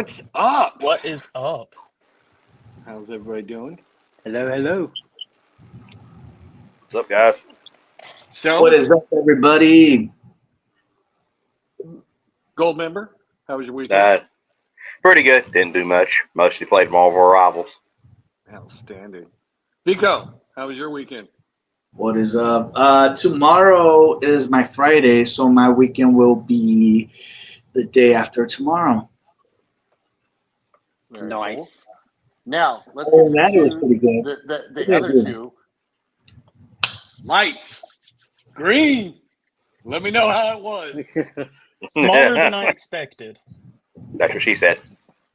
What's up? What is up? How's everybody doing? Hello. What's up, guys? So, What is up, everybody? Gold member, how was your weekend? Pretty good. Didn't do much. Mostly played Marvel Rivals. Outstanding. Vico, how was your weekend? What is up? Tomorrow is my Friday, so my weekend will be the day after tomorrow. Very Nice. cool. Now, let's Oh, get that to was pretty good. the other two. Lights. Green. Let me know how it was. Smaller than I expected. That's what she said.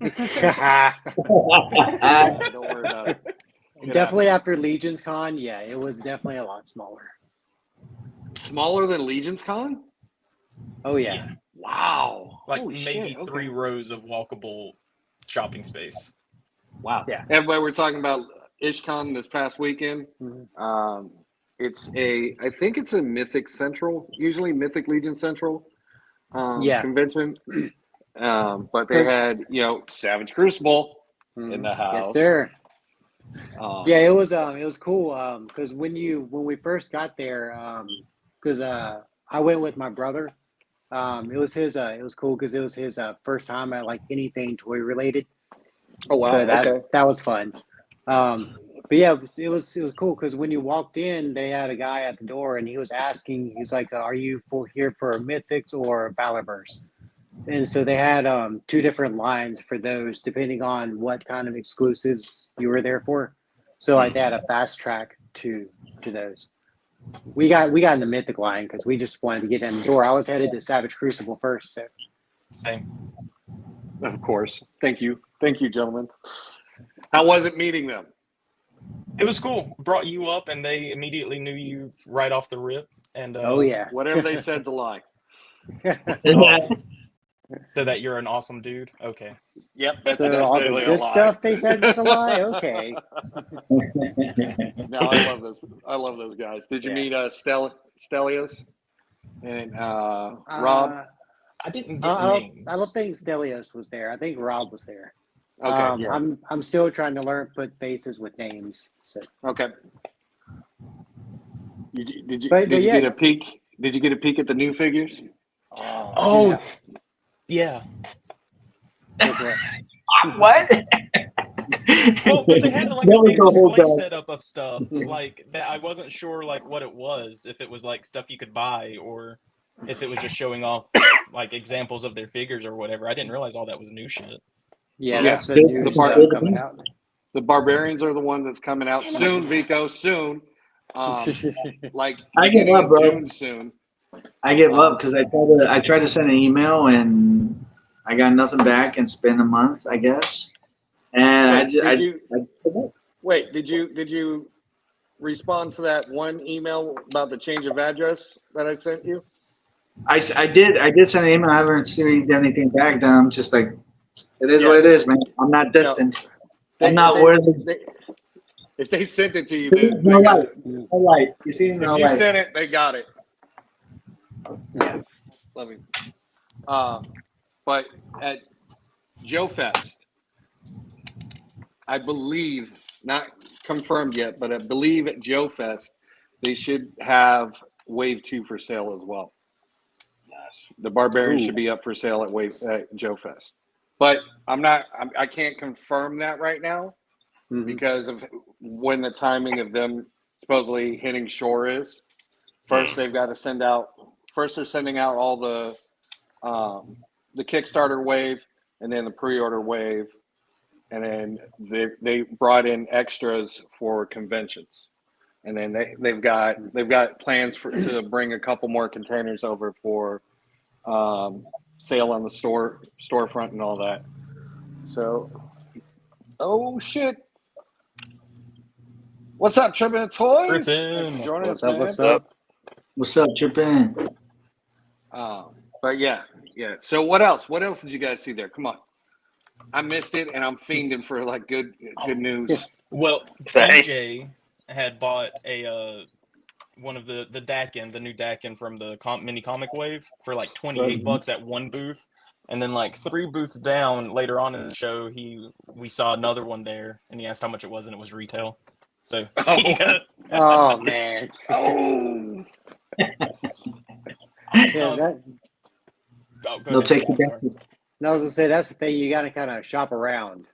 Don't worry about it. Definitely after Legion's Con, yeah, it was definitely a lot smaller. Smaller than Legion's Con? Oh yeah. Wow. Like Holy maybe shit, okay. 3 rows of walkable shopping space. Wow. Yeah. Everybody, we're talking about IshCon this past weekend. Mhm. I think it's a Mythic Central, usually Mythic Legion Central Yeah. convention. But they had, Savage Crucible in the house. Yes, sir. Um, Yeah, it was cool. Because when we first got there, because I went with my brother. It was cool because it was his first time at like anything toy related. Oh wow! So Okay. that was fun. But yeah, it was cool because when you walked in, they had a guy at the door and he was asking, he's like, "Are you here for Mythics or Valorverse?" And so they had 2 different lines for those depending on what kind of exclusives you were there for. So like they had a fast track to those. We got in the Mythic line because we just wanted to get in the door. I was headed to Savage Crucible first, so. Same. Of course. Thank you, gentlemen. How was it meeting them? It was cool. Brought you up, and they immediately knew you right off the rip. And Oh yeah. Whatever they said to lie. So that you're an awesome dude. Okay. Yep, that's So all the definitely a good lie. stuff they said was a lie. Okay. No, I love those. I love those guys. Did you Yeah. meet Stelios and Rob? I didn't get I names. don't think Stelios was there. I think Rob was there. Okay, yeah. I'm still trying to put faces with names. So. Okay. Did you But yeah. get a peek? Did you get a peek at the new figures? Oh, yeah. What? Well, because they had like That a was big the whole display time. setup of stuff like that. I wasn't sure like what it was, if it was like stuff you could buy or if it was just showing off like examples of their figures or whatever. I didn't realize all that was new shit. Yeah, Yeah, that's the new the stuff bar- coming out. The Barbarians are the one that's coming out soon, Vico. Soon. Like I give beginning up, of bro. June soon. I give up because I tried to send an email and I got nothing back, and it's been a month, I guess. And Wait, did you respond to that one email about the change of address that I sent you? I did send an email. I haven't received anything back. Then I'm just like, it is what it is, man. I'm not destined. I'm not worthy. If they sent it to you, No light. No light. You see, no if you light. sent it, they got it. Yeah. Let me. But at Joe Fest, I believe, not confirmed yet, but I believe at Joe Fest, they should have Wave 2 for sale as well. The Barbarian should be up for sale at Joe Fest. But I can't confirm that right now because of when the timing of them supposedly hitting shore is. First, they've got to send out. First, they're sending out all the Kickstarter wave, and then the pre-order wave, and then they brought in extras for conventions, and then they've got plans to bring a couple more containers over for sale on the storefront and all that. So, oh shit. What's up, Trippin' Toys? Thanks for joining us, man. What's up? What's up, Trippin'? But yeah. So what else? What else did you guys see there? Come on. I missed it, and I'm fiending for like good news. Well, DJ had bought one of the Dakin, the new Dakin from the mini comic wave for like $28 at one booth. And then like 3 booths down later on in the show, we saw another one there, and he asked how much it was, and it was retail. So Oh man. Oh, Yeah, that. go They'll ahead, take you sorry. back. No, I was gonna say that's the thing. You got to kind of shop around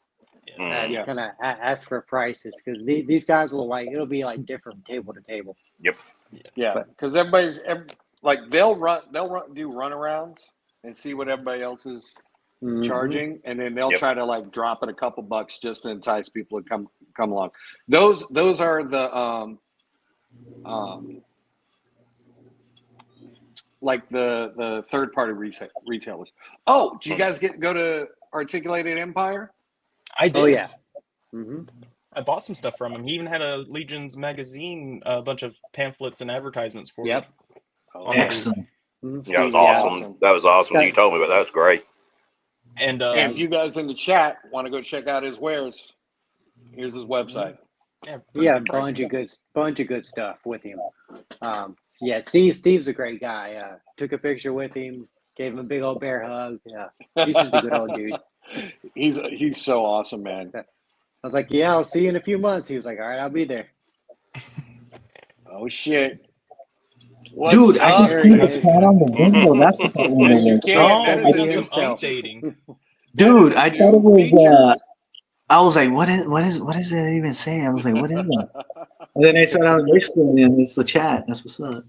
and Yeah. kind of ask for prices because these guys will it'll be like different table to table. yeah, because everybody's like they'll do runarounds and see what everybody else is Mhm. charging, and then they'll Yep. try to like drop it a couple bucks just to entice people to come along. Those are the like the third party retailers. Oh, do you guys go to Articulated Empire? I did. Oh yeah. Mm-hmm. I bought some stuff from him. He even had a Legion's magazine, a bunch of pamphlets and advertisements for Yep. me. Oh, On the Excellent. Mm-hmm. Yeah, that was Steve, awesome. That was awesome. You told me about that. Was great. And And if you guys in the chat want to go check out his wares, here's his website. Yeah, good bunch pricing. of good stuff with him. Yeah, Steve's a great guy. Took a picture with him, gave him a big old bear hug. Yeah, he's just a good old dude. He's so awesome, man. I was like, yeah, I'll see you in a few months. He was like, all right, I'll be there. Oh shit. What's Dude, I up? can see the spot on the window. That's what that window Yes, you was. can. Oh, That he's is a done new some himself. updating. Dude, That I is a thought new it was. feature. I was like, what is it even saying? I was like, what is that? And then I saw it on the big screen, and it's the chat. That's what's up.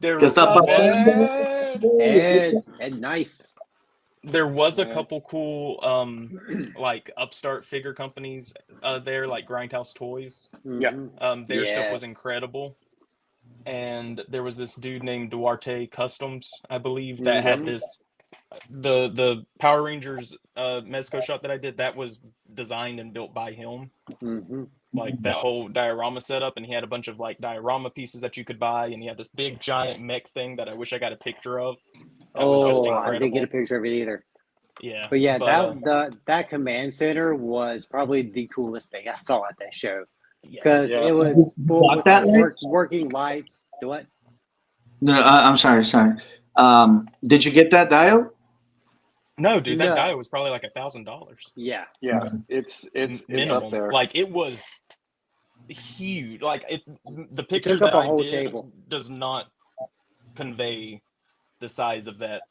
There Good stuff, What's up, was Ed, nice. there was a Yeah. couple cool like upstart figure companies there, like Grindhouse Toys. Yeah. Their stuff was Yes. incredible. And there was this dude named Duarte Customs, I believe, that had this the Power Rangers Mezco shot that I did, that was designed and built by him. Mm-hmm. Like that whole diorama setup, and he had a bunch of like diorama pieces that you could buy, and he had this big giant mech thing that I wish I got a picture of. That was just Oh, incredible. I didn't get a picture of it either. Yeah. But yeah, that command center was probably the coolest thing I saw at that show because Yeah. it was full Bought with that, like, Lex? working lights. Do what? No, I'm sorry. Did you get that dial? No, dude, that No. dial was probably like $1,000. Yeah. Yeah. It's minimum. up there. Like it was huge. Like the picture took up that a I whole did table. does not convey the size of that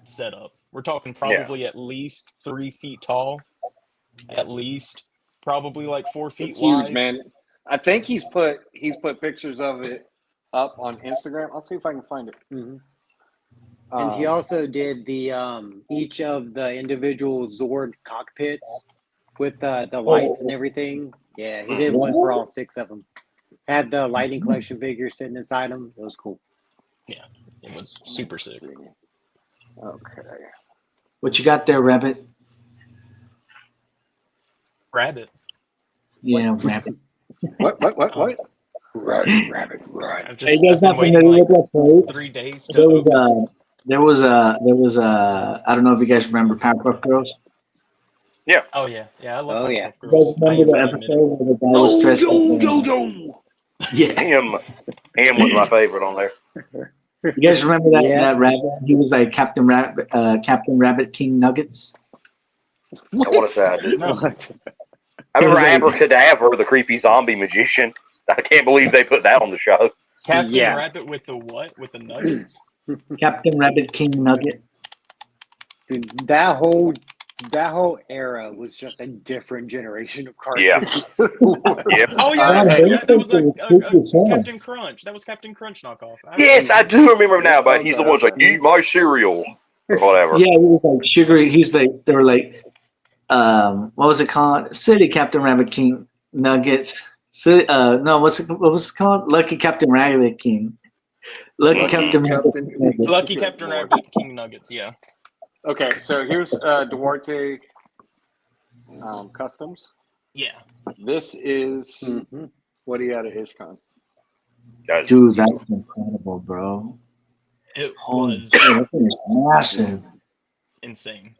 setup. We're talking probably at least 3 feet tall, at least probably like 4 feet It's wide. huge, man. I think he's put pictures of it up on Instagram. I'll see if I can find it. Mm-hmm. And he also did the each of the individual Zord cockpits with the lights and everything. Yeah, he did one for all 6 of them. Had the lighting collection figures sitting inside them. It was cool. Yeah, it was super sick. Okay. What you got there, Rabbit? Rabbit. Yeah, Rabbit. What? Um, Rabbit. I've Hey, just you guys I've been not waiting familiar like with that phrase? 3 days to There was open. I don't know if you guys remember Powerpuff Girls. Oh yeah, I love Oh, yeah. Powerpuff You guys Girls. I remember am the fully admitted. episode where the guy was dressed Jojo. Yeah. Him was my favorite on there. You guys remember that Yeah. that rabbit? He was like Captain Rabbit King Nuggets. I want to say I did. No. I It remember was like- Abracadabra, the creepy zombie magician. I can't believe they put that on the show. Captain Yeah. Rabbit with the what? With the nuggets? Captain Rabbit King Nugget. Dude, that whole era was just a different generation of cartoons. Yep. Oh yeah, Hey, that was a Captain Crunch. That was Captain Crunch knockoff. Yes, I do remember now, but he's the one who's like, eat my cereal. Or whatever. Yeah, he was like sugary. He's like they were like, what was it called? City Captain Rabbit King Nuggets. No, what was it called? Lucky Captain Rabbit King. Lucky Captain Rabbit King Nuggets. Lucky Captain Rabbit King Nuggets. Yeah. Okay, so here's Duarte Customs. Yeah. This is Mhm. what he had at IshCon. Dude, that was incredible, bro. It Holy was shit, that thing is massive. insane.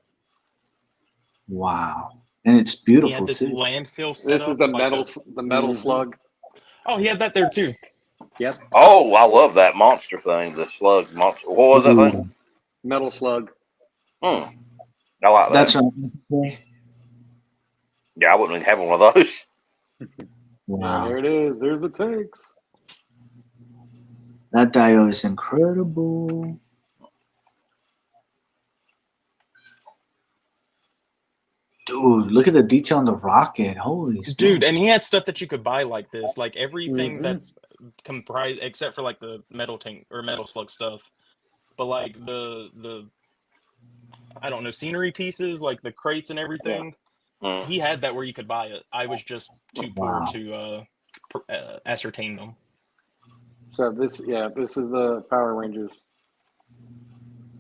Wow. And it's He beautiful had this too. landfill set This up. is the like metal slug. Oh, he had that there too. Oh, I love that monster thing. The slug monster. What was that thing? Metal slug. I like that. That's right. Yeah, I wouldn't even have one of those. Yeah, Wow. there it is. There's the takes. That dial is incredible. Dude, look at the detail on the rocket. Holy smokes. Dude, and he had stuff that you could buy like this, like everything Mhm. that's comprised, except for like the metal tank or metal slug stuff. But like the I don't know, scenery pieces, like the crates and everything. Mm. He had that where you could buy it. I was just too poor Wow. to ascertain them. So this is the Power Rangers.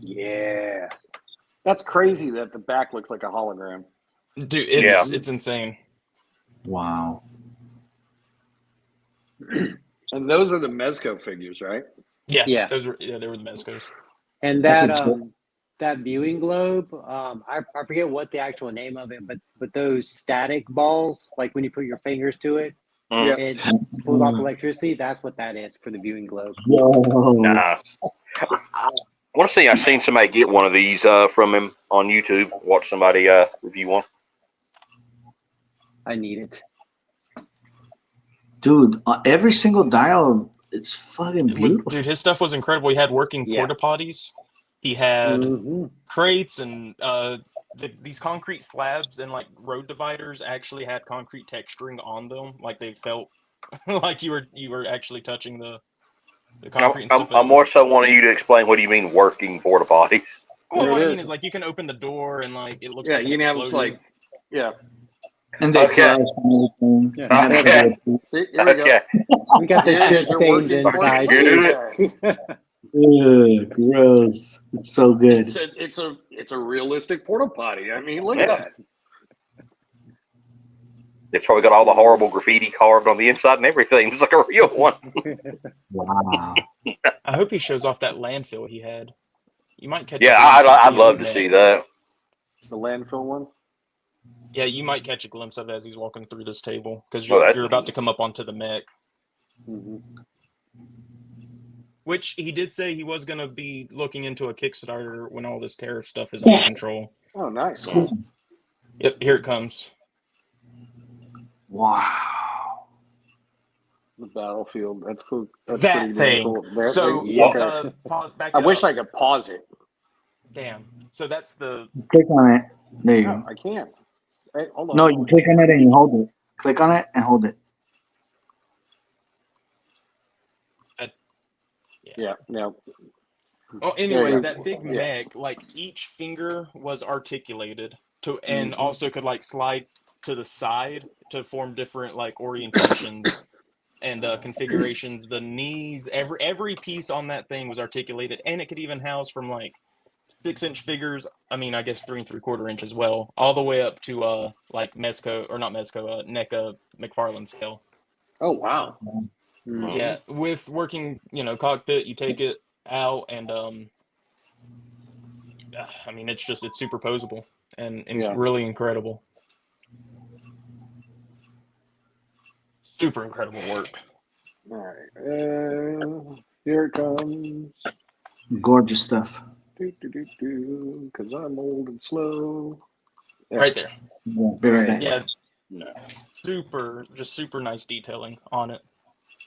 Yeah. That's crazy that the back looks like a hologram. Dude, Yeah. it's insane. Wow. And those are the Mezco figures, right? Yeah, Yeah. they were the Mezcos. And That's that insane. that viewing globe, I forget what the actual name of it, but those static balls, like when you put your fingers to it, Mm. it pulls off electricity. That's what that is for the viewing globe. Yo. Nah. I want to see. I've seen somebody get one of these from him on YouTube. Watch somebody review one. I need it. Dude, every single dial, it's fucking beautiful. Dude, his stuff was incredible. He had working Yeah. porta potties. He had Mhm. crates and these concrete slabs and like road dividers actually had concrete texturing on them, like they felt like you were actually touching the concrete and stuff. I'm more so wanting you to explain what do you mean working porta potties. Well, There what it I mean is. is like you can open the door and like it looks Yeah, like an you can have explosion. And they Okay. flash and everything. Yeah. They have Okay. the- See, here we go. Okay. We got the Here's shit your stains working inside porta too. Ugh, gross. It's so good. It's a realistic porta potty. I mean, look Yeah. at that. It's probably got all the horrible graffiti carved on the inside and everything. It's like a real one. Wow. I hope he shows off that landfill he had. You might catch. Yeah, a glimpse of I'd the love to neck. see that. The landfill one. Yeah, you might catch a glimpse of it as he's walking through this table because Oh, that's you're about to come up onto the mech. Mhm. Which he did say he was going to be looking into a Kickstarter when all this tariff stuff is under control. Oh, nice. Yep, here it comes. Wow. The battlefield. That's cool. That's That pretty damn thing. cool. There, So, okay. back I it wish up. I could pause it. Damn. So that's the. Just click on it. There you No, go. I can't. Hey, hold on. No, you click on it and you hold it. Click on it and hold it. Yeah. No. Oh, There anyway, you go. that big Yeah. mech, like each finger was articulated to, and Mhm. also could like slide to the side to form different like orientations and configurations. The knees, every piece on that thing was articulated, and it could even house from like 6-inch figures. I mean, I guess 3 3/4 inch as well, all the way up to like Mezco or not Mezco, NECA McFarlane scale. Oh wow. Mhm. Yeah, with working, cockpit, you take it out, and I mean, it's superposable and Yeah. really incredible. Super incredible work. All right. Here it comes. Gorgeous stuff. Because I'm old and slow. Yeah. Right there. Yeah, very nice. Yeah, super nice detailing on it.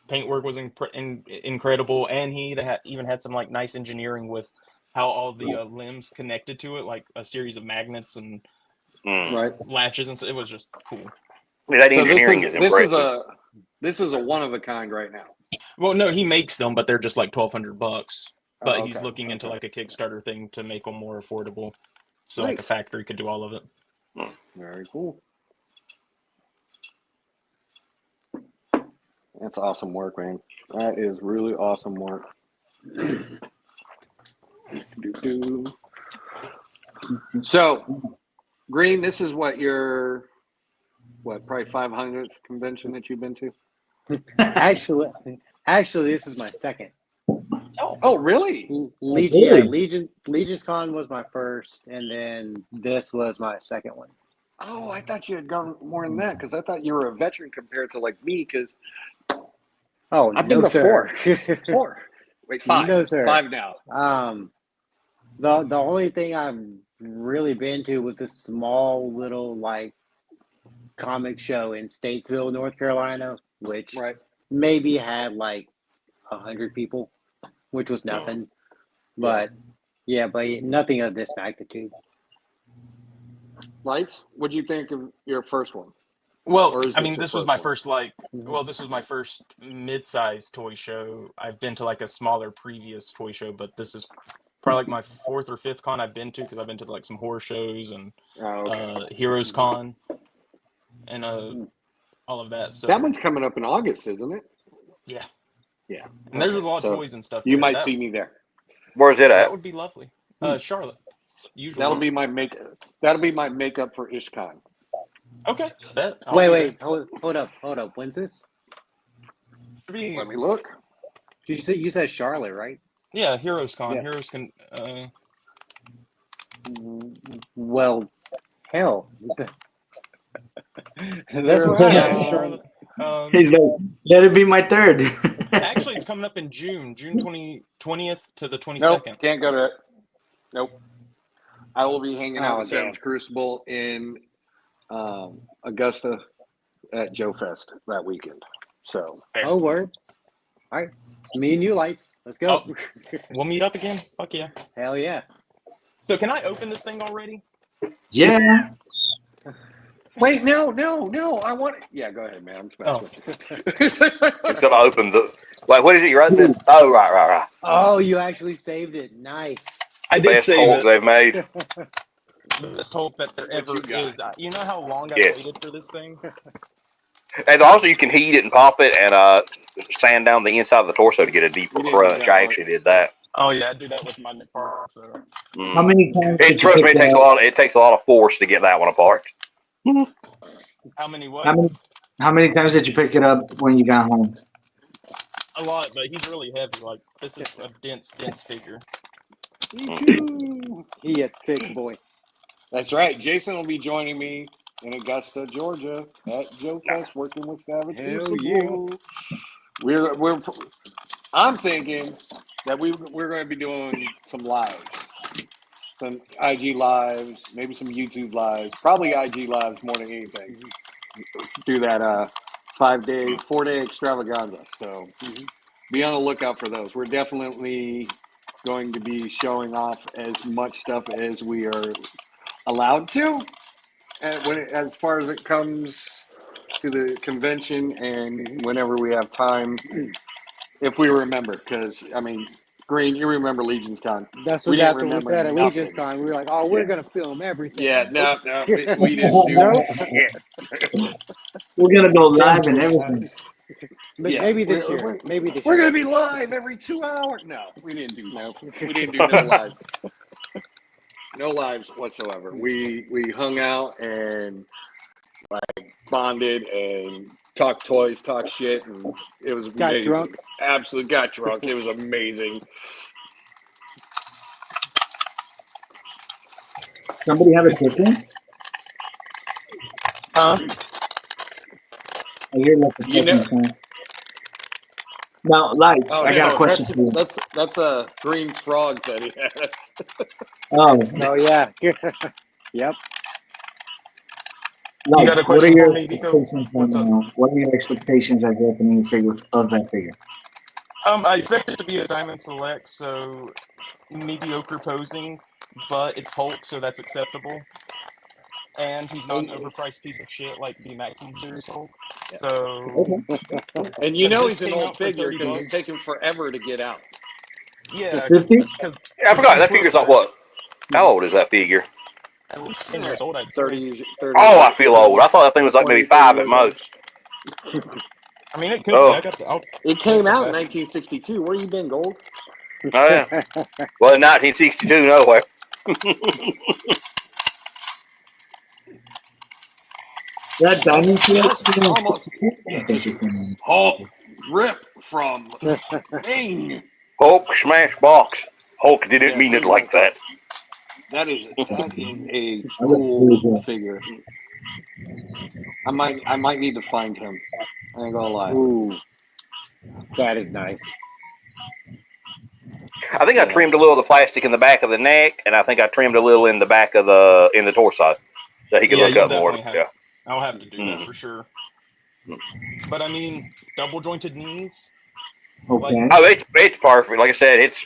Paintwork was incredible, and he even had some like nice engineering with how all the limbs connected to it, like a series of magnets and Right. latches, and so it was just cool. I mean, that So engineering is impressive. this is a one of a kind right now. Well, no, he makes them, but they're just like $1,200. But Oh, he's okay. looking into like a Kickstarter thing to make them more affordable, so like a Nice. factory could do all of it. Very cool. That's awesome work, man. That is really awesome work. So, Green, this is probably 500th convention that you've been to? Actually, this is my second. Oh, really? Legion's Con was my first, and then this was my second one. Oh, I thought you had gone more than that because I thought you were a veteran compared to like me because I've been to sir. four. Wait, five. No, sir. 5 now. The only thing I've really been to was a small little like comic show in Statesville, North Carolina, which Right. maybe had like 100 people, which was nothing. But but nothing of this magnitude. Lights, what'd you think of your first one? Well, Or is I this mean, your this was first my one? first Mhm. well, this was my first mid-sized toy show. I've been to like a smaller previous toy show, but this is probably like my fourth or fifth con I've been to because I've been to like some horror shows and Oh, okay. Heroes Mhm. Con and Mm. all of that. That So one's coming up in August, isn't it? yeah, Yeah. and there's a Okay. lot of So toys and stuff you there. might That see me there. Where's it that at? would be lovely. Charlotte, That'll usually. be my make. That'll be my makeup for IshCon. Okay, bet I'll Wait, be wait, there. hold up. When's this? Should be Let me look. You said Charlotte, right? yeah, Heroes Con. Yeah. Heroes can. Well, hell, that's where Yeah, I'm it's at. Charlotte. He's like, let it be my third. Actually, it's coming up in June 20th to the Nope, 22nd. can't go to it. Nope. I will be hanging out Oh, with Savage damn. Crucible in Augusta at Joe Fest that weekend. So Fair. Oh, word. All right, it's me and you, lights. Let's go. Oh. We'll meet up again. Fuck yeah. Hell yeah. So can I open this thing already? Yeah. wait, no. I want. Yeah, go ahead, man. I'm Oh. smashing you. Until I open the. Wait, what is it you wrote this? Oh, right. Oh, you actually saved it. Nice. I did Best save Hulk it. they've made. The best Hulk that there What ever you got? is. You know how long I Yes. waited for this thing? And also, you can heat it and pop it and sand down the inside of the torso to get a deeper You didn't do crunch. that I part. actually did that. Oh yeah, I do that with my McFarlane. So How many times It did you trust pick me, it up? it takes a lot of force to get that one apart. how many what? How many times did you pick it up when you got home? A lot, but he's really heavy. Like this is a dense figure. Me too. He a thick boy. That's right. Jason will be joining me in Augusta, Georgia, at Joe Fest, working with Savage Hell Crucible. We're. I'm thinking that we're going to be doing some lives, some IG lives, maybe some YouTube lives, probably IG lives more than anything. Do that 4-day extravaganza. So be on the lookout for those. We're definitely going to be showing off as much stuff as we are allowed to, and as far as it comes to the convention and whenever we have time, if we remember. Because I mean, Green, you remember Legion's Con? That's We what didn't we remember said at Legion's nothing. Con. We were like, oh, we're gonna film everything. Yeah, Nope. no, we didn't do Nope. shit. We're gonna go Damn live and twist everything. Yeah, Maybe this year. Maybe this we're year. gonna be live every 2 hours. No, we didn't do. Nope. We didn't do no lives. No lives whatsoever. We hung out and bonded and talked toys, talked shit, and it was Got amazing. drunk. Absolutely got drunk. It was amazing. Somebody have a chicken? Huh? I hear like a You know, chicken sound. Now, lights. oh I got a no, question for you. that's Green's frogs that he has. Oh, Oh yeah. Yep. You got lights. a What are question for your me, Vico? expectations right What's up? now? What are your expectations as the opening figure of that figure? I expect it to be a Diamond Select, so mediocre posing, but it's Hulk, so that's acceptable. And he's not an overpriced piece of shit like the Maximum Series Hulk. So, And you because know this he's an came old out for figure 30 because it's bucks. taken forever to get out. Yeah, 50? because I forgot he that figure's like twists. what? How old is that figure? At least 10 years old, I'd say. 30 Oh, I feel old. I thought that thing was like 20, maybe 30 5 at years old. most. I mean, it could Oh. be. I got the, It came out in 1962. Where you been, Gold? Oh yeah. Well, in 1962, nowhere. That diamond Yes, select? almost. Yeah, just Hulk rip from Thing. Hulk smash box. Hulk didn't Yeah, mean it Thing like that. That is a I look cool really good. figure. I might need to find him. I ain't gonna lie. Ooh, that is nice. I think I trimmed a little of the plastic in the back of the neck, and I think I trimmed a little in the back of the torso, so he could look you'll up more. definitely have. I'll have to do that for sure. But I mean, double jointed knees. Okay. Oh, it's perfect. Like I said, it's.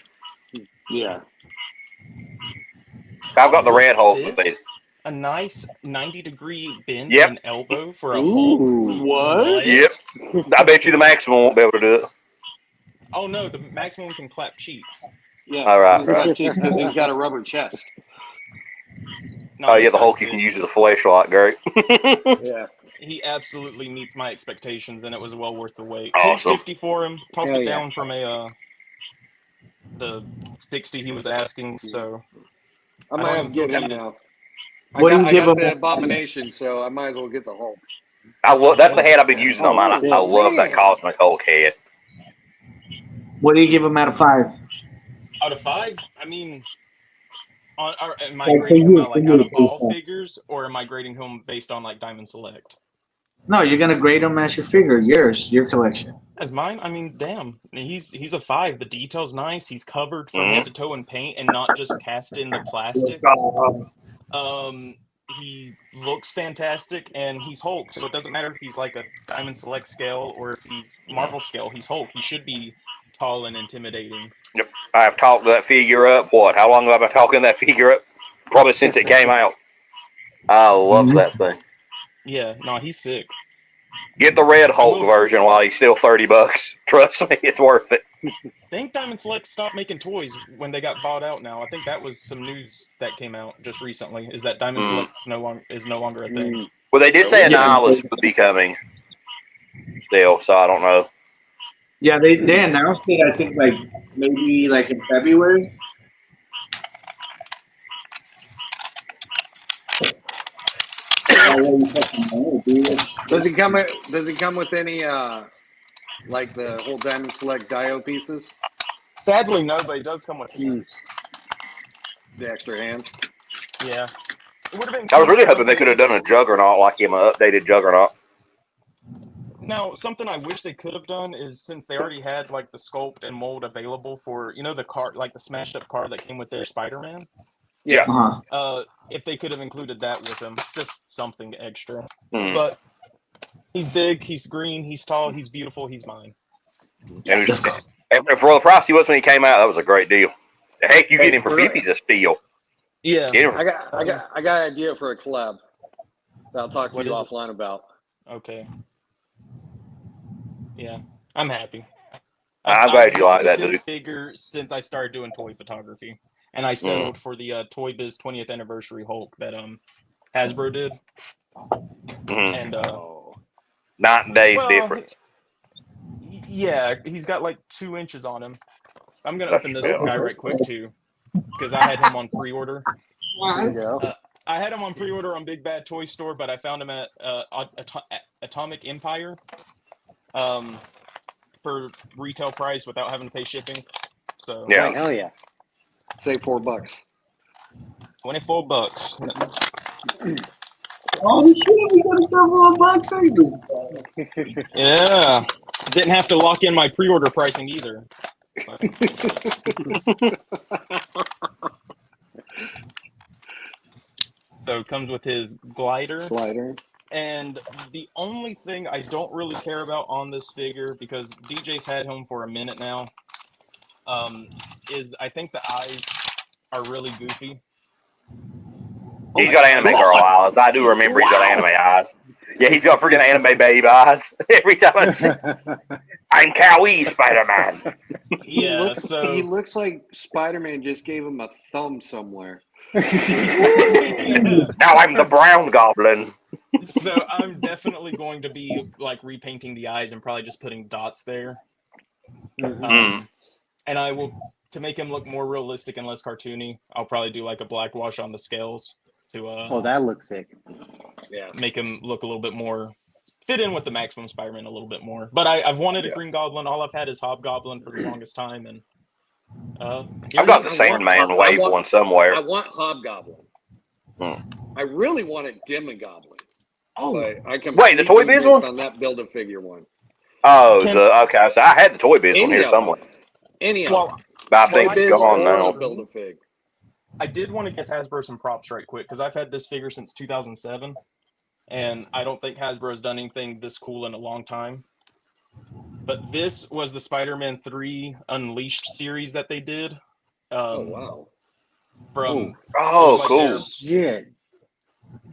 Yeah. I've got the red hole. A nice 90-degree bend Yep. and elbow for a Hulk. What? Yep. I bet you the Maximum won't be able to do it. Oh no, the Maximum can clap cheeks. Yeah. All right, He's got cheeks because he's got a rubber chest. No, Oh yeah, this the guy's Hulk you sick. can use as a flashlight. Great. Yeah. He absolutely meets my expectations, and it was well worth the wait. Awesome. Paid 50 for him. Talked Hell it yeah. down from the 60 he was asking. So I might have to get him now. What do you I give got him? the Abomination, so I might as well get the Hulk. That's the head I've been using on mine. I love that man. Cosmic Hulk head. What do you give him out of 5? out of 5, I mean, am I Like, grading him out for like out of you, all for- figures, or am I grading him based on like Diamond Select? No, you're gonna grade him as your figure, your collection. As mine, I mean, damn, he's a 5. The detail's nice. He's covered from head to toe in paint and not just cast in the plastic. He looks fantastic, and he's Hulk, so it doesn't matter if he's like a Diamond Select scale or if he's Marvel scale. He's Hulk. He should be tall and intimidating. Yep. I've talked that figure up. What? How long have I been talking that figure up? Probably since it came out. I love that thing. Yeah, no, he's sick. Get the Red Hulk version while he's still $30. Trust me, it's worth it. I think Diamond Select stopped making toys when they got bought out now. I think that was some news that came out just recently, is that Diamond Select is no longer a thing. Well, they did say Annihilus would be coming still, so I don't know. Yeah, they announced it. I think maybe in February. Does he come with any like the whole Diamond Select Dio pieces? Sadly, no, but it does come with hands. The extra hands. Yeah. It would have been. I was really hoping they could have done a Juggernaut like him, an updated Juggernaut. Now, something I wish they could have done is, since they already had like the sculpt and mold available for, the card, like the smashed up card that came with their Spider-Man. Yeah. If they could have included that with him, just something extra. But he's big, he's green, he's tall, he's beautiful, he's mine. And for the price he was when he came out, that was a great deal. Heck, you get him for 50's a steal. Yeah. I got an idea for a collab that I'll talk to you offline about. Okay. Yeah, I'm happy. I'm glad you like that, this dude. figure since I started doing toy photography, and I settled for the Toy Biz 20th anniversary Hulk that Hasbro did. And 9 days difference. Yeah, he's got like 2 inches on him. I'm gonna open this guy right quick too, because I had him on pre-order. There you go. I had him on pre-order on Big Bad Toy Store, but I found him at Atomic Empire for retail price without having to pay shipping. So yeah, hell yeah. Save $4. $24. Oh shit! We got a couple of bucks. Yeah, didn't have to lock in my pre-order pricing either. So it comes with his glider. And the only thing I don't really care about on this figure, because DJ's had him for a minute now, is I think the eyes are really goofy. He's got anime girl eyes. I do remember he's got anime eyes. Yeah, he's got freaking anime babe eyes. Every time I see I'm Kawaii Spider-Man. Yeah, he looks like Spider-Man just gave him a thumb somewhere. Now I'm the brown goblin. So I'm definitely going to be like repainting the eyes and probably just putting dots there. And I will, to make him look more realistic and less cartoony, I'll probably do like a black wash on the scales to that looks sick. Yeah, make him look a little bit more fit in with the Maximum Spider-Man a little bit more. But I've wanted a Green Goblin. All I've had is Hobgoblin for the longest time, and I've got the Sandman wave one somewhere. I want Hobgoblin. I really wanted Demogoblin. Oh, I wait, the Toy Biz one on that Build-A-Figure one. Oh, okay. So I had the Toy Biz one here somewhere. Any of them. I Well, think I it's saw gone this- now. Build a fig. I did want to give Hasbro some props right quick because I've had this figure since 2007, and I don't think Hasbro's done anything this cool in a long time. But this was the Spider-Man 3 Unleashed series that they did. Oh wow. From Oh, like cool. their- Shit.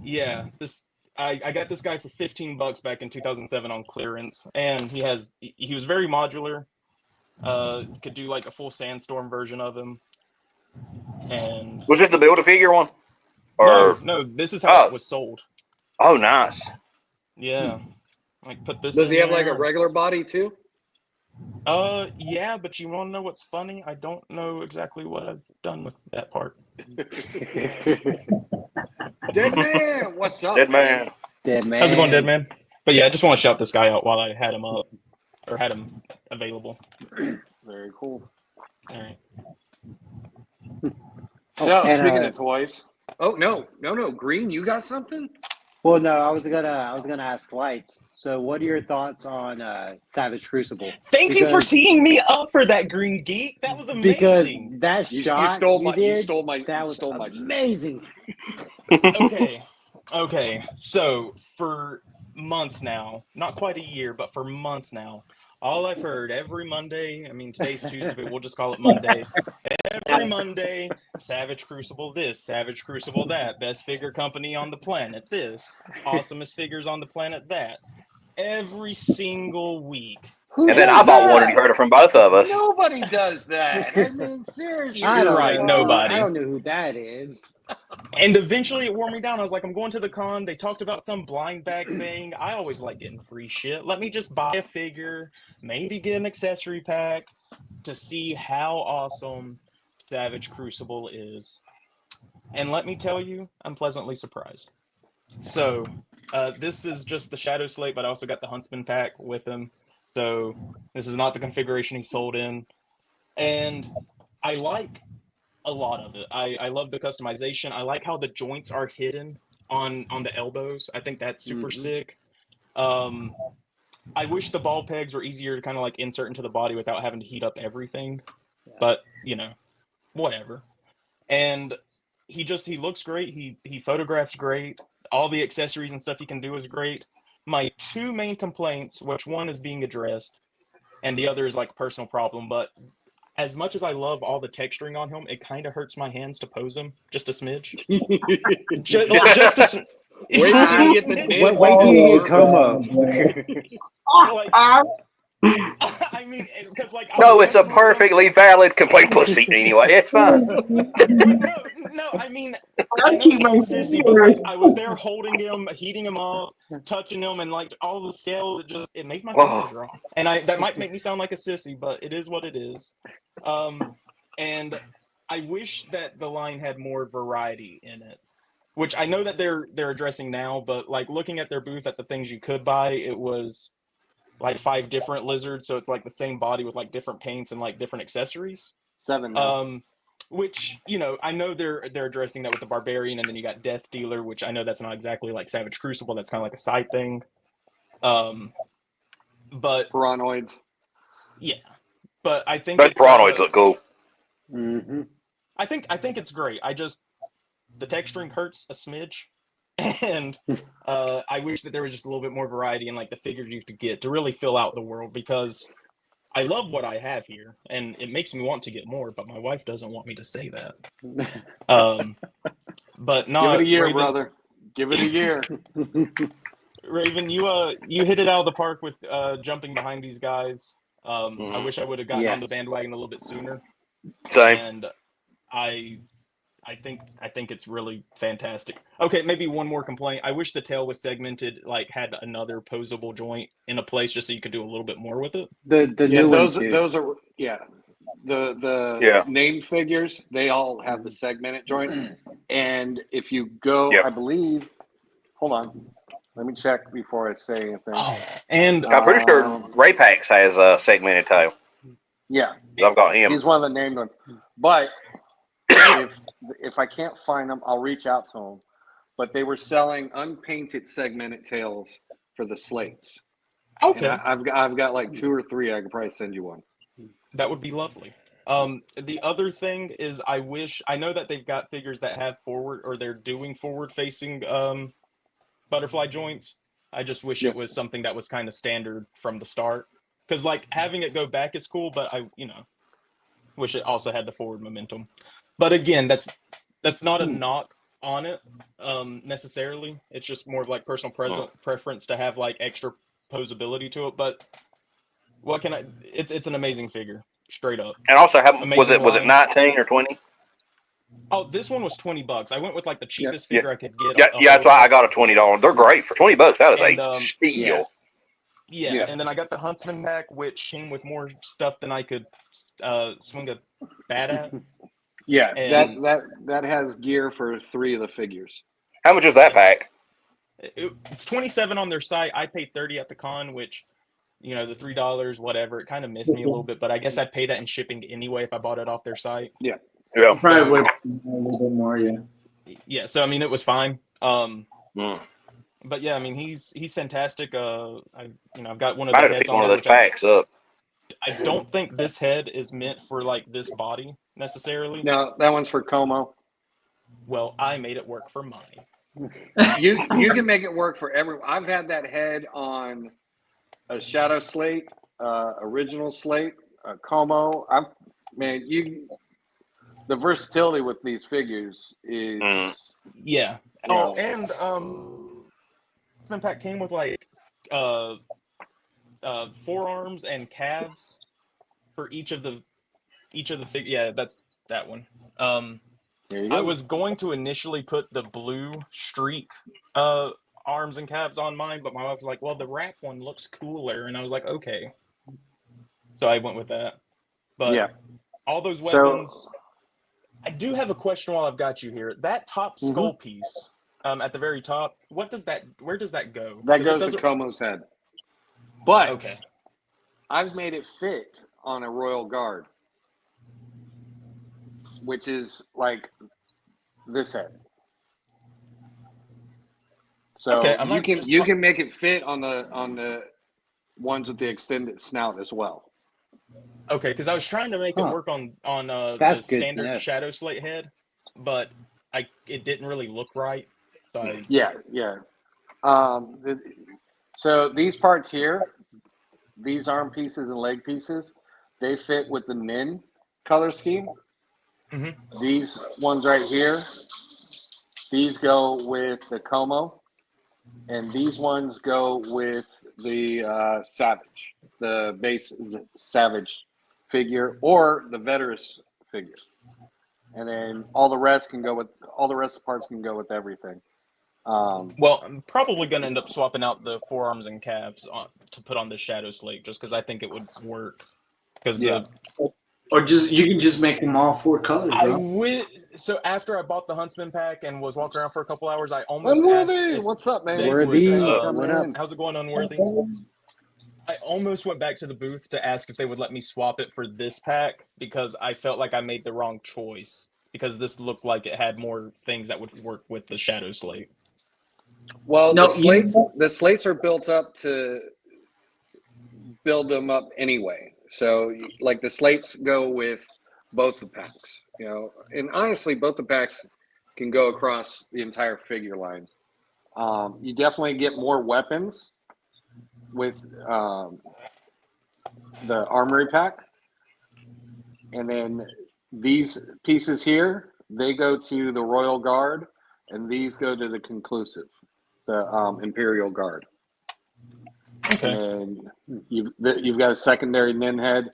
Yeah, this I got this guy for $15 back in 2007 on clearance, and he was very modular. Could do like a full Sandstorm version of him. And Was this the Build-A-Figure one? Or no, this is how Oh. it was sold. oh, nice. Yeah, like put this. Does in he have like a there. regular body too? Yeah, but you want to know what's funny? I don't know exactly what I've done with that part. Dead man, what's up? Dead man. Dead man. How's it going, Dead Man? But yeah, I just want to shout this guy out while I had him up, or had him available. Very cool. All right. So and, speaking of toys, oh no, Green, you got something? Well, no, I was gonna ask Lights. So, what are your thoughts on Savage Crucible? Thank you for Because- teeing me up for that, Green Geek. That was Because amazing. that You shot stole my. did, You stole my. that you was stole my. amazing. Okay. So for months now, not quite a year, but for months now, all I've heard every Monday, I mean, today's Tuesday, but we'll just call it Monday. Every Monday, Savage Crucible this, Savage Crucible that, best figure company on the planet this, awesomest figures on the planet that. Every single week. Who And then does I bought one that? and you heard it from both of us. Nobody does that. I mean, seriously. You're I don't right, know. nobody. I don't know who that is. And eventually it wore me down. I was like, I'm going to the con. They talked about some blind bag thing. I always like getting free shit. Let me just buy a figure, maybe get an accessory pack to see how awesome Savage Crucible is. And let me tell you, I'm pleasantly surprised. So, this is just the Shadow Slate, but I also got the Huntsman pack with him. So, this is not the configuration he sold in. And I like a lot of it. I love the customization. I like how the joints are hidden on the elbows. I think that's super sick. I wish the ball pegs were easier to kind of like insert into the body without having to heat up everything. But, you know, whatever. And he looks great. He photographs great. All the accessories and stuff he can do is great. My two main complaints, which one is being addressed and the other is like a personal problem, but as much as I love all the texturing on him, it kind of hurts my hands to pose him just a smidge. just a Wait till you get the name. Wait till you get Como. like, I mean, because like No, it's a perfectly valid complaint, pussy. Anyway, it's fine. No, I mean, I know it sounds sissy, but like, I was there holding him, heating him up, touching him, and like all the scales, it made my fingers raw. And that might make me sound like a sissy, but it is what it is. And I wish that the line had more variety in it, which I know that they're addressing now, but like looking at their booth at the things you could buy, it was like 5 different lizards, so it's like the same body with like different paints and like different accessories. 7 now. Which, you know, I know they're addressing that with the Barbarian, and then you got Death Dealer, which I know that's not exactly like Savage Crucible, that's kind of like a side thing. But Piranoids. yeah, but I think Those Piranoids look cool. Mm-hmm. I think it's great. The texturing hurts a smidge, and I wish that there was just a little bit more variety in like the figures you could get to really fill out the world, because I love what I have here, and it makes me want to get more, but my wife doesn't want me to say that. But not Give it a year, Raven, brother. Give it a year. Raven, you hit it out of the park with jumping behind these guys. I wish I would have gotten on the bandwagon a little bit sooner. Same. And I think it's really fantastic. Okay, maybe one more complaint. I wish the tail was segmented, like had another posable joint in a place, just so you could do a little bit more with it. The new those ones, those are the named figures. They all have the segmented joints, and if you go, I believe. Hold on, let me check before I say anything. Oh, and I'm pretty sure Ray Pax has a segmented tail. Yeah, I've got him. he's one of the named ones. But if I can't find them, I'll reach out to them. But they were selling unpainted segmented tails for the slates. Okay, And I've got like 2 or 3. I could probably send you one. that would be lovely. The other thing is, I know that they've got figures that have forward, or they're doing forward-facing butterfly joints. I just wish Yeah. it was something that was kind of standard from the start. Because like having it go back is cool, but I wish it also had the forward momentum. But again, that's not a knock on it necessarily. It's just more of like personal preference to have like extra posability to it. But what can I? It's an amazing figure, straight up. And also, was Amazing it line. 19 or 20? Oh, this one was $20. I went with like the cheapest Yeah. figure I could get. Yeah, that's why I got a $20. They're great for $20. That is And, a steal. Yeah, and then I got the Huntsman pack, which came with more stuff than I could swing a bat at. Yeah, And that has gear for 3 of the figures. How much is that pack? It's $27 on their site. I paid $30 at the con, which, the $3, whatever, it kind of miffed me a little bit, but I guess I'd pay that in shipping anyway if I bought it off their site. Yeah. Probably would a little bit more, yeah. Yeah, so I mean, it was fine. But yeah, I mean, he's fantastic. I've got one of the I need to heads pick on one of there, those which packs up. I don't think this head is meant for like this body necessarily. No, that one's for Como. Well, I made it work for mine. You can make it work for everyone. I've had that head on a Shadow Slate, original Slate, a Como. The versatility with these figures is Yeah. Oh, and Huntsman pack came with like forearms and calves for each of the figures. Yeah, that's that one. there you go. I was going to initially put the blue streak arms and calves on mine, but my wife was like, well, the wrap one looks cooler, and I was like, okay. So I went with that. But yeah. all those weapons. I do have a question while I've got you here. That top skull piece at the very top, where does that go? That goes to Como's head. But okay. I've made it fit on a Royal Guard, which is like this head. So okay, you can make it fit on the ones with the extended snout as well. Okay, because I was trying to make it work on the standard Shadow Slate head, but it didn't really look right. So yeah. So these parts here, these arm pieces and leg pieces, they fit with the Nin color scheme. Mm-hmm. These ones right here, these go with the Como, and these ones go with the Savage, the base Savage figure, or the Veterus figure, and then all the rest of the parts can go with everything. Well, I'm probably going to end up swapping out the forearms and calves to put on the Shadow Slate just because I think it would work. Because or you can just make them all 4 colors. Bro. So after I bought the Huntsman pack and was walking around for a couple hours, I almost asked what's up, man? What up? How's it going, Unworthy? I almost went back to the booth to ask if they would let me swap it for this pack because I felt like I made the wrong choice because this looked like it had more things that would work with the Shadow Slate. Well, no, the slates are built up to build them up anyway. So, like, the slates go with both the packs, and honestly, both the packs can go across the entire figure line. You definitely get more weapons with the armory pack, and then these pieces here, they go to the Royal Guard, and these go to the conclusive, the Imperial Guard. Okay. And you've got a secondary Nin head.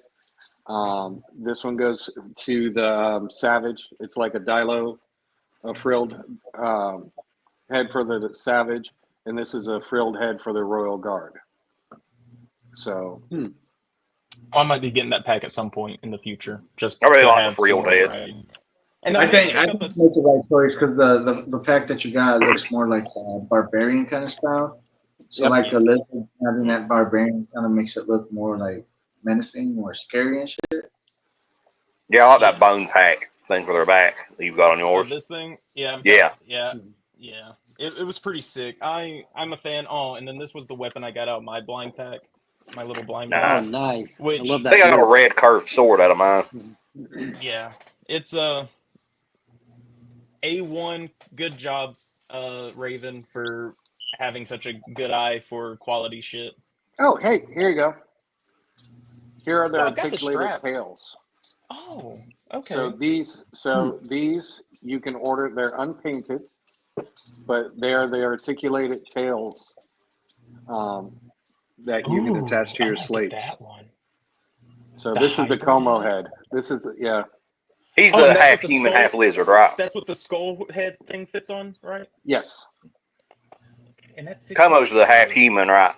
This one goes to the Savage. It's like a Dilo, a frilled head for the Savage, and this is a frilled head for the Royal Guard. So I might be getting that pack at some point in the future. Just I really to like have the frilled head. variety. And I think it's the right choice because the pack that you got looks more like a barbarian kind of style. So like a lizard having that barbarian kind of makes it look more like menacing, more scary and shit. Yeah, I like that bone pack thing for their back that you've got on yours. This thing? Yeah. Yeah. It was pretty sick. I'm a fan. Oh, and then this was the weapon I got out of my blind pack. My little blind pack. Oh, nice. Which, I love I that. think I got a red curved sword out of mine. Yeah, it's A1. Good job, Raven, for having such a good eye for quality shit. Oh, hey, here you go. Here are their Well, I've got the articulated straps. tails. Oh, okay. So these you can order. They're unpainted, but they're the articulated tails that you can Ooh, attach to I your might get slates. that one. So The this is the hybrid Como head? head. This is the yeah. He's Oh, the and that's half what the human, skull. half lizard, right? That's what the skull head thing fits on, right? Yes. And that's Como's the half 6x4. human, right?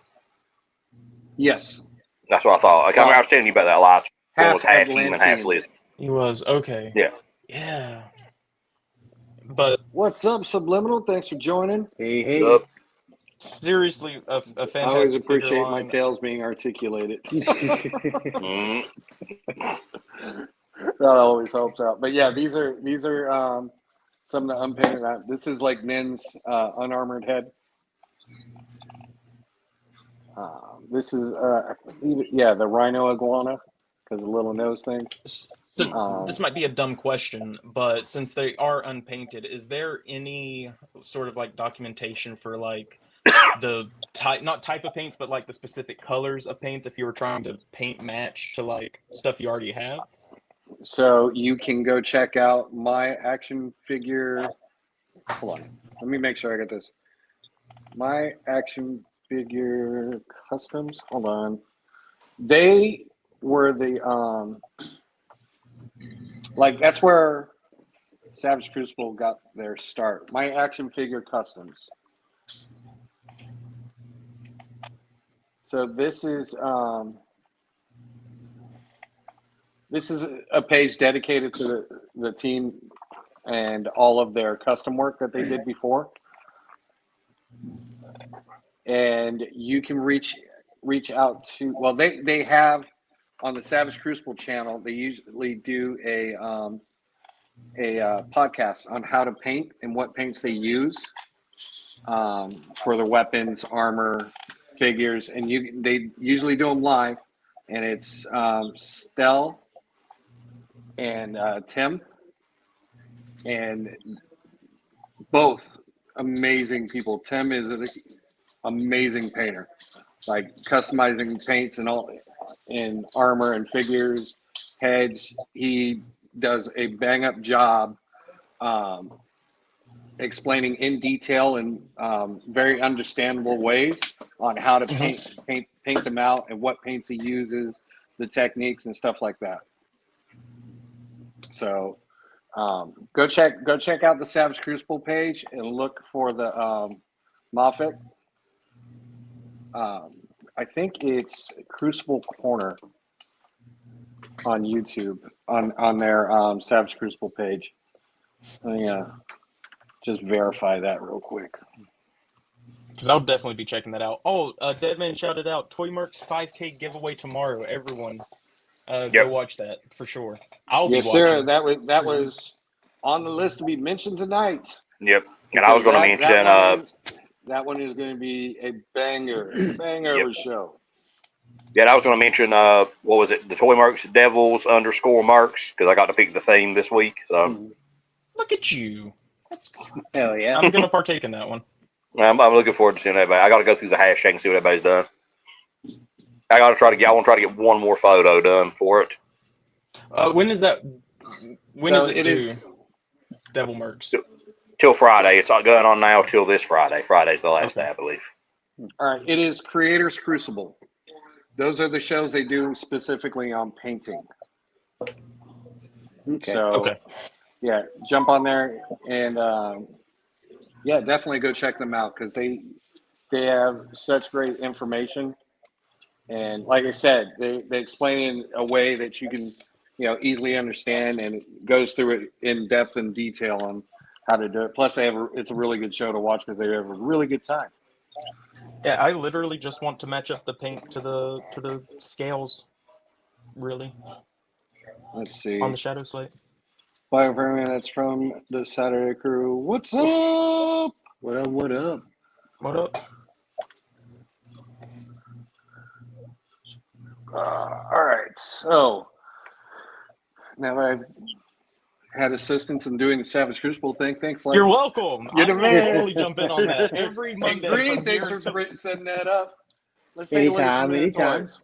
Yes. That's what I thought. Like, I mean, I was telling you about that last one was Half half human, half Atlantean. lizard. He was okay. Yeah. Yeah. But What's up, Subliminal? Thanks for joining. Hey. Yup. seriously, a I always fantastic figure appreciate my line. tails being articulated. Mm. That always helps out. But yeah, these are some of the unpainted. This is like Nin's unarmored head. This is the rhino iguana because the little nose thing. So this might be a dumb question, but since they are unpainted, is there any sort of like documentation for like the type, not type of paints, but like the specific colors of paints if you were trying to paint match to like stuff you already have? So you can go check out my action figure. Hold on, let me make sure I get this. My action figure customs. Hold on. They were the like that's where Savage Crucible got their start. My action figure customs. So this is a page dedicated to the team and all of their custom work that they did before. And you can reach out to they have on the Savage Crucible channel, they usually do a podcast on how to paint and what paints they use for their weapons, armor, figures, and they usually do them live. And it's Stell and Tim, and both amazing people. Tim is an amazing painter, like customizing paints and all, in armor and figures, heads. He does a bang up job explaining in detail and very understandable ways on how to paint them out and what paints he uses, the techniques and stuff like that. So go check out the Savage Crucible page and look for the Moffat. I think it's Crucible Corner on YouTube on their Savage Crucible page. Yeah, just verify that real quick. Because I'll definitely be checking that out. Oh, Deadman shouted out Toy Merc's 5K giveaway tomorrow. Everyone, go watch that for sure. I'll be Yes, sir. watching. That was on the list to be mentioned tonight. Yep. And I was going to mention. That one is going to be a banger of a show. Yeah, I was going to mention. What was it? The Toy Mercs Devils _Mercs because I got to pick the theme this week. So Look at you. That's Hell yeah. I'm gonna partake in that one. I'm looking forward to seeing everybody. I got to go through the hashtag and see what everybody's done. I want to try to get one more photo done for it. When is that? When is it due? Is Devil Mercs. Till Friday. It's not going on now till this Friday. Friday's the last day, I believe. All right. It is Creators Crucible. Those are the shows they do specifically on painting. Okay. So, yeah, jump on there and definitely go check them out because they have such great information. And like I said, they explain it in a way that you can, easily understand, and it goes through it in depth and detail on how to do it. Plus, it's a really good show to watch because they have a really good time. Yeah, I literally just want to match up the paint to the scales. Really. Let's see. On the Shadow Slate. Biovermin, that's from the Saturday Crew. What's up? What up? What up? What up? All right. So now that I've had assistance in doing the Savage Crucible thing, thanks. You're welcome. You're the I will man. totally jump in on that every And Monday. Green, from thanks here for until- setting that up. Let's take a look at some of the Anytime. toys.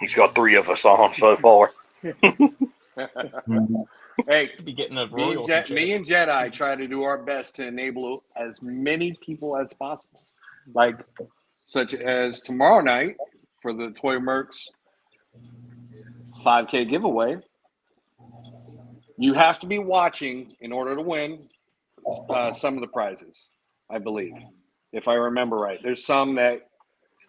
He's got 3 of us on so far. Hey, be getting a me royalty check. and Jedi try to do our best to enable as many people as possible. Like, such as tomorrow night for the Toy Mercs 5K giveaway. You have to be watching in order to win some of the prizes, I believe, if I remember right. There's some that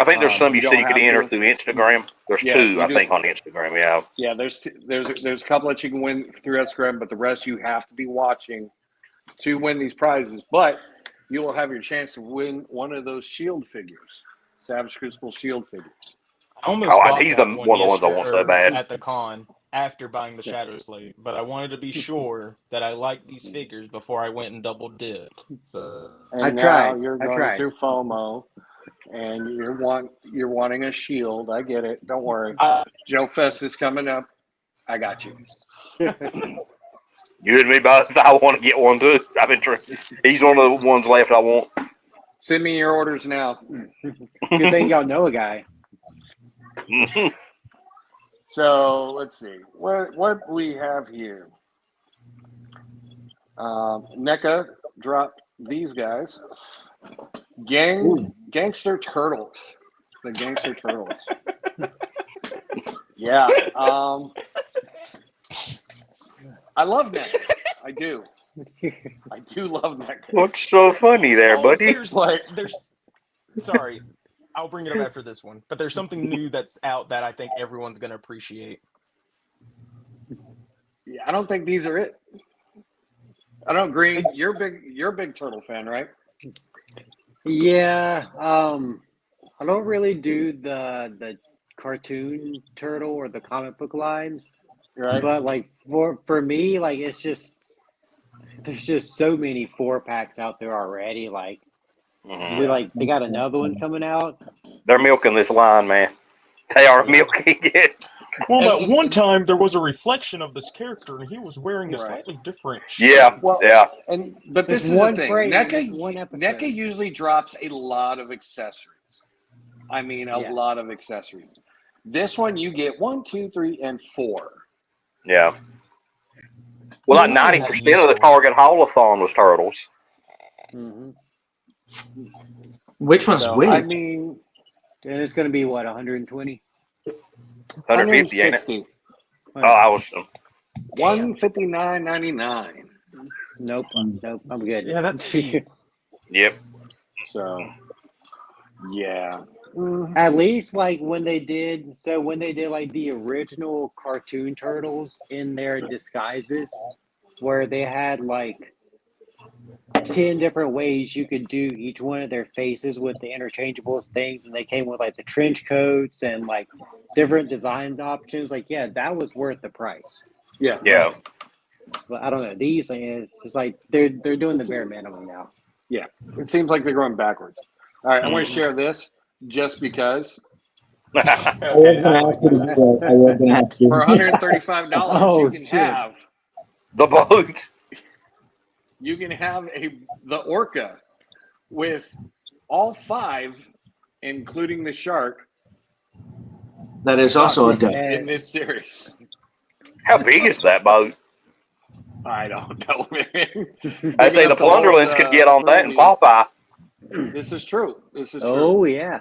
I think there's some you don't see you could have enter to. through Instagram. There's Yeah, 2, you I just- think, on Instagram. Yeah. Yeah, there's a couple that you can win through Instagram, but the rest you have to be watching to win these prizes. But you will have your chance to win one of those shield figures, Savage Crucible shield figures. I almost Oh, bought he's that one of the ones I want so bad. at the con after buying the Shadow Slate, but I wanted to be sure that I liked these figures before I went and double dipped. So And I now tried. you're I going tried. through FOMO, and you're wanting a shield. I get it. Don't worry. Joe Fest is coming up. I got you. You and me both. I want to get one too. I've been trying. He's one of the ones left I want. Send me your orders now. Good thing y'all know a guy. So let's see what we have here. NECA dropped these guys. Gangster Turtles. The Gangster Turtles. Yeah. I love NECA. I do. I do love NECA. What's so funny there, buddy? There's sorry, I'll bring it up after this one. But there's something new that's out that I think everyone's gonna appreciate. Yeah, I don't think these are it. I don't agree. You're a big turtle fan, right? Yeah. I don't really do the cartoon turtle or the comic book line, Right. but like for me, like it's just there's just so many 4-packs out there already. Like they got another one coming out. They're milking this line, man. They are milking it. Well, that one time there was a reflection of this character, and he was wearing a Right. slightly different shirt. Yeah, Well, yeah. But this There's is one the thing. frame, NECA, there's one episode. NECA usually drops a lot of accessories. I mean, a Yeah. lot of accessories. This one, you get 1, 2, 3, and 4. Yeah. Well, like 90% of the Target Haul-a-thon was turtles. Mm-hmm. Which one's So, which? I mean, And it's gonna be what 120. 150, ain't it? 160. Oh, I was. 159.99. Nope. I'm good. Yeah, that's steep. Yep. So, yeah. At least like when they did like the original cartoon turtles in their disguises, where they had like 10 different ways you could do each one of their faces with the interchangeable things, and they came with like the trench coats and like different design options. Like, yeah, that was worth the price. Yeah. Yeah. But I don't know, these things, it's like they're doing the bare minimum now. Yeah. It seems like they're going backwards. All right. I want to share this just because I was gonna ask you to do that. I was gonna ask you. for $135, Oh, you can shit. have The boat. the orca with all 5, including the shark, That is also a in duck. this series. How big is that boat? I don't know, man. I say the Plunderlands could get on that and Popeye. This is true. This is true. Oh yeah.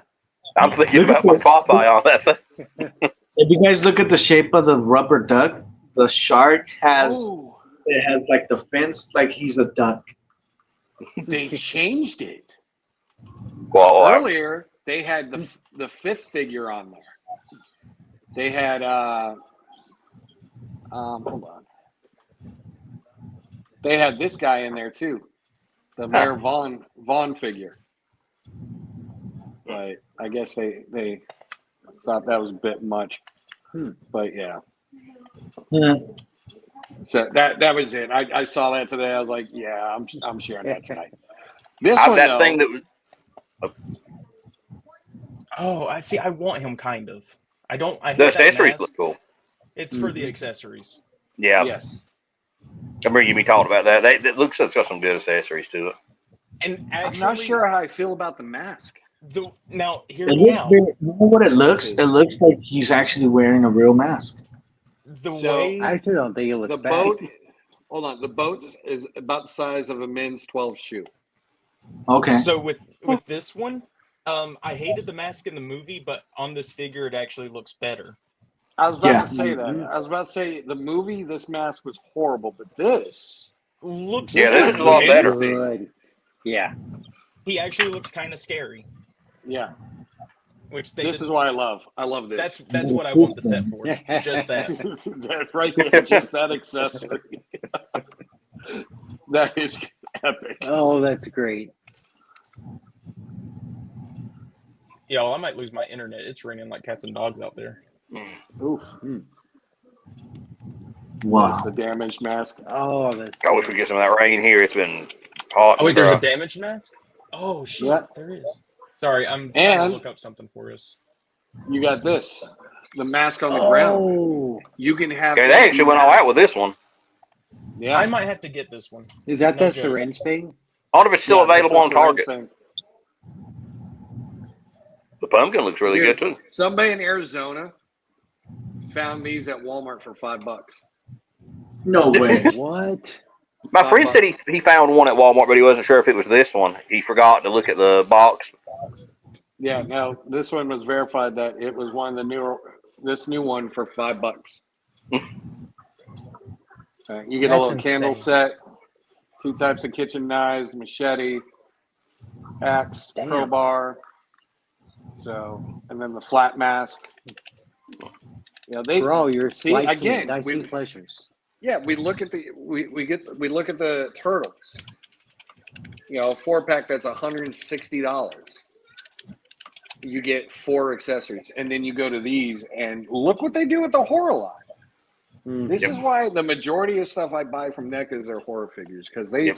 I'm thinking about my Popeye on that thing. If you guys look at the shape of the rubber duck, the shark has Oh, it has like the fins, like he's a duck. they changed it. Well, Earlier, they had the 5th figure on there. They had hold on. They had this guy in there too, the Mayor Vaughn figure. But I guess they thought that was a bit much. But yeah. So that was it. I saw that today. I was like, yeah, I'm sharing that tonight. This one that though, thing that was Oh, I see. I want him kind of. I don't. I the hate that accessories mask. look cool. It's for the accessories. Yeah, Yes. I remember you talking about that. That looks like it's got some good accessories to it. And I'm actually, not sure how I feel about the mask. Now, hear It me looks out. very, you know what it looks? see. It looks like he's actually wearing a real mask. The So, way I actually don't think it looks The bad. boat, hold on. The boat is about the size of a men's 12 shoe. Okay. So with this one, I hated the mask in the movie, but on this figure, it actually looks better. I was about Yeah. to say that. Mhm. I was about to say the movie, this mask was horrible, but this, Looks Yeah, this is a looks lot better. interesting. Good. Yeah. He actually looks kind of scary, yeah, which they this did. is what I love. I love this. That's what I want the set for. Just that. That right there, just that accessory. That is epic. Oh, that's great. Yo, I might lose my internet. It's raining like cats and dogs out there. Oof. Wow. That's the damaged mask. Oh, that's. I wish we get some of that rain here. It's been hot. Oh wait, and there's a dry. damaged mask. Oh shit, Yeah. there is. Sorry, I'm trying to And look up something for us. you got this, the mask on the ground. Oh, You can have. Okay, they actually went all out with this one. Yeah. I might have to get this one. is that No the joke. syringe thing? I wonder if it's still Yeah, that's available a on syringe Target. thing. The pumpkin looks really Dude, good too. Somebody in Arizona found these at Walmart for $5. No way. What? My $5. friend said he found one at Walmart, but he wasn't sure if it was this one. He forgot to look at the box. Yeah, no, this one was verified that it was one of the newer. This new one for $5. You get a That's little candle insane. set, 2 types of kitchen knives, machete, axe, Damn. crowbar. So, and then the flat mask. You know, they For all your see slicing again. and dicing pleasures. Yeah, we look at the we look at the turtles. You know, a 4-pack that's $160. You get 4 accessories, and then you go to these, and look what they do with the horror line. This Yep. is why the majority of stuff I buy from NECA are horror figures, because they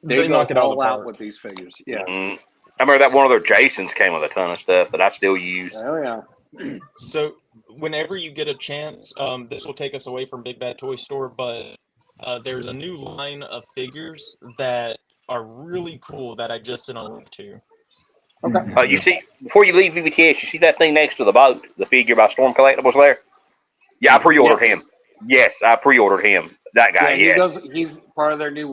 They go knock it out of all the out park. with these figures. Yeah. Mm-hmm. I remember that one of their Jasons came with a ton of stuff that I still use. Oh yeah. So whenever you get a chance, this will take us away from Big Bad Toy Store, but there's a new line of figures that are really cool that I just sent a link to. Okay. You see, before you leave VBTS, you see that thing next to the boat, the figure by Storm Collectibles there? Yeah, I pre-ordered Yes. him. Yes, I pre-ordered him. That guy, yes. He's part of their new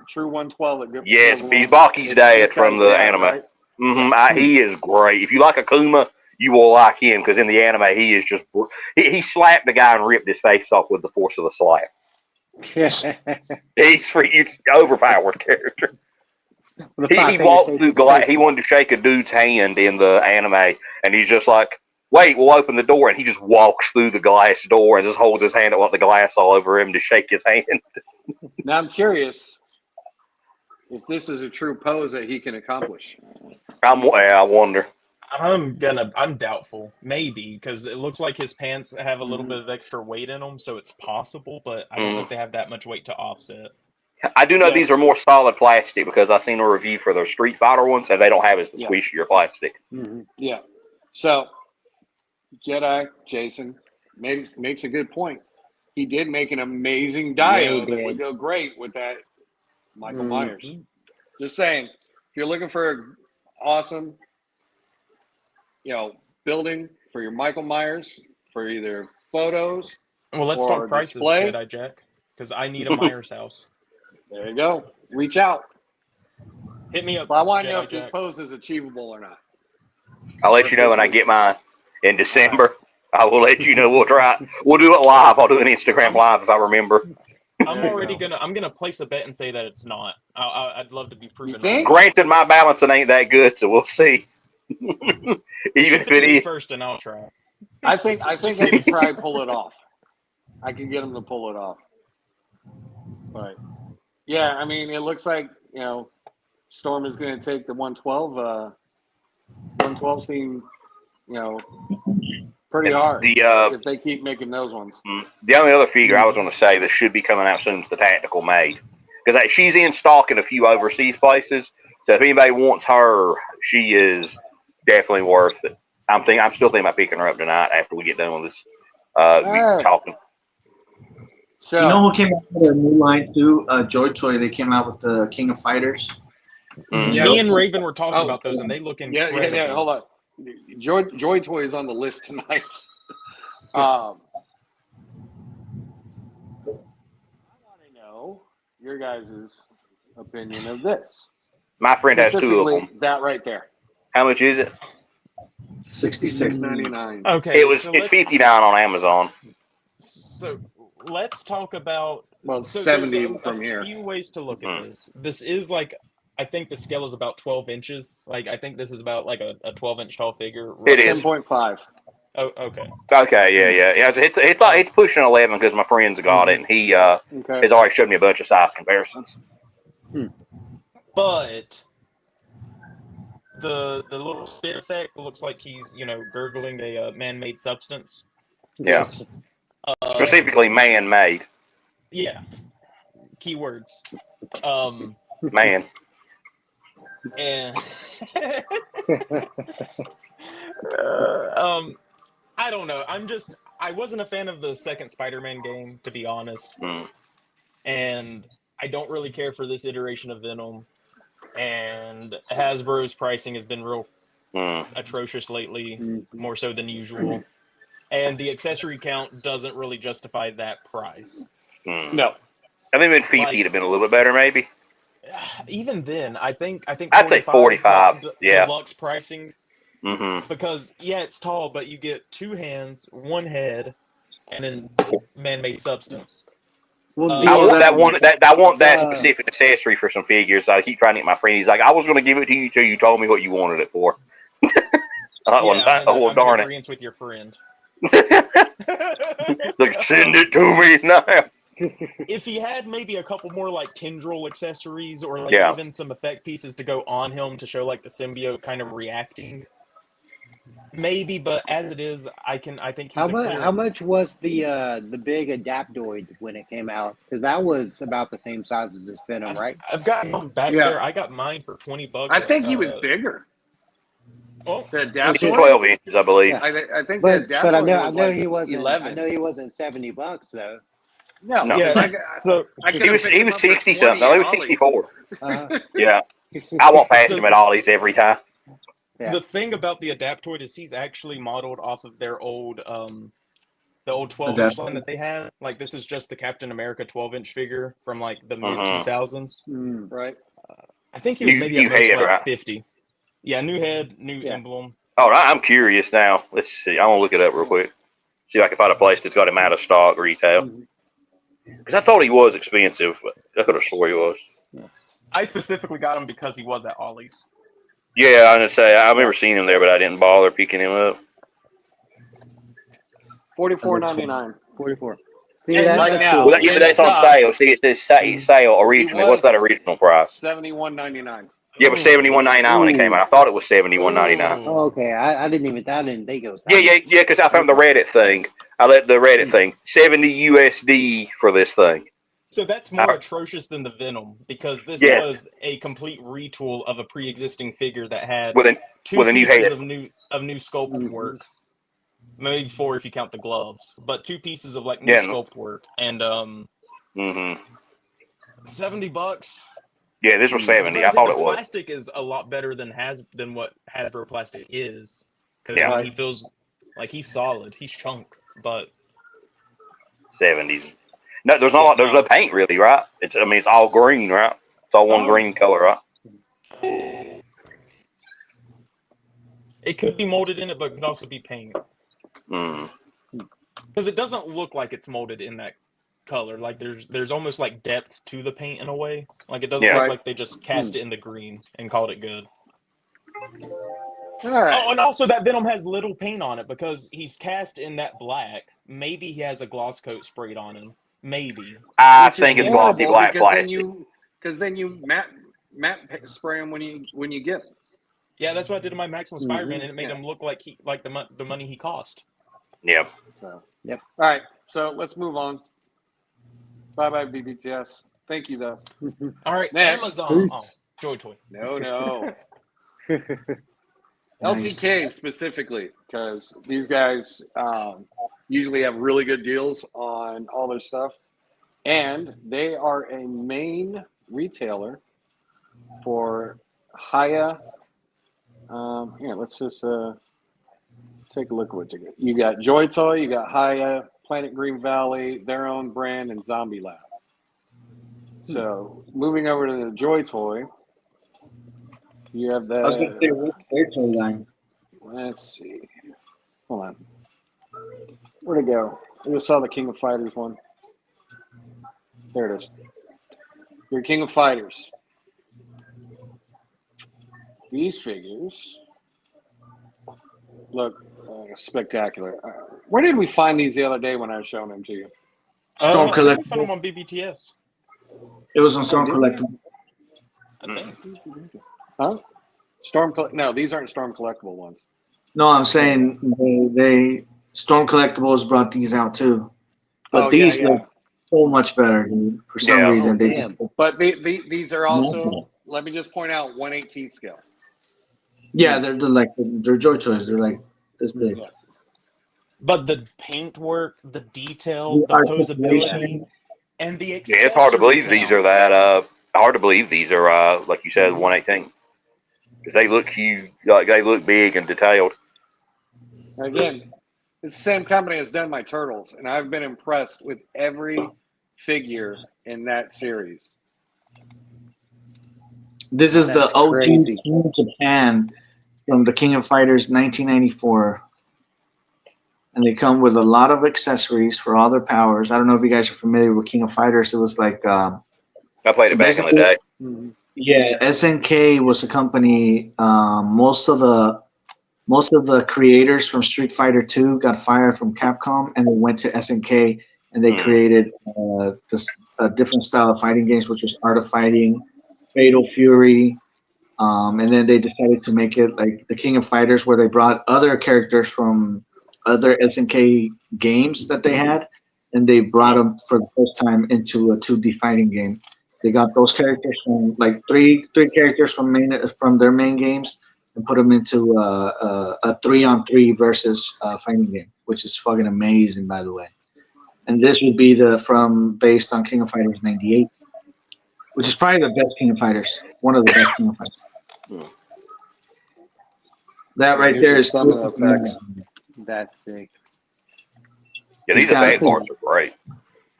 True 112. That Yes, goes he's along. Baki's It's dad this from guy's the dad, anime. right? He is great. If you like Akuma, you will like him because in the anime, he is just he slapped the guy and ripped his face off with the force of the slap. He's overpowered character. He walked through glass. He wanted to shake a dude's hand in the anime, and he's just like, "Wait, we'll open the door," and he just walks through the glass door and just holds his hand up with the glass all over him to shake his hand. Now I'm curious if this is a true pose that he can accomplish. I wonder. I'm doubtful, maybe, because it looks like his pants have a little bit of extra weight in them, so it's possible, but I don't think they have that much weight to offset. I do know these Yes. are more solid plastic because I've seen a review for their Street Fighter ones, and they don't have as the squishier plastic. Yeah. So Jedi Jason makes a good point. He did make an amazing dio that would go great with that Michael Myers. Just saying, if you're looking for an awesome, building for your Michael Myers for either photos. Well, let's or talk prices, display. Jedi Jack, because I need a Myers house. There you go. Reach out. Hit me up. But I want to know Jedi if this Jack. pose is achievable or not. I'll let you know when I get mine in December. I will let you know. We'll try. We'll do it live. I'll do an Instagram live if I remember. I'm gonna place a bet and say that it's not. I'd love to be proven You think? wrong. Granted, my balancing ain't that good, so we'll see. Even if it is first, and I'll try. I think I can probably pull it off. I can get him to pull it off. But yeah, I mean, it looks like Storm is going to take the 112. 112 scene, pretty hard. If they keep making those ones. The only other figure I was going to say that should be coming out soon is the Tactical Maid, because she's in stock in a few overseas places. So if anybody wants her, she is definitely worth it. I'm still thinking about picking her up tonight after we get done with this talking. So You know who came out with a new line too? Joy Toy. They came out with the King of Fighters. Mm. Me and Raven were talking Oh, about those, and they look yeah, incredible. yeah. Hold on, Joy Toy is on the list tonight. I want to know your guys' opinion of this. My friend has 2 of Specifically, them. that right there, How much is it? $66.99. Okay, It's $59 on Amazon. So let's talk about. Well, So 70 there's from a here. few ways to look at this. This is like, I think the scale is about 12 inches. Like, I think this is about like a 12-inch tall figure. It is. 10.5. Oh, okay. Okay, yeah. It's pushing 11 because my friend's got it, and he has already showed me a bunch of size comparisons. But the little spit effect looks like he's gurgling a man-made substance. Yeah. Specifically man-made. Yeah. Keywords. Man. And I don't know. I wasn't a fan of the second Spider-Man game, to be honest. And I don't really care for this iteration of Venom. And Hasbro's pricing has been real atrocious lately, more so than usual. And the accessory count doesn't really justify that price. No. I think maybe 50 would have been a little bit better, maybe. Even then, I think I'd say 45. Yeah. Deluxe pricing. Because it's tall, but you get 2 hands, 1 head, and then man-made substance. Well, I want that specific accessory for some figures. I keep trying to get my friend. He's like, I was going to give it to you till you told me what you wanted it for. I'm in darn agreement with your friend. Like, send it to me now. If he had maybe a couple more like tendril accessories or like even some effect pieces to go on him to show like the symbiote kind of reacting, maybe. But as it is, I think he's how much was the big Adaptoid when it came out? Because that was about the same size as this Venom, right? I've got him back there. I got mine for $20. I think he was bigger. Oh, the Adaptoid? It's 12 inches, I believe. Yeah. I think but the Adaptoid I know was he wasn't 11. I know he wasn't $70 though. No. Yeah, he was 60 something. No, he was 64. Yeah. Uh-huh. I walk past him at Ollie's every time. Yeah. The thing about the Adaptoid is he's actually modeled off of their old the old 12-inch line that they had. Like, this is just the Captain America 12-inch figure from like the mid 2000s. Right. I think he was maybe at most head, like right? 50. Yeah, new head, new emblem. Oh, I'm curious now. Let's see. I want to look it up real quick. See if I can find a place that's got him out of stock retail. Because I thought he was expensive, but I could have swore he was. I specifically got him because he was at Ollie's. Yeah, I was gonna say I remember seeing him there, but I didn't bother picking him up. $44.99. 44. See, And that's right now, cool. Well, yeah, but that's on sale. See, it says sale originally. What's that original price? $71.99. Yeah, it was $71.99 when it came out. I thought it was $71.99. Oh, okay, I didn't think it was. Yeah, because I found the Reddit thing. I let the Reddit thing. 70 USD for this thing. So that's more atrocious than the Venom, because this was a complete retool of a pre-existing figure that had two pieces of new sculpt work. Maybe 4 if you count the gloves, but 2 pieces of like new sculpt work and $70. Yeah, this was 70. I thought it was. Plastic is a lot better than what Hasbro plastic is, because he feels like he's solid, he's chunk, but 70s. No, there's no paint really, right? It's all green, right? It's all one green color, right? It could be molded in it, but it could also be paint. Because it doesn't look like it's molded in that color. Like there's almost like depth to the paint in a way. Like it doesn't look like they just cast it in the green and called it good. All right. Oh, and also that Venom has little paint on it because he's cast in that black. Maybe he has a gloss coat sprayed on him. Maybe. I think it's glossy black plastic. Because then you matte spray him when you get him. Yeah, that's what I did to my Maximum Spider-Man, and it made him look like the money he cost. Yep. So, All right. So let's move on. Bye, BBTS. Thank you, though. All right, next. Amazon. Oh, Joy Toy. No. LTK specifically, because these guys usually have really good deals on all their stuff. And they are a main retailer for Haya. Here, let's just take a look at what you got. You got Joy Toy, you got Haya, Planet Green Valley, their own brand, and Zombie Lab. So moving over to the Joy Toy, you have I was going to say, the. what's their toy line? Let's see. Hold on. Where'd it go? I just saw the King of Fighters one. There it is. Your King of Fighters. These figures look spectacular. Where did we find these the other day when I was showing them to you? Storm I think we found Collectible. them on BBTS. It was on Storm did we? Collectible. I think. Huh? No, these aren't Storm collectible ones. No, I'm saying they Storm Collectibles brought these out too, but Oh, these yeah. look so much better, dude. For some Yeah. reason, Oh, they. damn. But these are also, let me just point out, 1/18 scale. Yeah, they're Joy Toys. They're like this big. Yeah. But the paintwork, the detail, The the articulation. posability, and the Yeah, accessory it's hard to believe count. these are that. Hard to believe these are like you said, 118. Because they look huge, like they look big and detailed. Again, it's the same company has done my Turtles, and I've been impressed with every figure in that series. This is the That's OG crazy. King Japan from the King of Fighters 1994. And they come with a lot of accessories for all their powers. I don't know if you guys are familiar with King of Fighters. It was like I played so it back in the basically, day. Mm-hmm. yeah, SNK was a company. Most of the creators from Street Fighter 2 got fired from Capcom, and they went to SNK, and they created this different style of fighting games, which was Art of Fighting, Fatal Fury, and then they decided to make it like the King of Fighters, where they brought other characters from other SNK games that they had, and they brought them for the first time into a 2D fighting game. They got those characters from like three characters from their main games and put them into a 3-on-3 versus fighting game, which is fucking amazing, by the way. And this would be based on King of Fighters '98, which is probably the best King of Fighters, one of the best King of Fighters. That right Here's there just is some of the effects. That's sick. Yeah, He's these got- effect parts are great.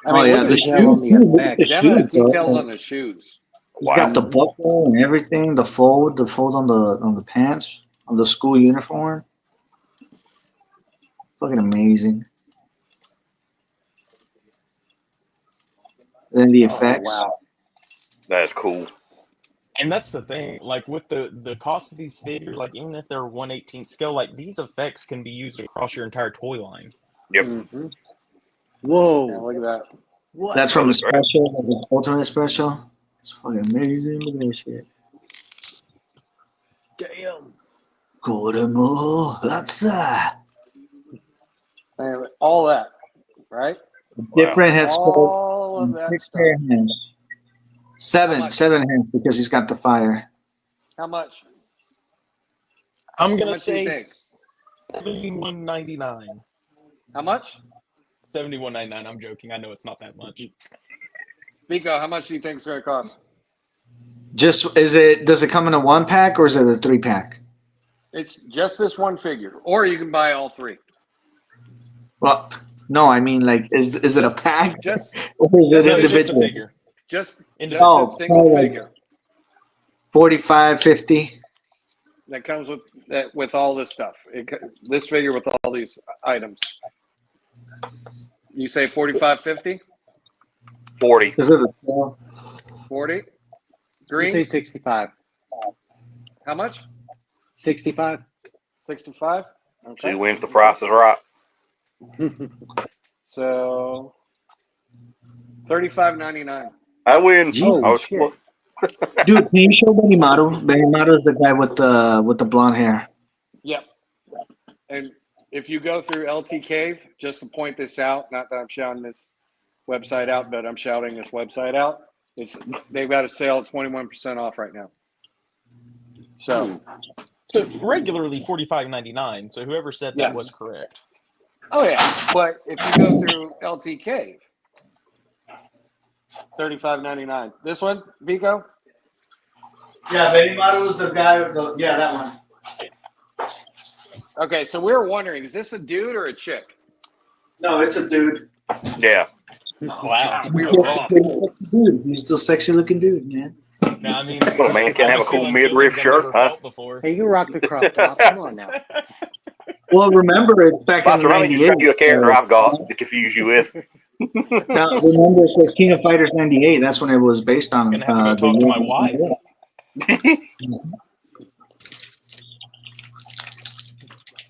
I mean, Oh yeah, look the at detail on shoes. the Look at effects. the them and the shoes, bro. details on the shoes. He's got the Wow. buckle and everything. The fold on the pants on the school uniform. Fucking amazing. Then the Oh, effects. wow. That's cool. And that's the thing, like with the cost of these figures, like even if they're 1/18 scale, like these effects can be used across your entire toy line. Yep. Mm-hmm. Whoa. Yeah, look at that. What? That's from the That looks special, like the ultimate special. It's fucking amazing. Look at that shit. Damn. Goremo, that's that. And all that, right? Different head sculpt. All of and that 6 stuff. pair of hands. How much? 7 hands because he's got the fire. How much? I'm How gonna much do you say think? $71.99. How much? $71.99. I'm joking. I know it's not that much. Vico, how much do you think it's going to cost? Does it come in a 1-pack or is it a 3-pack? It's just this one figure, or you can buy all three. Well, no, I mean like is it a pack Just or is it No, it's just a individual? figure. just Individual. this single probably like figure 45, 50. that comes with all this stuff. This figure with all these items. You say 45, 50? 40. Is it a scale? 40? You Green? say 65. How much? 65? 65? See Okay. who wins the price is right. So $35.99. I win. Oh, I was, shit. Dude, can you show Benimaru? Benimaru is the guy with the blonde hair. Yep. And if you go through LT Cave, just to point this out, not that I'm shouting this website out, but I'm shouting this website out. They've got a sale at 21% off right now. So regularly $45.99. So whoever said that Yes. was correct. Oh yeah, but if you go through LT Cave, $35.99. This one, Vico? Yeah, Benimaru is the guy. Yeah, that one. Okay, so we were wondering, is this a dude or a chick? No, it's a dude. Yeah. Wow, We were He's wrong. dude. He's still sexy looking dude, man. No, I mean, Little man can't I have was a cool feeling midriff feelings I've shirt, never huh? felt before. Hey, you rock the crop top. Come on now. Well, remember it's back in Boss, let me just show '98. you a character I've got to confuse you with. Now, remember, it says King of Fighters '98. That's when it was based on. Gonna have to go talk to my wife.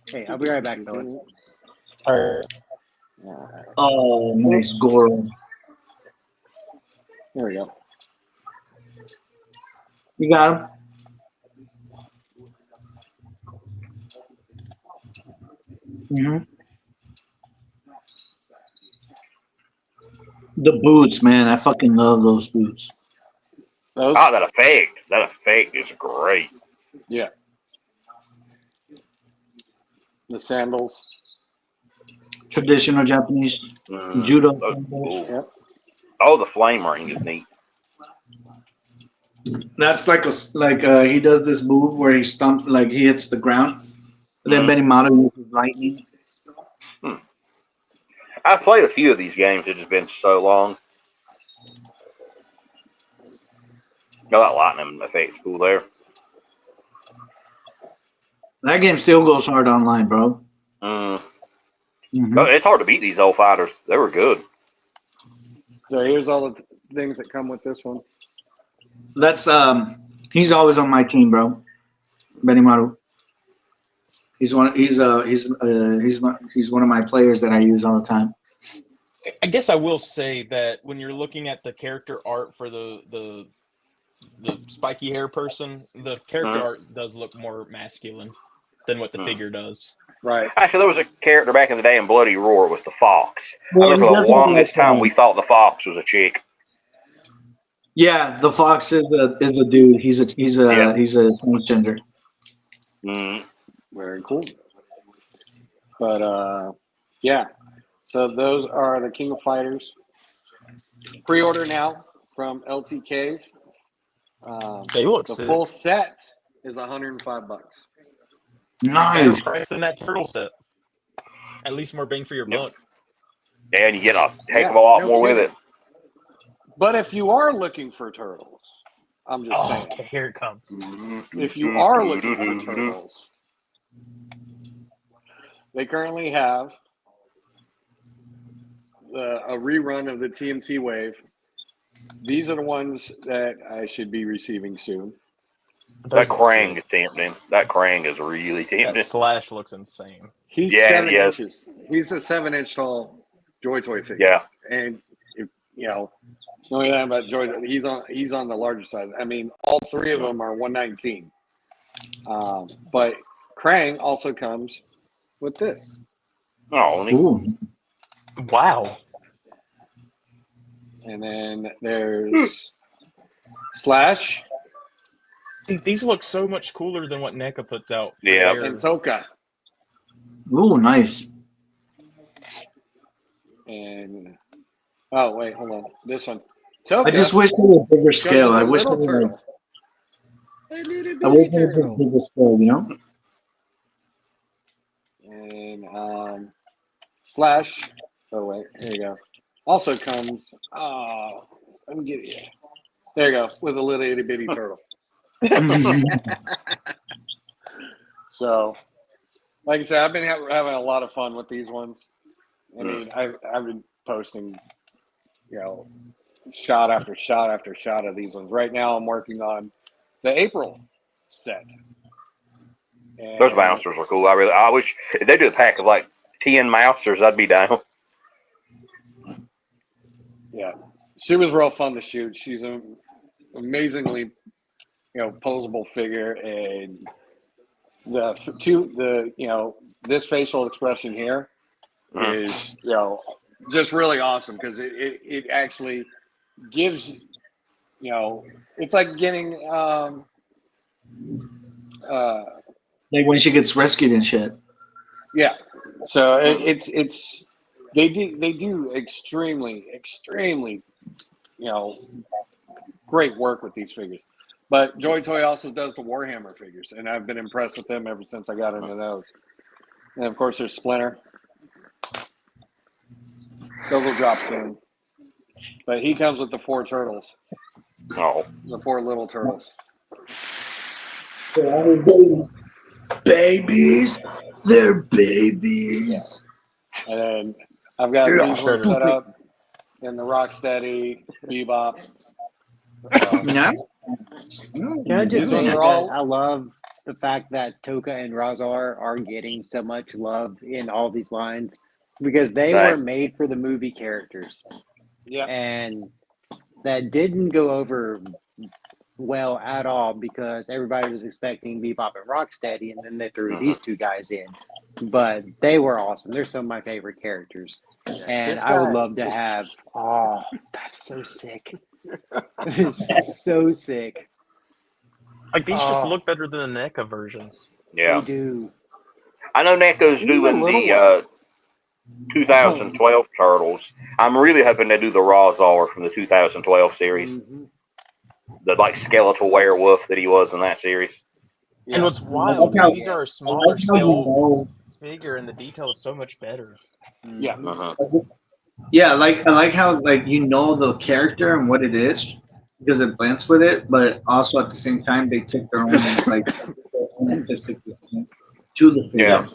Hey, I'll be right back, fellas. Oh, nice Goro. There we go. You got him. Mm-hmm. The boots, man. I fucking love those boots. Those? Oh, that effect. That effect is great. Yeah. The sandals. Traditional Japanese judo. Sandals. Yep. Oh, the flame ring is neat. That's like he does this move where he he hits the ground. And then Benimaru uses lightning. I've played a few of these games. It's just been so long. No, that lightning effect's cool there. That game still goes hard online, bro. Mm-hmm. It's hard to beat these old fighters. They were good. So here's all the things that come with this one. That's he's always on my team, bro. Benimaru. He's one of my players that I use all the time. I guess I will say that when you're looking at the character art for the spiky hair person, the character art does look more masculine than what the figure does. Right. Actually, there was a character back in the day in Bloody Roar. It was the Fox. Well, I remember for the longest time we thought the Fox was a chick. Yeah, the Fox is a dude. He's a transgender. Very cool. But yeah. So those are the King of Fighters. Pre-order now from LT Cave. They look the sick. full set is $105. Better Nice. price than that turtle set. At least more bang for your buck. Yeah, and you get a heck of a lot more with it. But if you are looking for turtles, I'm just saying. Okay, here it comes. If you are looking for turtles, they currently have a rerun of the TMT Wave. These are the ones that I should be receiving soon. That Krang is tempting. That Krang is really tempting. That Slash looks insane. He's 7 inches. He's a 7-inch tall Joy Toy figure. Yeah. And if you know, the only thing about Joy, he's on the larger side. I mean, all three of them are 119. But Krang also comes with this. Oh, Ooh. Wow. And then there's Slash. See, these look so much cooler than what NECA puts out. Yeah. And Toka. Ooh, nice. And oh wait, hold on. This one. Toka. I just wish it was a bigger scale. I wish it little was turtle. I wish it was a bigger scale, you know? And Slash. Oh wait, here you go. Also comes. Oh, let me get it. There you go, with a little itty bitty turtle. So, like I said, I've been having a lot of fun with these ones. I mean, I've been posting, shot after shot after shot of these ones. Right now, I'm working on the April set. And those bouncers are cool. I wish if they do a pack of like 10 mousers, I'd be down. Yeah, she was real fun to shoot. She's an amazingly, posable figure, and this facial expression here is, just really awesome because it actually gives, it's like getting, like when she gets rescued and shit. yeah. So they do extremely great work with these figures. But Joy Toy also does the Warhammer figures, and I've been impressed with them ever since I got into those. And of course, there's Splinter. Those will drop soon. But he comes with the 4 turtles. Oh. The 4 little turtles. Babies, they're babies. And then I've got these ones set up in the Rocksteady, Bebop. Yeah. Can I just say They're that all- I love the fact that Toka and Razar are getting so much love in all these lines because they Right. were made for the movie characters. Yeah. And that didn't go over well at all because everybody was expecting Bebop and Rocksteady, and then they threw these 2 guys in. But they were awesome. They're some of my favorite characters. And This I would guy love to is- have. Oh, that's so sick. It's so sick. Like these just Oh. look better than the NECA versions. Yeah. They do. I know NECA's Even doing the little the 2012 Turtles. I'm really hoping they do the Razar from the 2012 series. Mhm. The like skeletal werewolf that he was in that series. Yeah. And what's wild is these are a smaller scale figure, and the detail is so much better. Yeah. Uh-huh. Yeah, I like how the character and what it is because it blends with it, but also at the same time they took their own their own artistic to the figure. Yeah.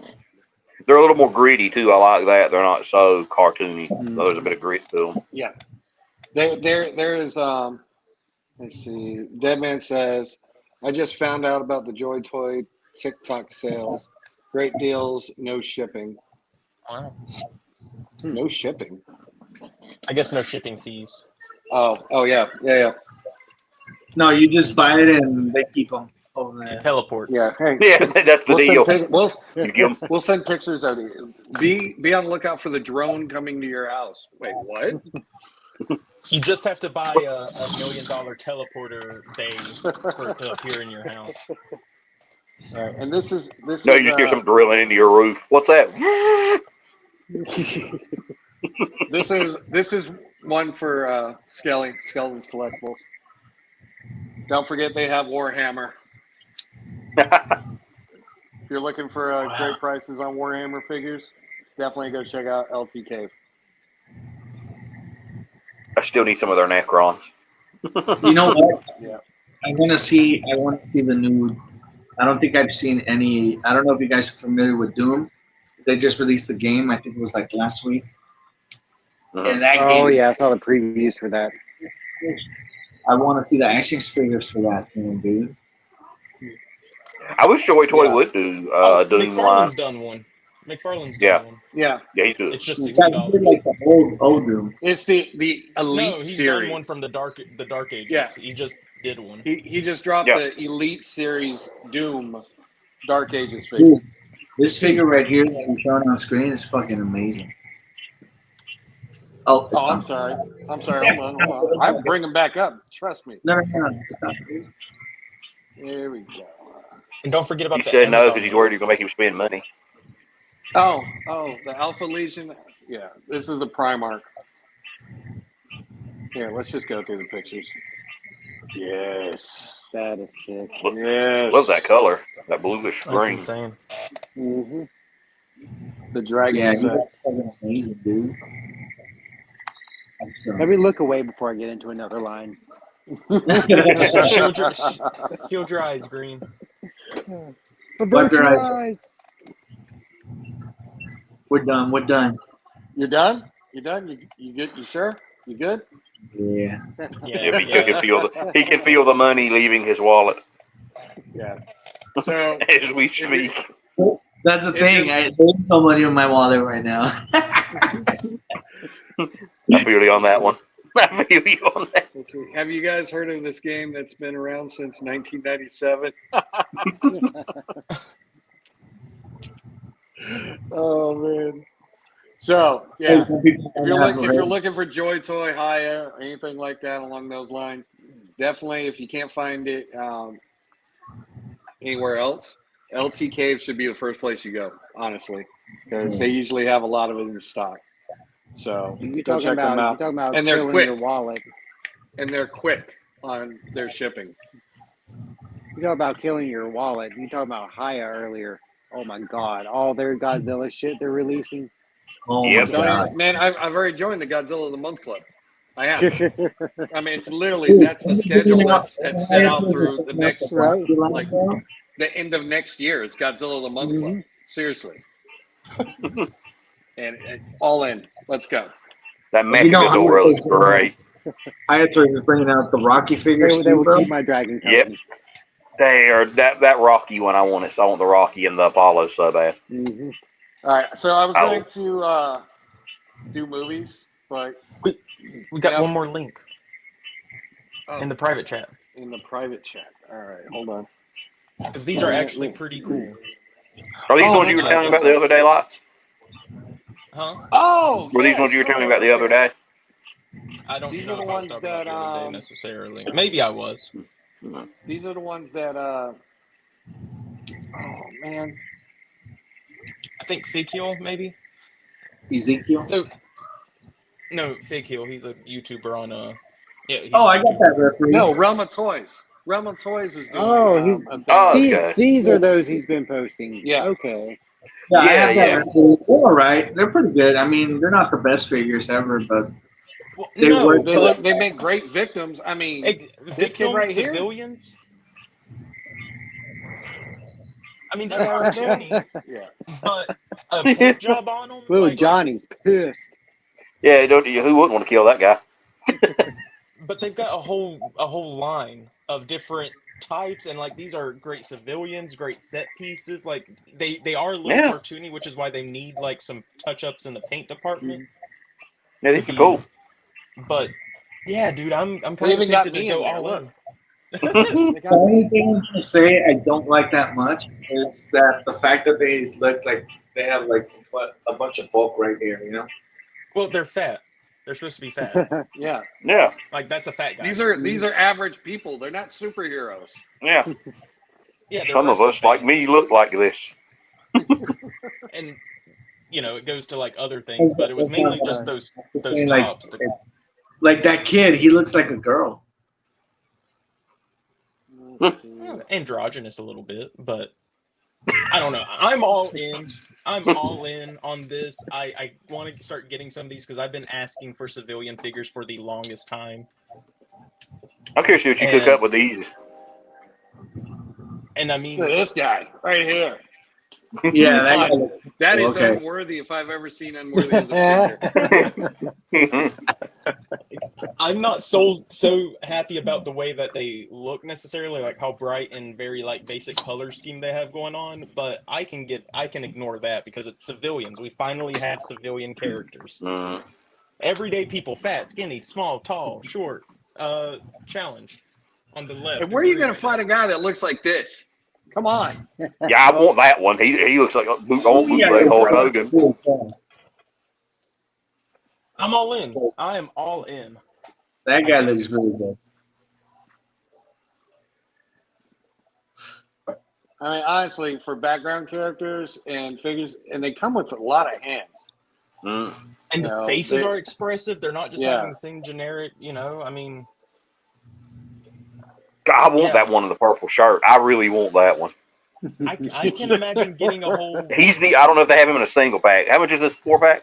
They're a little more gritty too. I like that. They're not so cartoony. There's a bit of grit to them. Yeah. There is let's see. Deadman says, I just found out about the Joy Toy TikTok sales. Great deals, no shipping. Wow. No shipping. I guess no shipping fees. Oh yeah. No, you just buy it and they keep them over It there. teleports. Yeah. Hey, Yeah, that's the deal. You give 'em- we'll send pictures of you. Be on the lookout for the drone coming to your house. Wait, what? You just have to buy a $1 million teleporter bay for it to appear in your house. All right. And this is No, you just hear some drilling into your roof. What's that? this is one for Skeletons Collectibles. Don't forget they have Warhammer. If you're looking for great prices on Warhammer figures, definitely go check out LT Cave. I still need some of their Necrons. You know what? Yeah. I want to see the new. I don't think I've seen any. I don't know if you guys are familiar with Doom. They just released the game. I think it was like last week. And that Oh game, yeah, I saw the previews for that. I want to see the action figures for that game, dude. I wish Joy Toy Yeah. would do Doom line. McFarlane's done one. McFarlane's Yeah. done one. Yeah. Yeah, he's good. It's just Yeah, $60. he did like the old Doom. It's the Elite No, he's series. done one from the Dark Ages. Yeah. He just did one. He just dropped Yeah. the Elite series Doom Dark Ages figure. Dude, this figure right here that you're showing on screen is fucking amazing. Oh, it's Oh, I'm not. sorry. Hold on. I'll bring him back up. Trust me. No. It's not. There we go. And don't forget about He the said no Amazon because he's worried you're going to make him spend money. Oh, the Alpha Legion. Yeah, this is the Primarch. Here, let's just go through the pictures. Yes. That is sick. Yes. Love that color. That bluish That's green. insane. Mm-hmm. The Dragon Yeah, set. he's fucking amazing, dude. Let me look away before I get into another line. Just shield your eyes, Green. Wipe your eyes. We're done. You done? You good? You sure? You good? Yeah. Yeah, He can feel the money leaving his wallet Yeah. So as we speak. That's the If thing. you- There's no money in my wallet right now. I feel you on that one. I feel you on that. let's see. Have you guys heard of this game that's been around since 1997? Oh man. So yeah. If you're looking for Joy Toy, Haya, or anything like that along those lines, definitely if you can't find it anywhere else, LT Cave should be the first place you go, honestly, because they usually have a lot of it in stock. So You're go talking check them out. about And they're filling quick. your wallet. and they're quick on their shipping. You talk about killing your wallet. You talk about Haya earlier. Oh my God! All their Godzilla shit they're releasing. Oh Yep. my god. Man, I've already joined the Godzilla of the Month Club. I have. I mean, it's literally that's the schedule that's set out through the next Right. like the end of next year. It's Godzilla of the Month Club. Seriously. And all in. Let's go. That You know, Mechagodzilla looks great. I actually was bringing out the Rocky figures. They will bro. keep my dragon Yep. company. They are that Rocky one. I want the Rocky and the Apollo so bad. Mm-hmm. All right. So I was Oh. going to do movies, but We got Yep. one more link in the private chat in the private chat. All right, hold on. because these are actually pretty cool. Are these Oh, ones you were that's telling me right, about the other day, Lots? Huh? Oh, Were these ones you were telling me about the other day? I don't These know are the if I was ones talking about that, the other day necessarily. Maybe I was. These are the ones that. Oh man. I think Fig Heel, maybe. Ezekiel. So, no, Fig Heel. He's a YouTuber on yeah. He's Oh, a I got YouTuber. that referee. No, Realm of Toys. Realm of Toys is doing. Oh, he's a thing. Oh, these, okay. these are those he's been posting. Yeah. Okay. Yeah, I Yeah, have that yeah. referee. They're all right. They're pretty good. I mean, they're not the best figures ever, but Well, They no, work- but They make great victims. I mean, this victims, kid right here. civilians. I mean, they're cartoony, Yeah. but a paint job on them. Little like, Johnny's pissed. Yeah, who wouldn't want to kill that guy? but they've got a whole line of different types, and like these are great civilians, great set pieces. Like they are a little Yeah. cartoony, which is why they need like some touch ups in the paint department. Yeah, these are cool. But yeah, dude, I'm They kind of even got tempted me to in go there. all Look. in. They the got only me. thing I'm gonna say I don't like that much is that the fact that they look like they have like a bunch of bulk right here, you know? Well, they're fat. They're supposed to be fat. Yeah. Yeah, Like that's a fat guy. These are average people. They're not superheroes. yeah. yeah, they're Some of wrestling us, like fans. me, look like this. And you know, it goes to like other things, but it was mainly just those Like, tops. like that kid, he looks like a girl. Androgynous a little bit, but I don't know. I'm all in. I'm all in on this. I want to start getting some of these because I've been asking for civilian figures for the longest time. I'm curious to see what you cook And- up with these. And I mean, Look at this guy right here. Yeah, that God, guy, that is okay. unworthy if I've ever seen unworthy as a figure. I'm not so happy about the way that they look necessarily, like how bright and very like basic color scheme they have going on. But I can ignore that because it's civilians. We finally have civilian characters. Everyday people, fat, skinny, small, tall, short, challenged on the left. And where are you going to find a guy that looks like this? Come on. Yeah, I want that one. He looks like a bootleg Hulk Hogan. I'm all in. I am all in. That guy looks really good. I mean, honestly, for background characters and figures, and they come with a lot of hands. And the faces they- are expressive. They're not just Yeah. having the same generic, I mean, I want Yeah. that one in the purple shirt. I really want that one. I can imagine getting a whole I don't know if they have him in a single pack. How much is this 4-pack?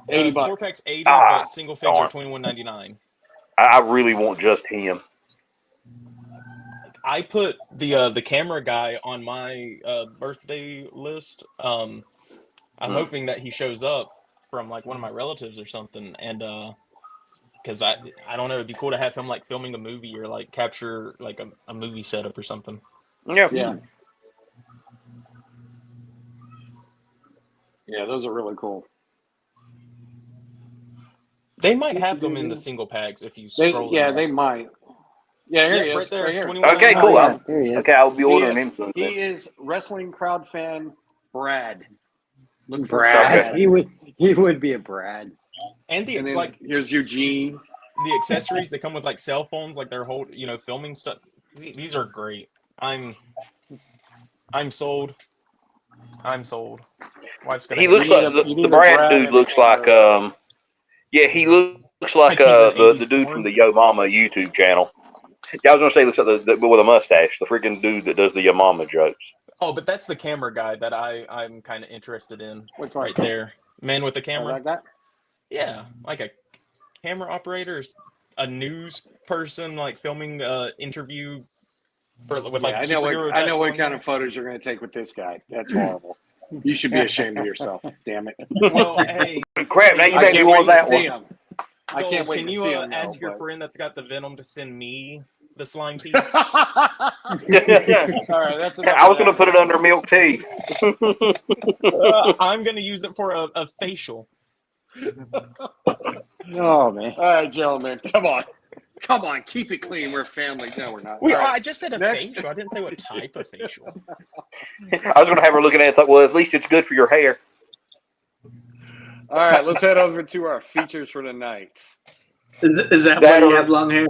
$80. 4-pack's 80, Ah, but single figs darn. are $21.99. I really want just him. I put the camera guy on my birthday list. I'm hoping that he shows up from like one of my relatives or something, and because I don't know, it'd be cool to have him like filming a movie or like capture like a movie setup or something. Yeah. Yeah. Yeah, those are really cool. They might have them in the single packs if you scroll. They might. Yeah, here he is. right there, Right here. 21. Okay, cool. Oh, yeah, there he is. Okay, I'll be ordering him soon. He is wrestling crowd fan Brad. Look for Brad. Brad. He would be a Brad. And the And then like here's Eugene. the accessories that come with like cell phones, like their whole filming stuff. These are great. I'm sold. I'm sold. Wife's gonna He hate looks me. like the Brad dude looks like he looks Looks like Like he's an the 80s dude porn? from the Yo Mama YouTube channel. Yeah, I was gonna say looks like the with a mustache, the freaking dude that does the Yo Mama jokes. Oh, but that's the camera guy that I'm kind of interested in. Which one? Right there, man with the Oh, camera. that guy? Yeah, like a camera operator, a news person, like filming interview with like I superhero. know what type kind on of photos you're going to take with this guy. That's horrible. You should be ashamed of yourself. Damn it. there. Well, hey, Crap! Now hey, you I make me can't want wait to that see one. him. I Gold, can't wait can to you see him. ask your but... friend that's got the venom to send me the slime piece? All right, that's enough. I was gonna put it under milk tea. I'm gonna use it for a facial. Oh man. All right, gentlemen, come on, keep it clean. We're family. No, we're not. Wait, All right. I just said a Next. facial. I didn't say what type of facial. I was gonna have her looking at it. It's like, well, at least it's good for your hair. All right, let's head over to our features for the night. Is that That why you or- have long hair?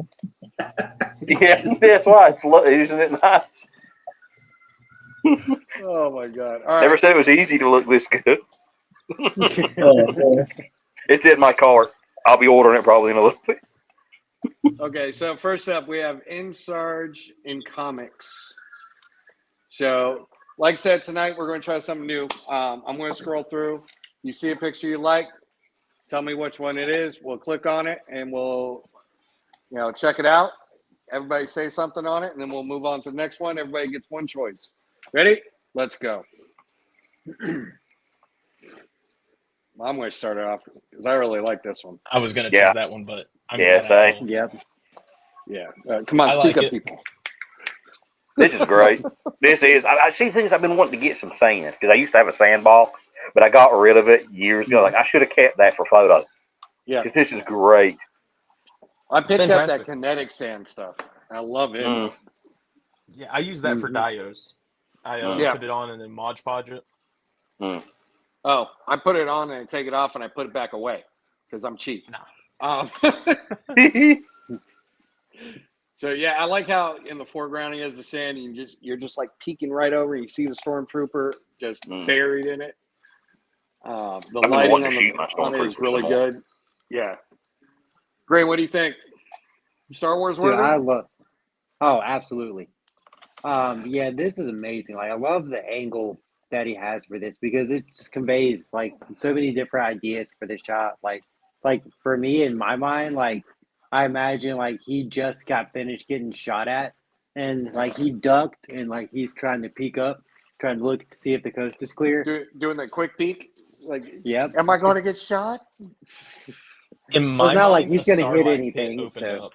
Yes, that's why. Isn't it nice? Oh my God! All Never right, said it was easy to look this good. Oh, It's in my cart. I'll be ordering it probably in a little bit. okay. So first up, we have Sarge in comics. So, like I said, tonight we're going to try something new. I'm going to scroll through. You see a picture you like, tell me which one it is. We'll click on it and we'll, check it out. Everybody say something on it, and then we'll move on to the next one. Everybody gets one choice. Ready? Let's go. I'm going to start it off because I really like this one. I was gonna Yeah. choose that one, but I'm Yeah, glad I same. will. Yep. Yeah. Come on, I speak like up, it. people. This is great. This is. I see things I've been wanting to get some sand because I used to have a sandbox, but I got rid of it years ago. Like I should have kept that for photos. Yeah. Because this is great. I picked up that fantastic. kinetic sand stuff. I love it. Mm. Yeah, I use that for Mhm. dios. I Yeah. put it on and then Mod Podge it. Oh, I put it on and I take it off and I put it back away because I'm cheap. Nah. So yeah, I like how in the foreground he has the sand and you're just like peeking right over and you see the stormtrooper just buried in it. The I've been lighting wanting on, to shoot my on it is stormtroopers really some more. good. Yeah. Gray, what do you think? Star Wars Dude, worthy? I love. Oh, absolutely. Yeah, this is amazing. Like, I love the angle that he has for this because it just conveys like so many different ideas for this shot. Like for me in my mind, like I imagine like he just got finished getting shot at, and like he ducked and like he's trying to peek up, trying to look to see if the coast is clear. Doing that quick peek? Like, Yep. am I going to get shot? In Well, my it's not like mind, he's the gonna hit Sarlacc anything, pit opened so- up.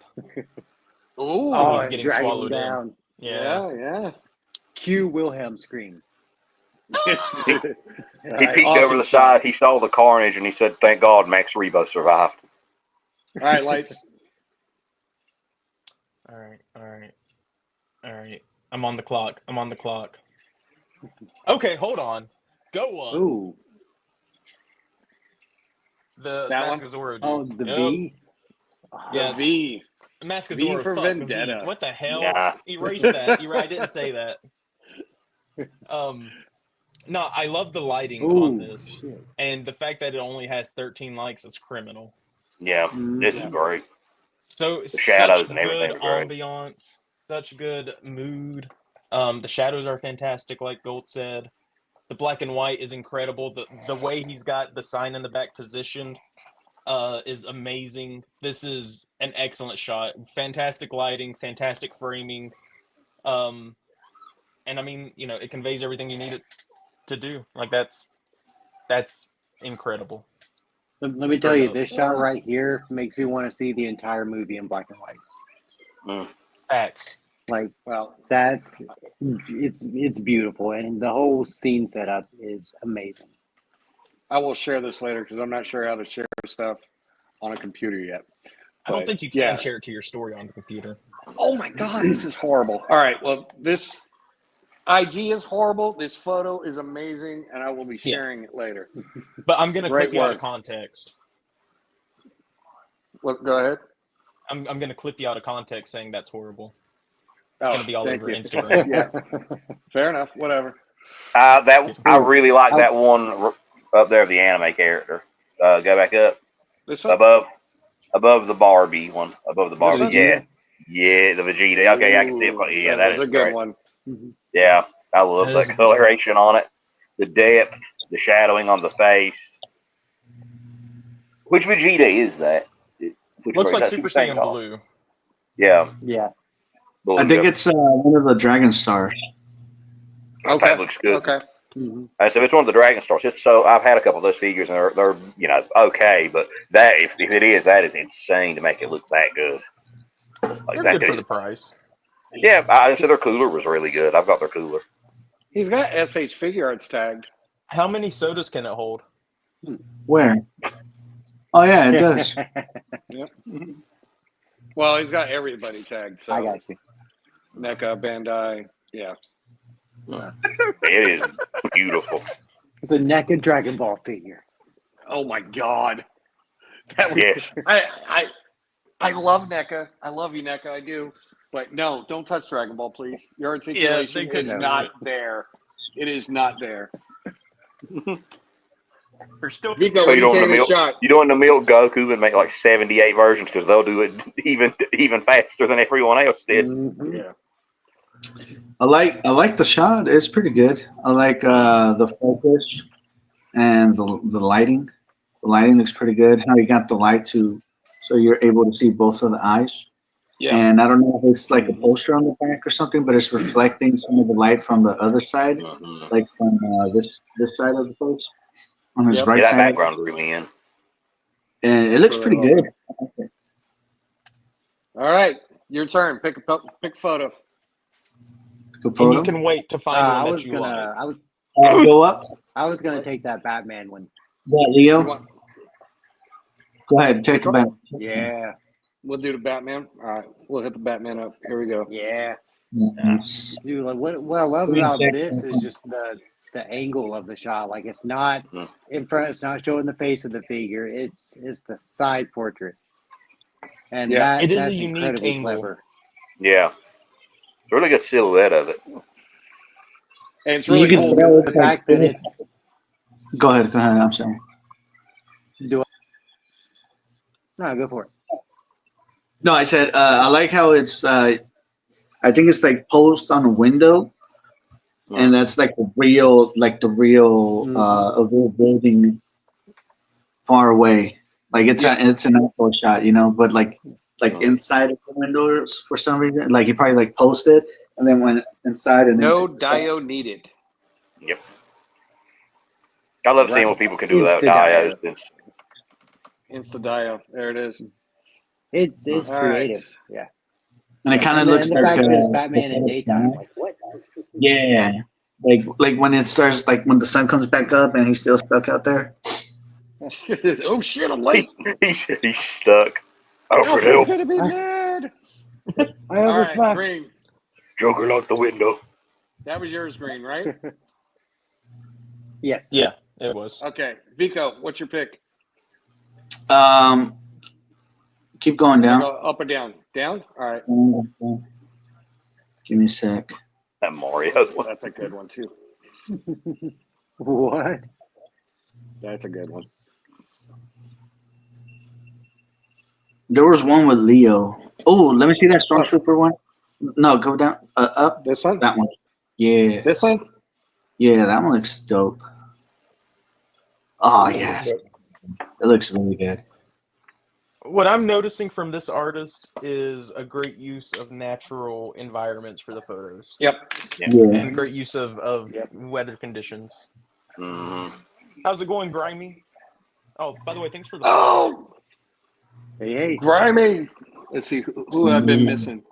Ooh. I was and getting dragging him swallowed in. down. Yeah. Yeah. Cue Wilhelm scream. He He peeked over the side. He saw the carnage and he said, "Thank God, Max Rebo survived." All right, lights. All right. I'm on the clock. Okay, hold on. Go up. Ooh. The That Mask one? of Zorro. Dude. Oh, the Yep. V. Yeah. The V. Mask of V Zorro. for Fuck, Vendetta. V. What the hell? Nah. Erase that. I didn't say that. No, I love the lighting on this, Shit. and the fact that it only has 13 likes is criminal. Yeah, this is Mhm. great. So The shadows such and everything good are great. ambiance, such good mood. The shadows are fantastic, like Gold said. The black and white is incredible. The way he's got the sign in the back positioned is amazing. This is an excellent shot. Fantastic lighting, fantastic framing. And I mean, it conveys everything you need it to do. Like that's incredible. Let me tell you, this shot right here makes me want to see the entire movie in black and white. Facts. Like, Well, it's beautiful, and the whole scene setup is amazing. I will share this later because I'm not sure how to share stuff on a computer yet. I don't But, think you can yeah. share it to your story on the computer. Oh my God, this is horrible. All right, well, this IG is horrible. This photo is amazing, and I will be sharing it later. But I'm gonna Great clip you out of work. context. Well, go ahead. I'm gonna clip you out of context saying that's horrible. It's gonna be all thank over you. Instagram. Yeah, fair enough. Whatever. I really like that one up there of the anime character. Go back up This one. above. Above the Barbie one. Above the Barbie. one? Yeah. Yeah, the Vegeta. Okay, I can see it. Yeah, that was is a good great. one. Yeah, I love That the is- coloration on it. The depth, the shadowing on the face. Which Vegeta is that? Which Looks version? like Is that Super Saiyan Saiyan? Blue. Yeah. Yeah. Blue, I think yeah. it's one of the Dragon Stars. Okay. That looks good. Okay. So it's one of the Dragon Stars. So I've had a couple of those figures, and they're okay, but that if it is, that is insane to make it look that good. Like They're that good for is- the price. Yeah, I said their cooler was really good. I've got their cooler. He's got SH Figure Arts tagged. How many sodas can it hold? Where? Oh yeah, it does. Yep. Well, he's got everybody tagged. So I got you. NECA, Bandai. Yeah. It is beautiful. It's a NECA Dragon Ball figure. Oh my God. That was, Yes. I love NECA. I love you, NECA. I do. But no, don't touch Dragon Ball, please. Your articulation they could is never. not there. It is not there. We're still Vico, So what you do you don't think of the the shot? You don't milk Goku and make like 78 versions because they'll do it even faster than everyone else did. Mhm. Yeah. I like the shot. It's pretty good. I like the focus and the lighting. The lighting looks pretty good. How you got the light so you're able to see both of the eyes. Yeah. And I don't know if it's like a poster on the back or something, but it's reflecting some of the light from the other side, like from this side of the post, on his Yep. right Yeah, that side. background drew me in. And it looks Really pretty good. All right. Your turn. Pick a photo. Good and you photo. can wait to find I one was that you like. Go up. I was gonna take that Batman one. Yeah, You Leo. want- Go ahead. Take the back. Yeah, We'll do the Batman. All right. We'll hit the Batman up. Here we go. yeah. Yes. Dude, like what I love about this is just the angle of the shot. Like it's not in front. It's not showing the face of the figure. It's the side portrait, and Yeah. It is a that's unique incredibly angle. clever. Yeah. It's a really good silhouette of it. And it's really You can cool. tell The fact that it's Go ahead. I'm sorry. no, go for it. No, I said I like how it's. I think it's like posed on a window, and that's like the real a real building far away. Like it's an outdoor shot, but like inside of the windows for some reason. Like you probably like posted, and then went inside and No into the shot. dio needed. Yep. I love seeing what people can do without Insta-dio. dios. Insta dio. There it is. It's All creative. right. Yeah. And it kind of And looks the like fact that it's Batman in daytime. Like what? yeah, like when it starts, like when the sun comes back up and he's still stuck out there. Oh shit! I'm late. He's stuck. Oh, for Alfred's help. gonna be mad. I All right, overslept. Green. Joker out the window. That was yours, Green, right? Yes. Yeah, it was. Okay, Vico, what's your pick? Keep going down. Go up or down? Down. All right, Give me a sec. That Mario. that's a good one too. What? That's a good one. There was one with Leo. Oh, let me see that Stormtrooper one. No, go down. Up. This one. That one. Yeah. This one. Yeah, that one looks dope. Oh, yes. It looks really good. What I'm noticing from this artist is a great use of natural environments for the photos. Yep. Yeah. And great use of weather conditions. Mm-hmm. How's it going, Grimy? Oh, by the way, thanks for the Oh, Hey. grimy. Let's see who I've been missing.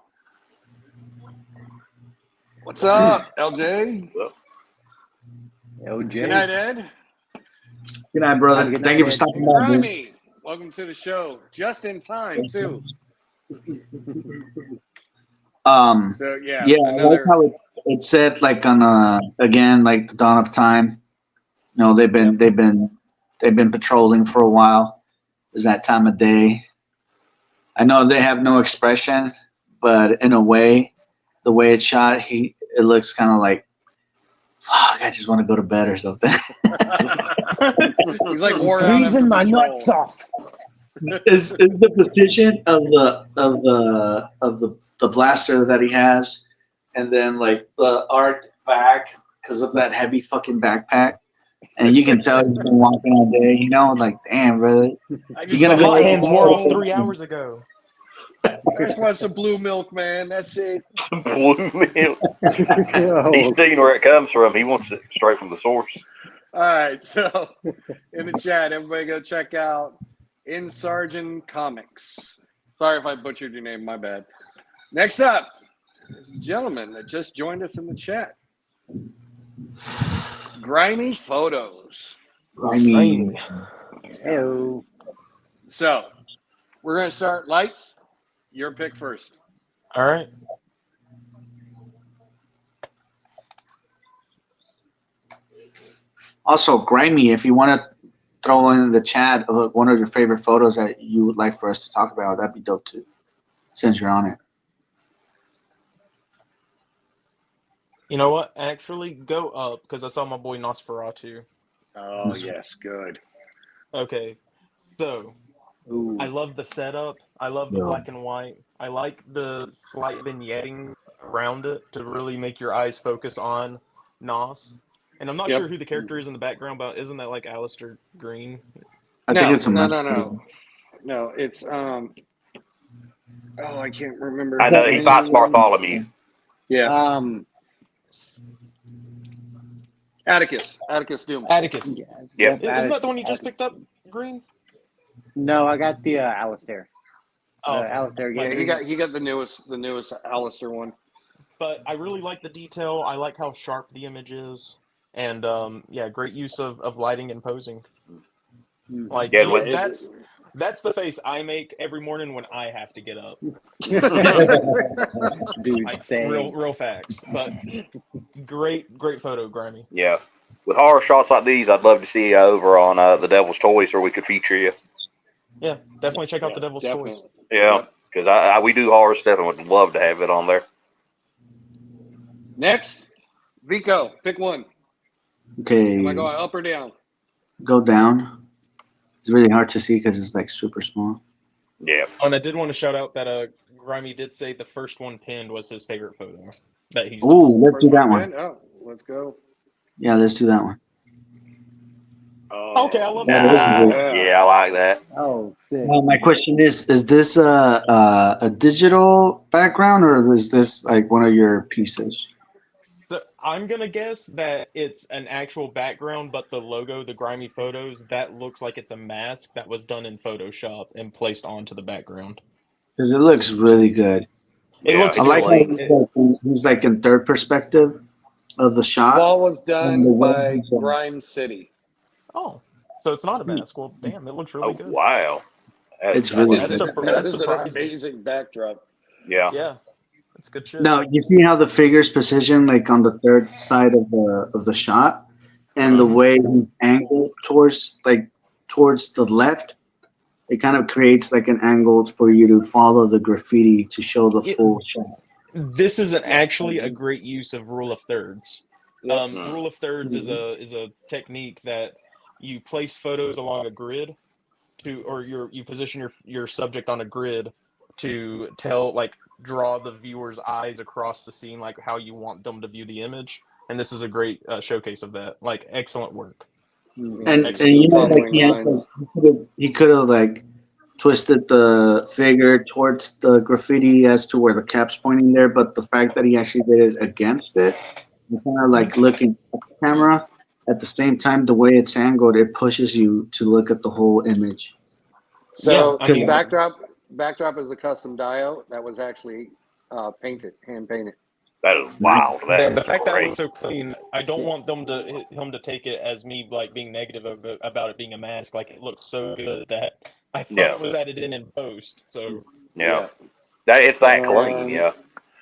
What's up, LJ? LJ. Good night, Ed. Good night, brother. Good Thank night, you for Ed. stopping by. dude. Grimy, welcome to the show. Just in time, too. So yeah, Yeah, I like another. how it said like on again like the dawn of time. They've been patrolling for a while. It's that time of day. I know they have no expression, but in a way, the way it's shot, it looks kind of like, fuck, I just want to go to bed or something. He's like wore out Freezing after my patrol. nuts off. is the position of the blaster that he has, and then like the arched back because of that heavy fucking backpack, and you can tell he's been walking all day. You know, like damn, brother, The gonna go hot like hands wore off 3 hours ago. I just want some blue milk, man. That's it. Some blue milk. Oh, He's seen where it comes from. He wants it straight from the source. All right, so in the chat, everybody go check out Insargent Comics. Sorry if I butchered your name, my bad. Next up is a gentleman that just joined us in the chat. Grimy Photos. I mean, Hello. So we're going to start lights. Your pick first. All right. also grimy. If you want to throw in the chat one of your favorite photos that you would like for us to talk about, that'd be dope too. Since you're on it. You know what? Actually, go up because I saw my boy Nosferatu. Oh, yes, good. Okay, so Ooh. I love the setup. I love the Yeah. black and white. I like the slight vignetting around it to really make your eyes focus on Nos. And I'm not Yep. sure who the character is in the background, but isn't that like Alistair Green? I think it's a No, it's oh, I can't remember. I know he fights Bartholomew. Yeah, Atticus Doom. Atticus. Yep. Isn't that the one you just picked up, Green? No, I got the Alistair. Oh, okay. Alistair. Yeah, Yeah, he got the newest Alistair one. But I really like the detail. I like how sharp the image is, and yeah, great use of lighting and posing. Like Yeah, that's the face I make every morning when I have to get up. Dude, Like, same. real facts. But great photo, Grimy. Yeah. With horror shots like these, I'd love to see you over on the Devil's Toys where we could feature you. Yeah, definitely check out the Devil's Toys. Yeah, because we do horror stuff and would love to have it on there. Next, Vico, pick one. Okay. Am I going up or down? Go down. It's really hard to see because it's like super small. Yeah. Oh, and I did want to shout out that Grimy did say the first one pinned was his favorite photo that he's done. Ooh, let's do that one. Again? Oh, let's go. Yeah, let's do that one. Oh, Okay, I love Yeah, that. Yeah, I like that. Oh, sick. Well, my question is this a digital background or is this like one of your pieces? So I'm gonna guess that it's an actual background, but the logo, the Grimy Photos, that looks like it's a mask that was done in Photoshop and placed onto the background. Because it looks really good. It looks I like how good. he's like in third perspective of the shot. Wall was And the done way by he's done. Grime City. Oh, so it's not a mask. Well, damn, it looks really good. Wow. It's really That's good. That is an surprising. amazing backdrop. Yeah. Yeah, that's good shit. Now you see how the figure's positioned like on the third side of the shot, and the way he's angled towards the left, it kind of creates like an angle for you to follow the graffiti to show the full shot. This is actually a great use of rule of thirds. Yep. Rule of thirds is a technique that you place photos along a grid you position your subject on a grid to draw the viewer's eyes across the scene like how you want them to view the image, and this is a great showcase of that. Like, excellent work. And you know, like he could have like twisted the figure towards the graffiti as to where the cap's pointing there, but the fact that he actually did it against it, kind of like looking at the camera. At the same time, the way it's angled, it pushes you to look at the whole image. So Yeah, I mean, backdrop is a custom dio that was actually hand painted. That is wild. the fact that it was so clean, I don't want him to take it as me like being negative about it being a mask. Like, it looks so good that I thought it was added in post. So yeah. It's that clean. Yeah.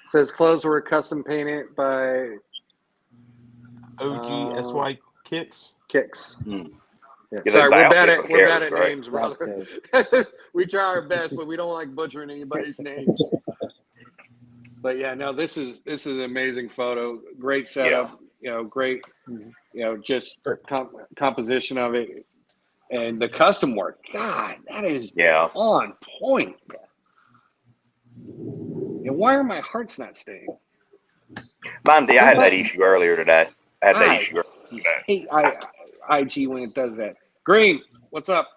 Says clothes were custom painted by OG SY Kicks. Yeah. Yeah, Sorry, we're bad at right? names, brother. We try our best, but we don't like butchering anybody's names. But yeah, no, this is an amazing photo. Great setup. Great. Just composition of it. And the custom work, God, that is on point. And why are my hearts not staying? Mine did. I had that issue earlier today. I hate IG when it does that. Green, what's up?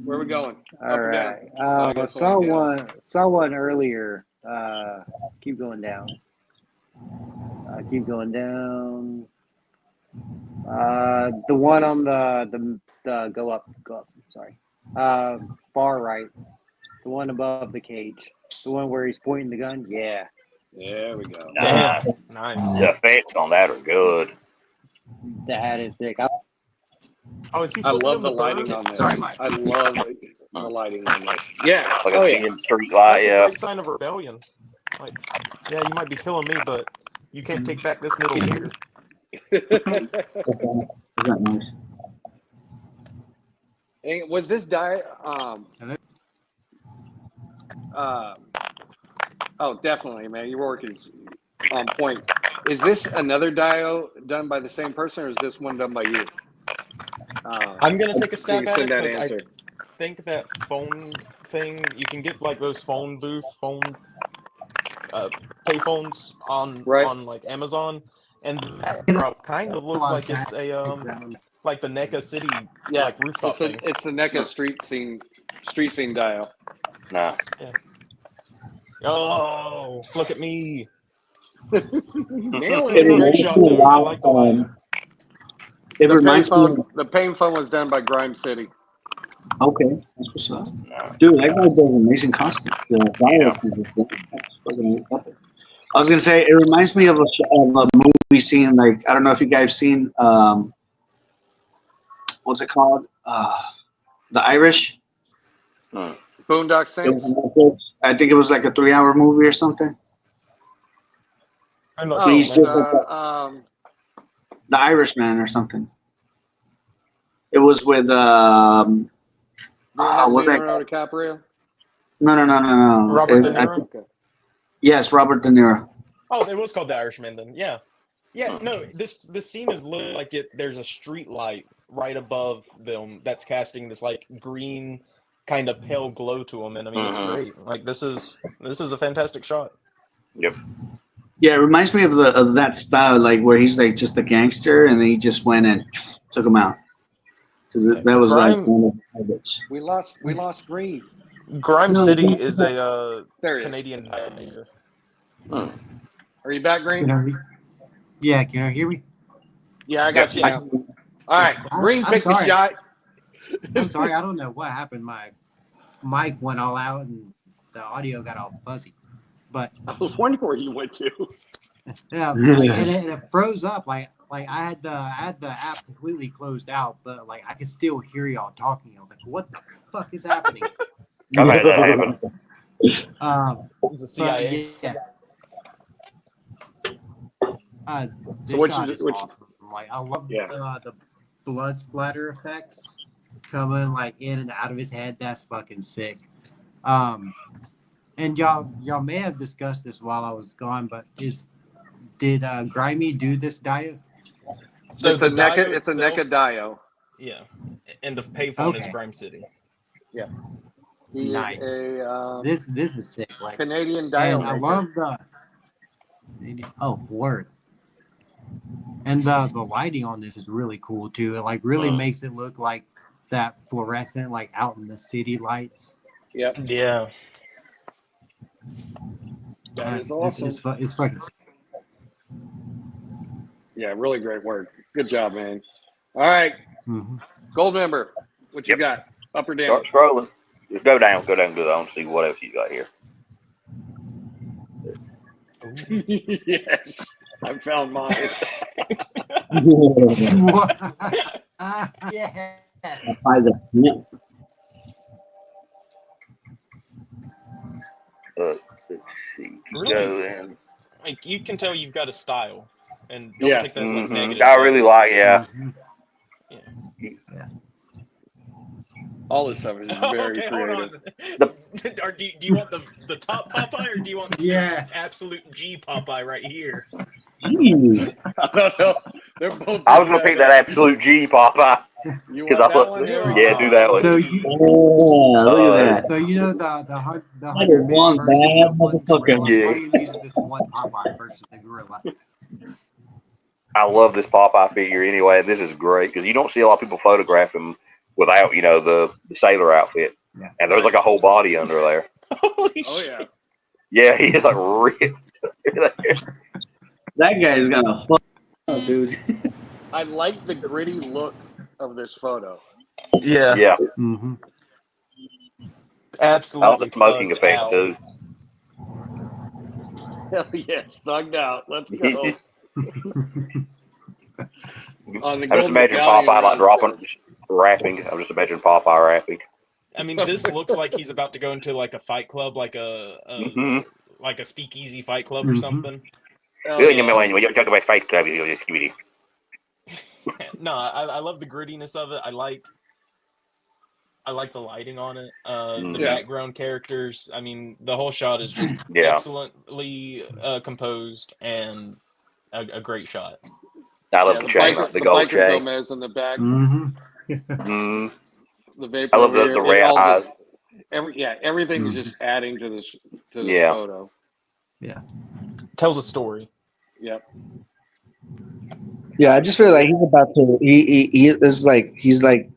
Where are we going? All Up right. or down? Saw one earlier. Keep going down. Keep going down. The one on the go up. Sorry. Far right. The one above the cage. The one where he's pointing the gun. Yeah. There we go. Damn. Nice. The effects on that are good. That is sick. Oh, is he I flipping love him the to lighting third? on this. Sorry, Mike. I love the lighting on this. Yeah. Like a thin street light. That's a great sign of rebellion. Like, yeah, you might be killing me, but you can't take back this middle finger. Nice. Was this oh, definitely, man. Your work is on point. Is this another dio done by the same person, or is this one done by you? I'm gonna take a stab at it because I answer. think that phone thing you can get like those phone payphones on like Amazon, and that drop kind of looks like it's a like the NECA City like rooftop thing. It's the NECA street scene dio. No. Yeah. Oh, look at me! Great shot though. I like the lighting. It reminds me. The pain phone was done by Grime City. Okay, that's what's up. Dude, that guy does amazing costumes. I was gonna say it reminds me of a movie scene. Like I don't know if you guys have seen what's it called? The Irish. Boondock Saints. I think it was like a 3-hour movie or something. I'm not The Irishman or something. It was with was that Leonardo DiCaprio? No. Robert De Niro. Okay. Yes, Robert De Niro. Oh, it was called The Irishman then. Yeah. No. This scene is lit like there's a street light right above them that's casting this like green kind of pale glow to them, and I mean it's great. Like this is a fantastic shot. Yep. Yeah, it reminds me of that style, like where he's like just a gangster, and then he just went and took him out. Because that was like one of the habits. We lost Green. Grime City is a Canadian diner. Are you back, Green? Can you hear me? Yeah, I got you now. All right, Green picked the shot. I'm sorry, I don't know what happened. My mic went all out and the audio got all fuzzy. But I was wondering where you went to. Yeah, and it froze up. Like I had the app completely closed out, but like I could still hear y'all talking. I was like, "What the fuck is happening?" I've had that happen. It's the CIA. Yes. So which awesome. Like I love the blood splatter effects coming like in and out of his head. That's fucking sick. And y'all may have discussed this while I was gone, but did Grimy do this dio? So it's a NECA dio. Yeah, and the payphone is Grime City. Yeah, nice. This is sick. Like Canadian dio. And I love the word. And the lighting on this is really cool too. It like really makes it look like that fluorescent, like out in the city lights. Yep. Yeah. That is awesome. It's fucking sick. Yeah, really great work. Good job, man. All right. Gold member, what you got? Up or down? Start scrolling. Just go down, go and see what else you got here. Yes, I found mine. Yes. Let's see. Really? Go in. Like you can tell you've got a style, and don't take that as like negative. I really like, Yeah. All this stuff is very creative. Or do you want the top Popeye, or do you want the absolute G Popeye right here? I don't know. They're both. I was gonna pick that absolute G Popeye. You Because want I that thought, one? Here we yeah, go. do that one. So Look at that. so you know the That 100 is men one versus bad the one gorilla. motherfucker. Yeah. All you need is this one Popeye versus the gorilla. I love this Popeye figure anyway. This is great because you don't see a lot of people photograph him without, the sailor outfit. Yeah. And there's like a whole body under there. Holy Oh shit. yeah. Yeah, he is like ripped. That guy's gonna fuck up, dude. I like the gritty look of this photo. Yeah, Yeah. Mm-hmm. I love absolutely. the smoking thugged effect out. too. Hell yes, thugged out. Let's go. On the I'm just gold imagining medallion Popeye like around his dropping, chest. rapping. I'm just imagining Popeye rapping. I mean, this looks like he's about to go into like a fight club, like Mm-hmm. like a speakeasy fight club or something. Oh, yeah. When you talk about Fight Club, you just give me No, I love the grittiness of it. I like the lighting on it. The Yeah. background characters. I mean, the whole shot is just Yeah. excellently composed and a great shot. I love Yeah, the chain, the gold biker chain. Gomez in the back, Mm-hmm. the vapor I love over here. the It red all eyes. just everything is just adding to this Yeah. photo. Tells a story. Yep. Yeah, I just feel like he's about to. He is like he's like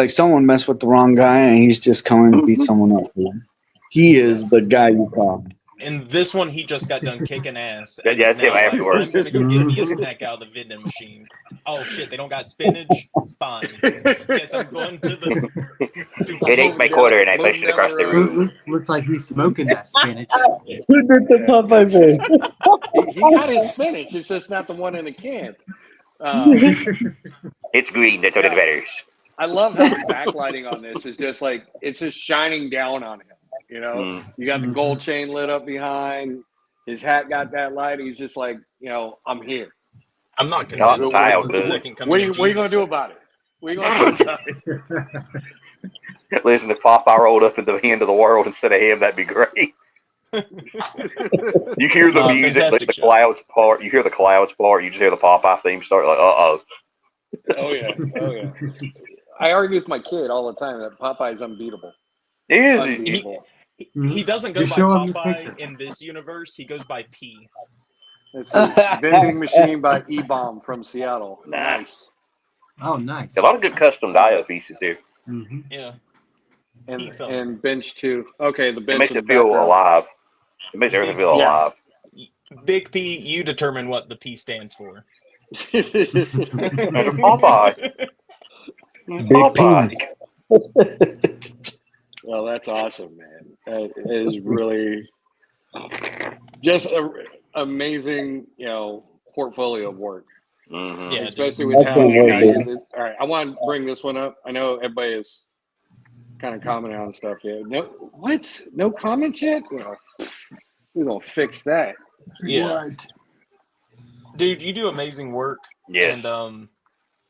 someone messed with the wrong guy, and he's just coming to beat someone up. Dude. He is the guy you call. In this one, he just got done kicking ass. Yeah, And yeah, is it's him now like, afterwards. I'm gonna go get me a snack out of the vending machine. Oh shit, they don't got spinach? Fine. Guess I'm going to the It ate my quarter and I pushed it across the room. Looks like he's smoking that spinach. Who did the Popeye voice? He got his spinach. It's just not the one in the can. It's green, that's what it matters. I love how the backlighting on this is just like it's just shining down on him. You got the gold chain lit up behind. His hat got that light. He's just like, I'm here. I'm not convinced Not this is style, the dude. second coming What of are you gonna Jesus. do about it? What are you gonna do about it? Listen, if Popeye rolled up at the end of the world instead of him, that'd be great. You hear the music, fantastic the shot. clouds part. You hear the clouds part. You just hear the Popeye theme start. Like, Oh yeah. I argue with my kid all the time that Popeye's unbeatable. Is Unbeatable. He doesn't go Just by show him this Popeye picture. in this universe. He goes by P. It's a vending machine by E-Bomb from Seattle. Nice. Oh, nice. A lot of good custom Dio pieces here. Yeah. And bench too. Okay, the bench It makes in it the feel background. alive. It makes everything feel alive. Big P, you determine what the P stands for. And Popeye. Big Popeye. Well, that's awesome, man. That is really just an amazing, portfolio of work. Mm-hmm. Yeah, Especially dude. with how you Excellent work, did this. All right, I want to bring this one up. I know everybody is kind of commenting on stuff here. No, what? No comments yet? We're gonna fix that. Yeah. Dude, you do amazing work. Yes. And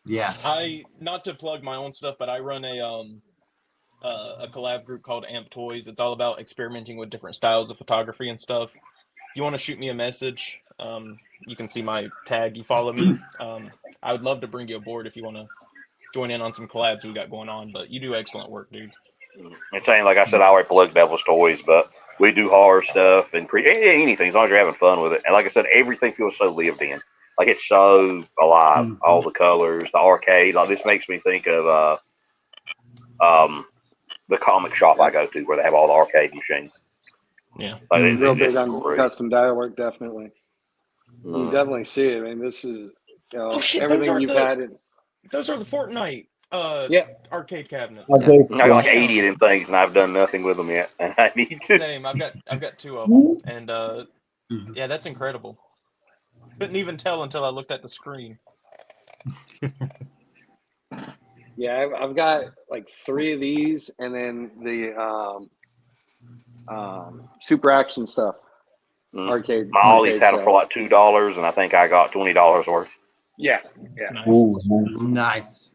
Yeah. I, not to plug my own stuff, but I run a collab group called Amp Toys. It's all about experimenting with different styles of photography and stuff. If you want to shoot me a message, you can see my tag. You follow me. I would love to bring you aboard if you want to join in on some collabs we got going on. But you do excellent work, dude. And saying, like I said, I already plug Devil's Toys, but we do horror stuff and anything as long as you're having fun with it. And like I said, everything feels so lived in. Like it's so alive. All the colors, the arcade. Like this makes me think of the comic shop I go to where they have all the arcade machines. Yeah. Like, Real big on great. custom dial work, definitely. You definitely see it. I mean, this is Oh shit! everything you've had. Those are the Fortnite arcade cabinets. Okay. I got like 80 of them things, and I've done nothing with them yet. And I need to. Same. I've got 2 of them, and yeah, that's incredible. Couldn't even tell until I looked at the screen. Yeah, I've got like 3 of these, and then the super action stuff. Arcade. My Ollie's arcade had them set. for like $2, and I think I got $20 worth. Yeah. Nice. Ooh, Nice.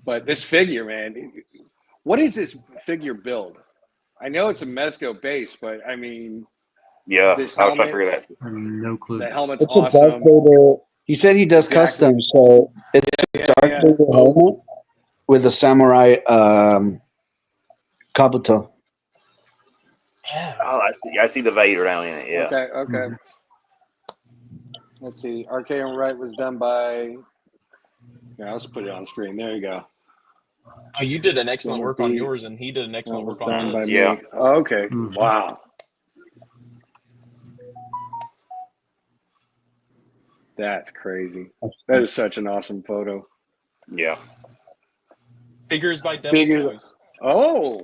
But this figure, man, what is this figure build? I know it's a Mezco base, but I mean, Yeah, this I was trying to helmet, figure that. No clue. the helmet's it's a Darth awesome. Vader. He said he does Exactly. custom, so it's a Yeah, dark yeah. blue helmet with a samurai kabuto. Yeah. Oh, I see the Vader down in it. Yeah. Okay. Let's see. Arcade Right was done by. Yeah, let's put it on screen. There you go. Oh, you did an excellent Jimmy work on B. yours, and he did an That excellent was work on done by his. Yeah. me. Oh, okay. Mhm. Wow. That's crazy. That is such an awesome photo. Yeah. Figures by Devil Figures. Toys. Oh.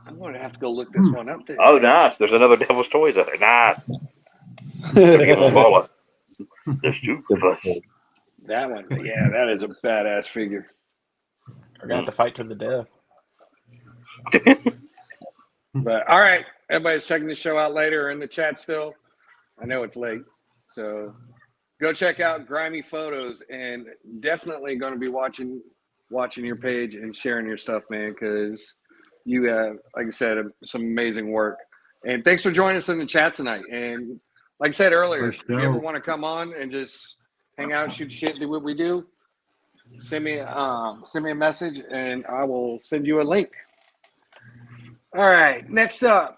I'm going to have to go look this one up there. Oh, nice. There's another Devil's Toys out there. Nice. Look at the bullet. The super. That one. Yeah, that is a badass figure. We're gonna have to fight to the death. But all right, everybody's checking the show out later or in the chat still. I know it's late, so go check out Grimy Photos, and definitely going to be watching your page and sharing your stuff, man, because you have, like I said, some amazing work. And thanks for joining us in the chat tonight. And like I said earlier, if you ever want to come on and just hang out, shoot shit, do what we do, send me a message, and I will send you a link. All right, next up,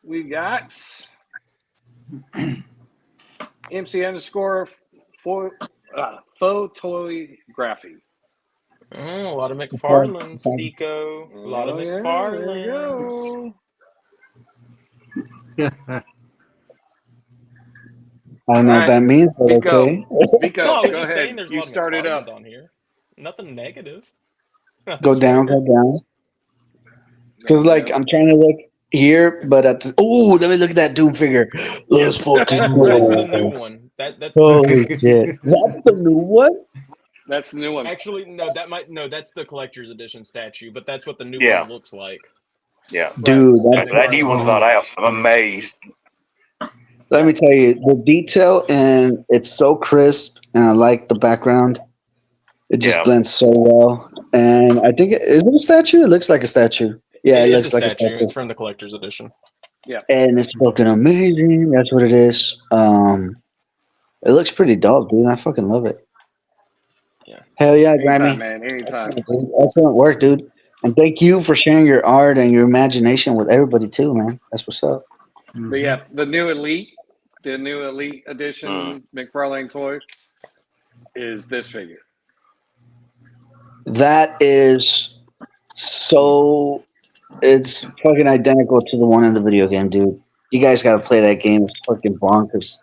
we got MC underscore photography. Oh, a lot of McFarlane's, Pico. A lot of Oh, yeah, there McFarlane's. you I don't know what that means, but Pico. okay. Pico, No, I was go just ahead. saying there's a You lot of start it up. McFarlane's on here. Nothing negative. Go down, go down. Because like I'm trying to look here, but at the let me look at that Doom figure. Let's fucking That's the new go. one. That Holy shit! That's the new one. That's the new one. actually that's the collector's edition statue, but that's what the new Yeah. one looks like. Yeah. Dude, That new one's not out. I'm amazed. let me tell you, the detail and it's so crisp, and I like the background. It just Yeah. blends so well, and I think is it a statue? It looks like a statue. Yeah, it It's looks a like a statue. statue, It's from the collector's edition. and it's fucking amazing. That's what it is. It looks pretty dope, dude. I fucking love it. Yeah. Hell yeah, Anytime, Grammy. man. Anytime. Excellent work, dude. And thank you for sharing your art and your imagination with everybody too, man. That's what's up. But yeah, the new Elite edition McFarlane toy is this figure. That is so. It's fucking identical to the one in the video game, dude. You guys got to play that game. It's fucking bonkers.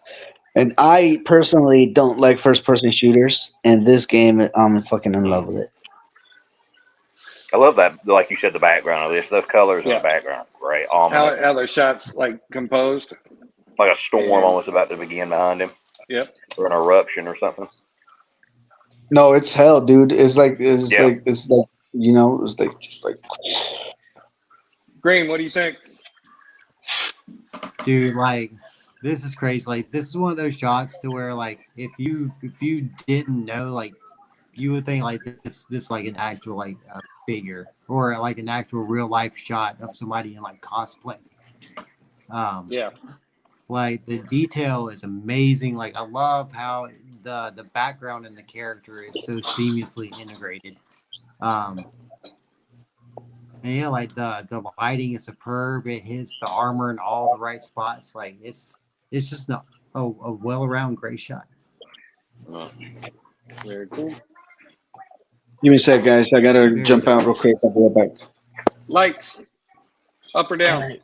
And I personally don't like first-person shooters, and this game, I'm fucking in love with it. I love that. Like you said, the background of this, those colors in the background, great. How Ominous. the shots like composed. Like a storm almost about to begin behind him. Yep. Or an eruption or something. No, it's hell, dude. It's like it's like you know, it's like just like. Green, what do you think? Dude, like this is crazy. Like this is one of those shots to where like if you didn't know, like you would think like this like an actual like figure or like an actual real life shot of somebody in like cosplay. Yeah. Like the detail is amazing. Like I love how the background and the character is so seamlessly integrated. And yeah, like the lighting is superb. It hits the armor in all the right spots. Like it's just a well around great shot. Very cool. Give me a sec, guys. I gotta jump out real quick. I'll be right back. Lights, up or down? All right.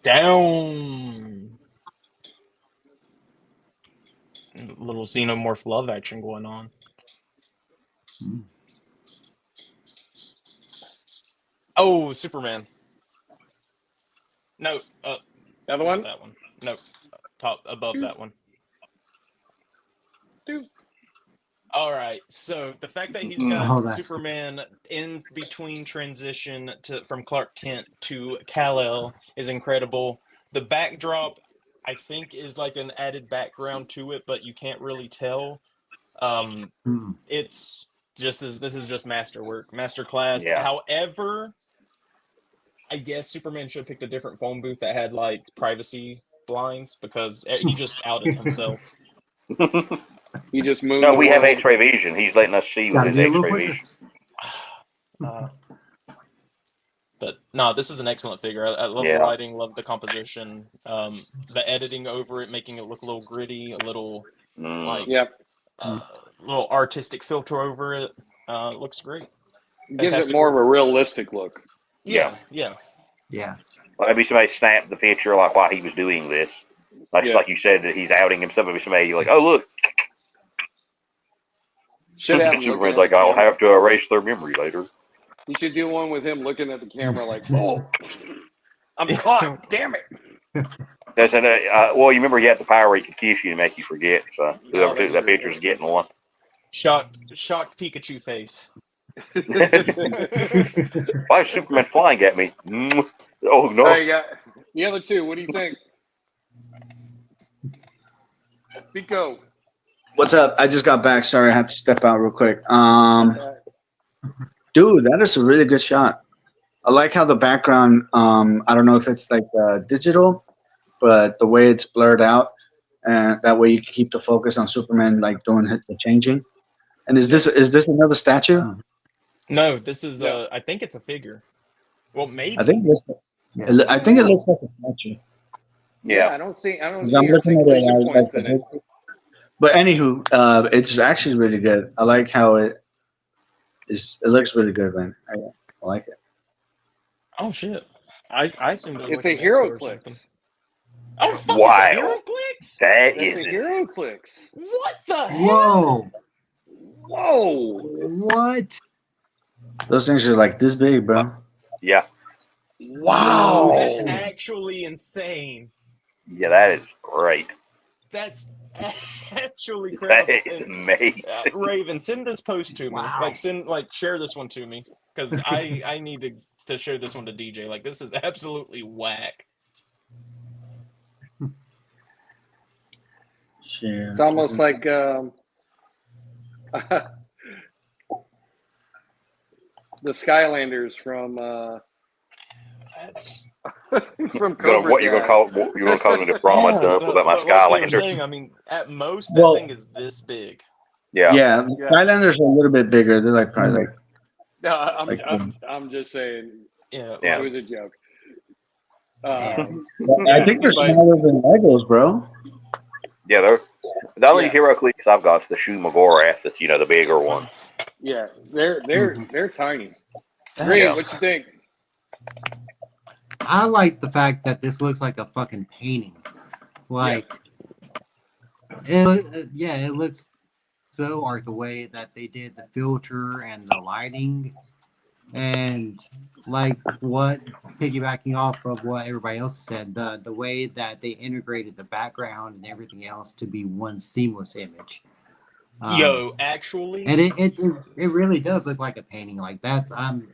Down. A little xenomorph love action going on. Oh, Superman. No, Other one? that one. No, top above that one. All right. So the fact that he's got Superman in between transition from Clark Kent to Kal-El is incredible. The backdrop, I think, is like an added background to it, but you can't really tell. It's just this is just masterwork, masterclass. Yeah. However, I guess Superman should have picked a different phone booth that had like privacy blinds because he just outed himself. He just moved. No, the we have world. X-ray vision. He's letting us see with Gotta his be a little X-ray quicker. vision. But no, this is an excellent figure. I love the Yeah. lighting, love the composition, the editing over it, making it look a little gritty, a little like Yep. little artistic filter over it. Looks great. Gives it Fantastic more of work. a realistic look. Yeah. Yeah. Well, maybe somebody snapped the picture like while he was doing this. Like, Yeah. like you said, that he's outing himself. Maybe somebody like, oh, look. Should have him Superman's looking like, at the I'll camera. have to erase their memory later. You should do one with him looking at the camera like, oh, I'm caught. Damn it. That's an, well, you remember he had the power where he could kiss you and make you forget. So whoever took that picture is getting one. Shocked Pikachu face. Why is Superman flying at me? Oh, no. All right, you got the other two. What do you think? Pico. What's up? I just got back. Sorry, I have to step out real quick. Dude, that is a really good shot. I like how the background. I don't know if it's like digital, but the way it's blurred out, and that way you can keep the focus on Superman, like doing the changing. And is this another statue? No, this is No. I think it's a figure. Well, maybe. I think it looks like a statue. Yeah. I don't see. I'm looking at articulation it. points in it. But anywho, it's actually really good. I like how it is. It looks really good, man. I like it. Oh shit! I assumed it was It's like a an Esco or hero click. something. Oh fuck! Wow. It's a hero clicks. That That's is a it. hero clicks. What the hell? Whoa! Whoa. What? Those things are like this big, bro. Yeah. Wow. That's actually insane. Yeah, that is great. That's actually That crazy. is amazing. Raven, send this post to me. Wow. Share this one to me because I need to show this one to DJ. Like this is absolutely whack. Shit. It's almost like the Skylanders from That's Cobra What you're gonna Kai. call? You're gonna call me the prom I dumped without my but like they were Skylander? saying, I mean, at most that Well- thing is this big. Yeah. Yeah, the Skylanders are a little bit bigger. They're like probably like. No, Like, I'm just saying Yeah. Yeah. it was a joke. I think they're Like- smaller than Legos, bro. Yeah, they're the only Yeah. hero clicks I've got is the Shoe McGorath. That's the bigger one. Yeah, they're tiny. That's- Green, what you think? I like the fact that this looks like a fucking painting. Like, it looks so art the way that they did the filter and the lighting, and like what piggybacking off of what everybody else said, the way that they integrated the background and everything else to be one seamless image. Yo, actually, And it really does look like a painting. Like that's freaking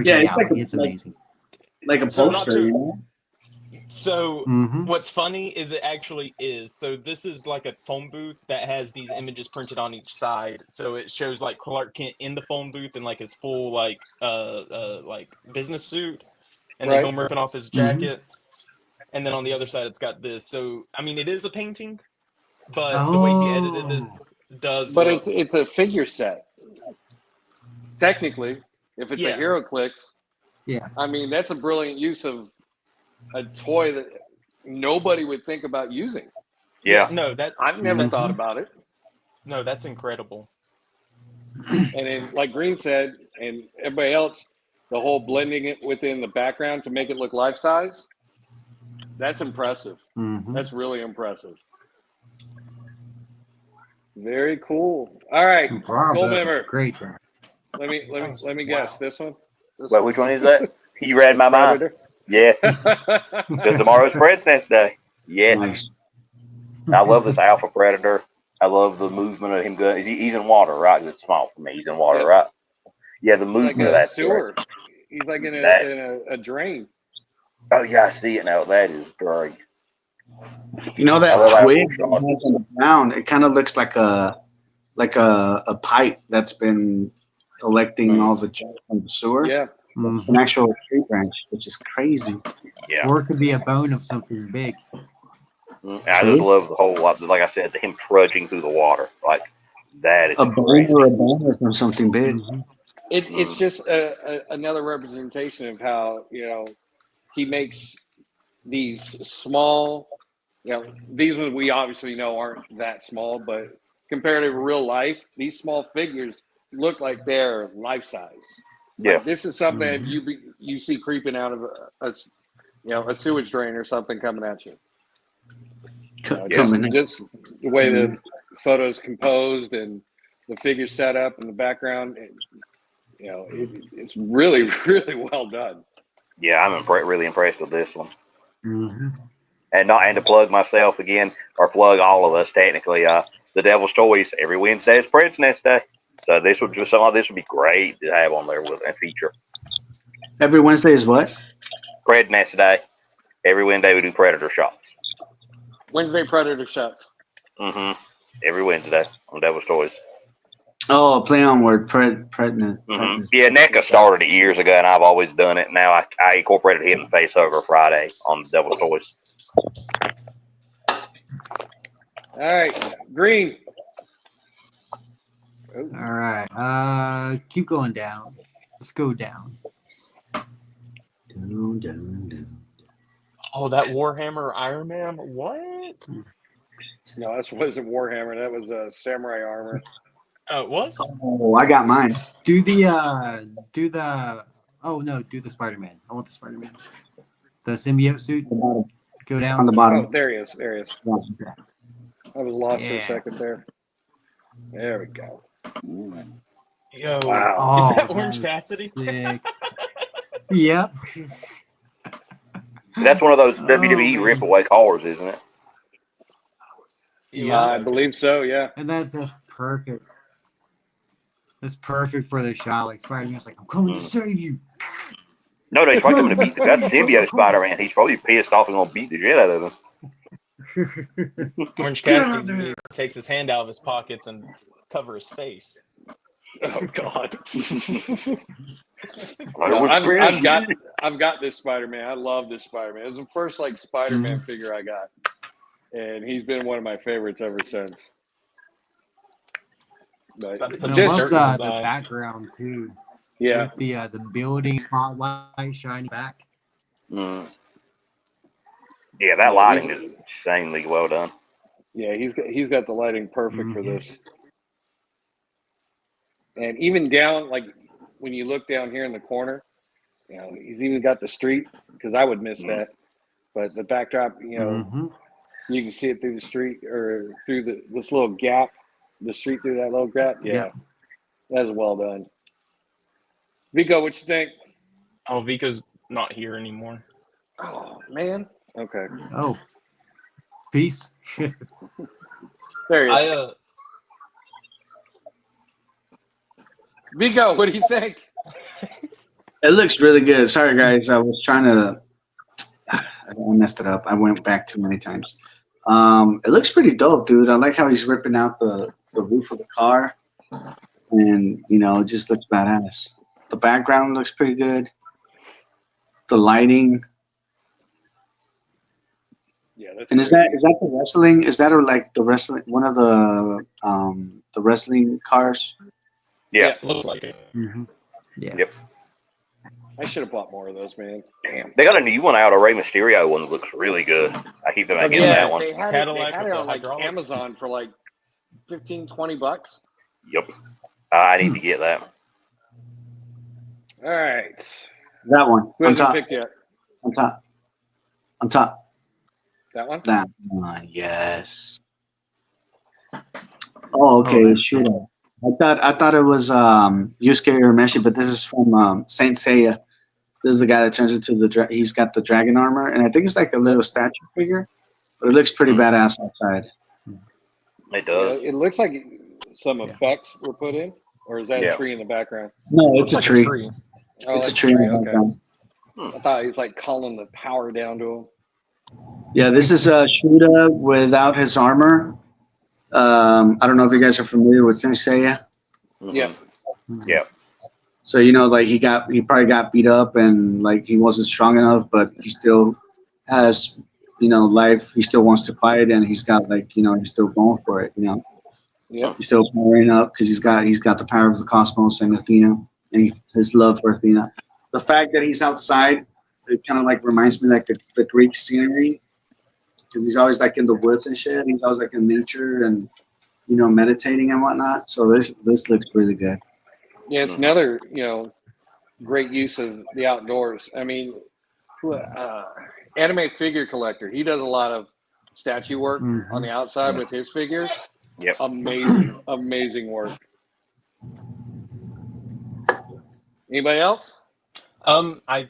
Yeah, it's out. like It's like- amazing. Like a So not poster, to- you know? so Mm-hmm. what's funny is it actually is. So this is like a phone booth that has these images printed on each side. So it shows like Clark Kent in the phone booth in like his full like business suit, and then Right. him ripping off his jacket. And then on the other side, it's got this. So I mean, it is a painting, but the way he edited this does. But look, it's a figure set. Technically, if it's a Yeah. hero clicks, Yeah. I mean that's a brilliant use of a toy that nobody would think about using. Yeah. no, that's I've never Mhm. thought about it. no, that's incredible. And then, like Green said, and everybody else, the whole blending it within the background to make it look life size. That's impressive. Mm-hmm. That's really impressive. Very cool. All right, Gold member. Great. Let me guess. This one. This But which one is that? You read my mind. Predator? Yes. Because tomorrow's President's Day. Yes. Nice. I love this Alpha Predator. I love the movement of him going. He's in water, right? It's small for me. He's in water, Yeah. right? Yeah, the Like movement of a that sewer. He's like in That- a drain. Oh yeah, I see it now. That is great. You know I that love twig that that has on the ground? It kind of looks like a pipe that's been collecting all the junk from the sewer. Yeah. It's an actual tree branch, which is crazy. Yeah. Or it could be a bone of something big. I just love the whole, like I said, him trudging through the water. Like, that is A great. bone or a bone from something big. Mhm. It's just another representation of how he makes these small. These ones we obviously know aren't that small, but compared to real life, these small figures look like they're life size. Yeah. Like this is something that you see creeping out of a sewage drain or something coming at you. Just the way the photos composed and the figures set up in the background, it's really, really well done. Yeah, I'm really impressed with this one. Mhm. And to plug myself again, or plug all of us technically, the Devil's Toys every Wednesday is President's Day. So some of this would be great to have on there with a feature. Every Wednesday is what? President's Day. Every Wednesday we do Predator shots. Wednesday Predator shots. Every Wednesday on Devil's Toys. Oh, play on word, pregnant. Yeah, NECA started it years ago, and I've always done it. Now I incorporated Hit in the Face over Friday on Devil's Toys. All right, Green. All right. Keep going down. Let's go down. Oh, that Warhammer Iron Man? What? No, that wasn't Warhammer. That was samurai armor. Oh, it was? Oh, I got mine. Do the Spider-Man. I want the Spider-Man. The symbiote suit. Go down On the bottom. Oh, there he is. There he is. I was lost for a second there. There we go. Yo, Wow. is that Orange Cassidy? Sick. Yep. That's one of those WWE rip-away cars, isn't it? Yeah, I believe so. Yeah. And that's perfect. That's perfect for the shot. Like Spider-Man's like, I'm coming to save you. No, he's probably coming to beat that symbiote Spider-Man. He's probably pissed off and going to beat the shit out of him. Orange Cassidy takes his hand out of his pockets and cover his face. Oh God. I've got this Spider-Man. I love this Spider-Man. It was the first Spider-Man figure I got, and he's been one of my favorites ever since. But I love the background too. Yeah. With the building spotlight shining back. Yeah, that lighting is insanely well done. Yeah, he's got the lighting perfect for this. And even down, when you look down here in the corner, he's even got the street, because I would miss that. But the backdrop, you can see it through the street or through this little gap, the street through that little gap. Yeah, that's well done. Vico, what you think? Oh, Vico's not here anymore. Oh, man. Okay. Oh, peace. There he is. Vico, what do you think? It looks really good. Sorry, guys. I was trying to. I messed it up. I went back too many times. It looks pretty dope, dude. I like how he's ripping out the roof of the car, and it just looks badass. The background looks pretty good. The lighting. Yeah, that's. And is that the wrestling? Is that the wrestling? One of the wrestling cars? Yeah, looks like it. Yeah. Yep. I should have bought more of those, man. Damn. They got a new one out, a Rey Mysterio one that looks really good. I keep them getting that one. They had Cadillac it with the on hydraulics. Amazon for $15-$20. Yep. I need to get that. All right. That one. Who On hasn't top. picked yet? On top. On top. That one? That one. Yes. Oh, okay. Shooter. I thought it was Yusuke Urameshi, but this is from Saint Seiya. This is the guy that turns into he's got the dragon armor, and I think it's like a little statue figure, but it looks pretty badass outside. It does. It looks like some effects were put in, or is that a tree in the background? No, it's a tree. Oh, It's a tree. Okay. I thought he was calling the power down to him. Yeah, this is Shuda without his armor. I don't know if you guys are familiar with Saint Seiya. Yeah. Yeah. So he probably got beat up and he wasn't strong enough, but he still has life. He still wants to fight, and he's got he's still going for it. Yep. He's still powering up because he's got the power of the cosmos and Athena, and his love for Athena. The fact that he's outside, it kind of like reminds me like the Greek scenery, because he's always like in the woods and shit. He's always like in nature and meditating and whatnot. So this looks really good. Yeah, it's another great use of the outdoors. I mean, anime figure collector. He does a lot of statue work on the outside with his figures. Yep. Amazing work. Anybody else? I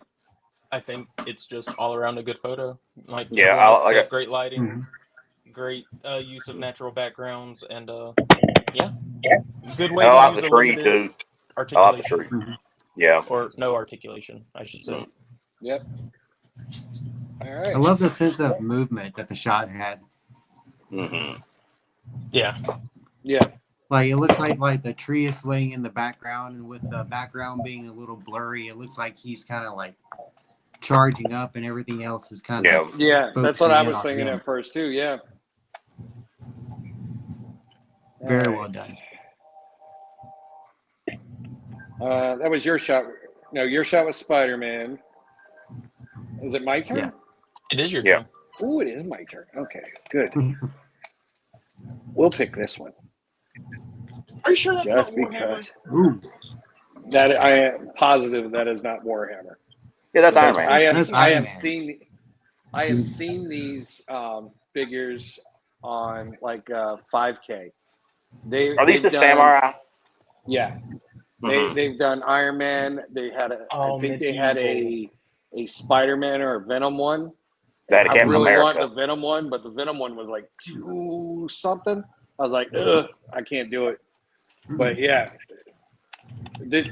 think it's just all around a good photo. Like Yeah, everyone else I like said, it. great lighting, great use of natural backgrounds, and yeah, good way I to like use the a tree limited too. I like the articulation, tree. Yeah. or no articulation, I should say. Yep. All right. I love the sense of movement that the shot had. Mm-hmm. Yeah. Yeah. Like it looks like the tree is swaying in the background, and with the background being a little blurry, it looks like he's kind of like charging up, and everything else is kind of Yeah, that's what I was focusing in thinking on him. at first too. Yeah. Very All well right. done. That was your shot. No, your shot was Spider-Man. Is it my turn? Yeah. It is your Yeah. turn. Oh, it is my turn. Okay, good. We'll pick this one. Are you sure that's Just not Warhammer? because. Ooh, That I am positive that is not Warhammer. Yeah, that's Iron Because Man. That's I Iron have Man. seen these figures on like 5K. Are these They've the done, samurai? yeah. Mhm. They've done Iron Man. They had I think they had a Spider-Man or a Venom one. They had I Captain really want America. the Venom one, but the Venom one was like 2 something. I was like, ugh, I can't do it. But yeah,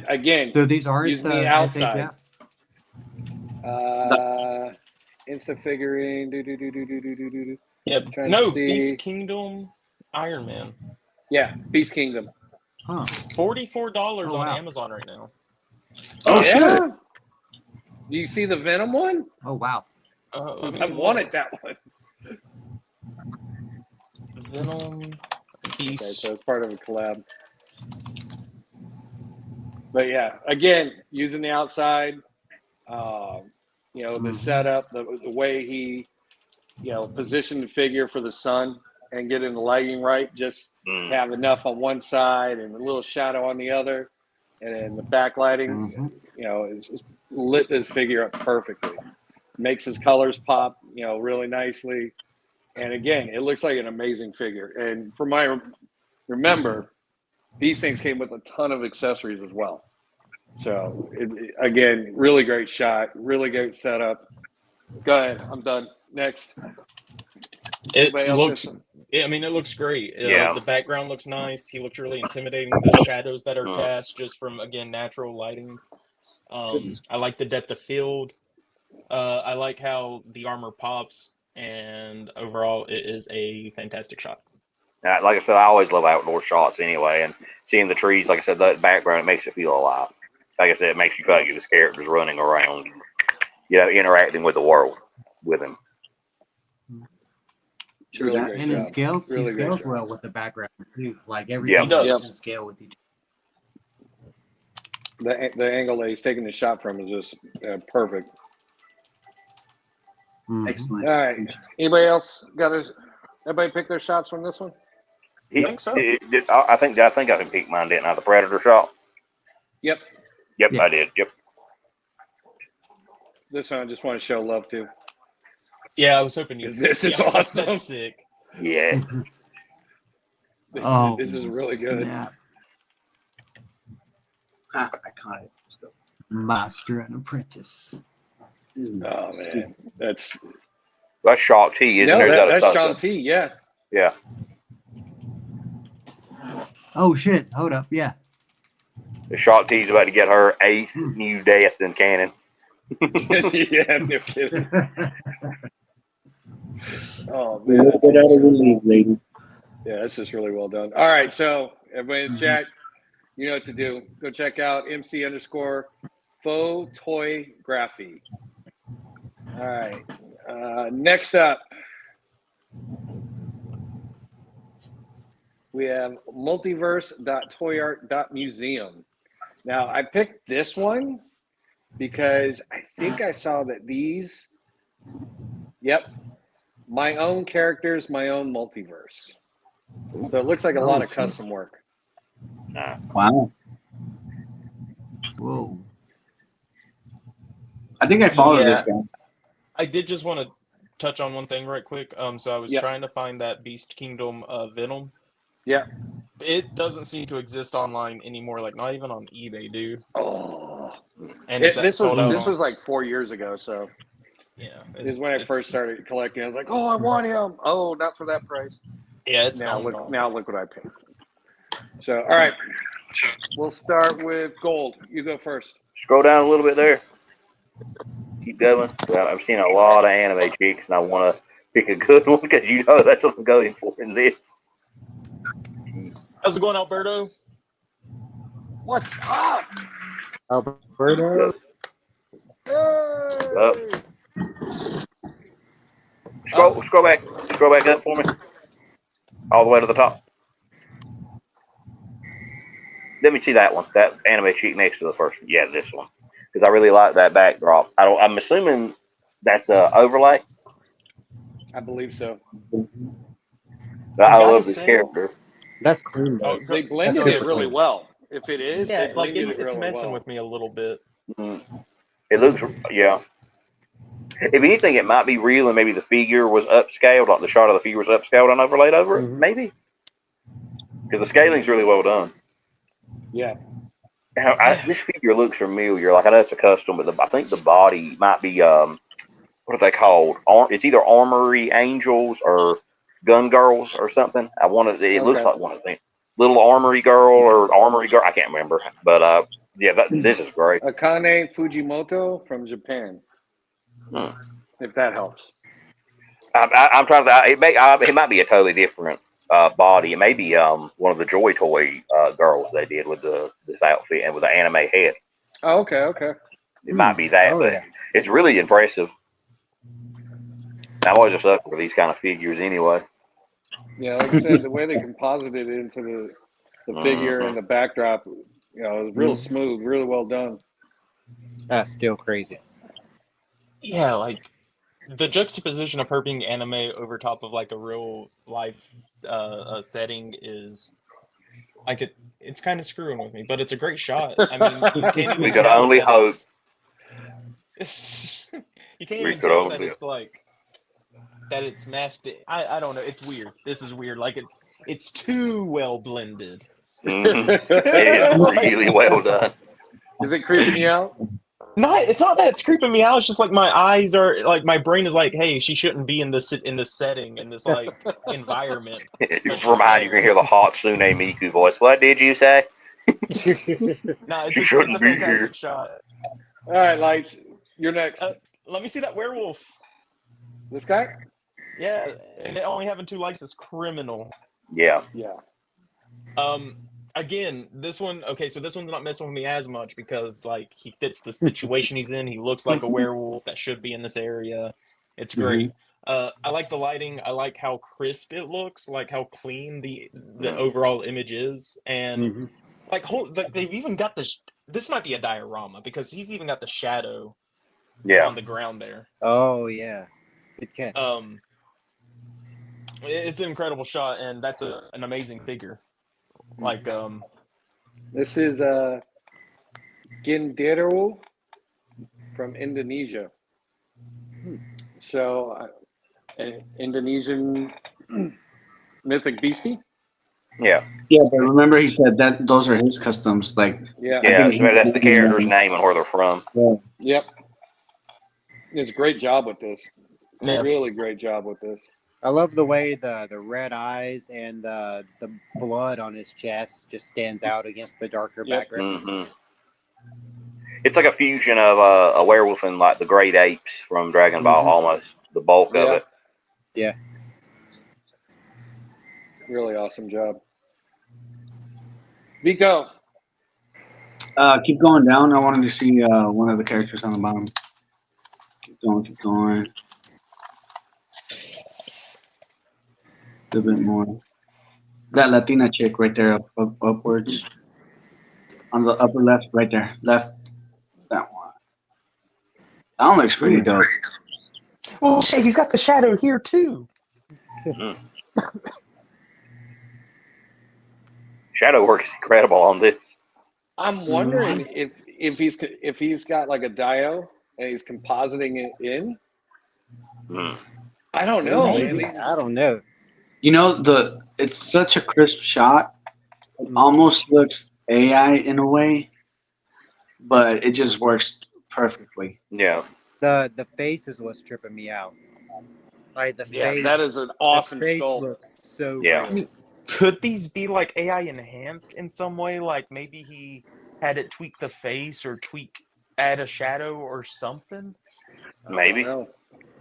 again, So these aren't using the the outside. SHF. Instant figuring. Yeah. Trying No, to see. Beast Kingdom Iron Man. Yeah, Beast Kingdom. Huh. $44 Oh, on wow. Amazon right now. Oh shit! Do you see the Venom one? Oh wow. Let I me wanted look. that one. Venom Okay, Beast. so it's part of a collab. But yeah, again, using the outside, the setup, the way he, positioned the figure for the sun and getting the lighting right, just have enough on one side and a little shadow on the other, and then the backlighting, it's just lit this figure up perfectly. Makes his colors pop, really nicely. And again, it looks like an amazing figure. And from my remember, these things came with a ton of accessories as well. So again, really great shot, really great setup. Go ahead, I'm done. Next. It Anybody else looks. missing? I mean, it looks great. Yeah. The background looks nice. He looks really intimidating. The shadows that are cast just from natural lighting. I like the depth of field. I like how the armor pops, and overall, it is a fantastic shot. Like I said, I always love outdoor shots anyway, and seeing the trees, like I said, that background, it makes it feel alive. Like I said, it makes you feel like this character's running around, interacting with the world with him. Sure, really And he scales great well with the background too. Like everything does. in scale with each The angle that he's taking the shot from is just perfect. Excellent. All right. Anybody else everybody pick their shots from this one? I think so. I think I can pick mine, didn't I? The Predator shot. Yep. Yep, Yeah. I did. Yep. This one I just want to show love to. Yeah, I was hoping you. This is awesome. That's sick. Yeah. This is really good. Snap. I caught it. Let's go. Master and Apprentice. Oh man, that's Shock T, isn't there? that's Sean T. Yeah. Yeah. Oh shit! Hold up. Yeah. The Shock T's about to get her 8th new death in canon. Yeah, no kidding. Oh man, Get out of the league, lady. yeah, this is really well done. All right, so everybody in the chat, you know what to do. Go check out MC_Photography. All right, Next up, we have multiverse.toyart.museum. Now, I picked this one because I think I saw that these, my own characters, my own multiverse. So it looks like a lot of custom work. Wow. Whoa. I think I followed this guy. I did just want to touch on one thing right quick. So I was trying to find that Beast Kingdom Venom. Yeah. It doesn't seem to exist online anymore, like not even on eBay, dude. Oh. And This was like 4 years ago, so yeah. This is when I first started collecting. I was like, oh, I want him. Oh, not for that price. Yeah, it's now long look gone. now look what I paid. So all right. We'll start with gold. You go first. Scroll down a little bit there. Keep going. I've seen a lot of anime chicks, and I want to pick a good one because you know that's what I'm going for in this. How's it going, Alberto? What's up? Alberto. Hey! Scroll back up for me. All the way to the top. Let me see that one. That anime sheet next to the first one. Yeah, this one. Because I really like that backdrop. I'm assuming that's a overlay. I believe so. I love this character. That's clean though. They blended it really well. If it is, they blended it really messing well. with me a little bit. It looks, If anything, it might be real, and maybe the figure was upscaled, like the shot of the figure was upscaled and overlaid over it. Maybe because the scaling's really well done. Yeah. This figure looks familiar. Like I know it's a custom, but I think the body might be what are they called? It's either Armory Angels or Gun Girls or something. It looks like one of them. Little Armory Girl or Armory Girl. I can't remember, but this is great. Akane Fujimoto from Japan. If that helps. I'm trying to. It might be a totally different body. It may be one of the Joy Toy girls they did with this outfit and with the anime head. Oh, okay. It might be that, but it's really impressive. I'm always just up for these kind of figures anyway. Yeah, like I said, the way they composited it into the figure and the backdrop, it was real smooth, really well done. That's still crazy. Yeah, like the juxtaposition of her being anime over top of like a real life setting is like it's kind of screwing with me, but it's a great shot. I mean, you can't even We could tell only that hope. You can't even tell that it's like that it's masked. I don't know. It's weird. This is weird. Like it's too well blended. It is really well done. Is it creeping you out? No, it's not that it's creeping me out. It's just like my eyes are like my brain is like, hey, she shouldn't be in this setting in this like environment. From behind, you can hear the Hatsune Miku voice. What did you say? No, it's a fantastic shot. All right, Lights, you're next. Let me see that werewolf. This guy? Yeah, and only having 2 likes is criminal. Yeah. Again, this one. Okay, so this one's not messing with me as much because like he fits the situation he's in. He looks like a werewolf that should be in this area. It's great. I like the lighting. I like how crisp it looks. Like how clean the overall image is, and like they've even got this. This might be a diorama because he's even got the shadow. On the ground there. Oh yeah, good catch. It's an incredible shot, and that's an amazing figure. Like this is Gendero from Indonesia. So, an Indonesian mythic beastie. Yeah, but remember he said that those are his customs. Like, that's the character's name and where they're from. Yeah. Yep. It's a great job with this. Really great job with this. I love the way the red eyes and the blood on his chest just stands out against the darker background. It's like a fusion of a werewolf and like the great apes from Dragon Ball, almost the bulk of it. Yeah. Really awesome job. Vico. Keep going down. I wanted to see one of the characters on the bottom. Keep going. A bit more. That Latina chick right there, upwards on the upper left, right there, left. That one. That one looks pretty dope. Oh shit, he's got the shadow here too. Shadow work is incredible on this. I'm wondering if he's got like a dio and he's compositing it in. I don't know, Maybe. man. I don't know. You know, it's such a crisp shot. It almost looks AI in a way, but it just works perfectly. Yeah. The face is what's tripping me out. Like the Yeah, face. that is an awesome the face sculpt. looks so Yeah. real. Could these be like AI enhanced in some way? Like maybe he had it tweak the face or add a shadow or something? Maybe.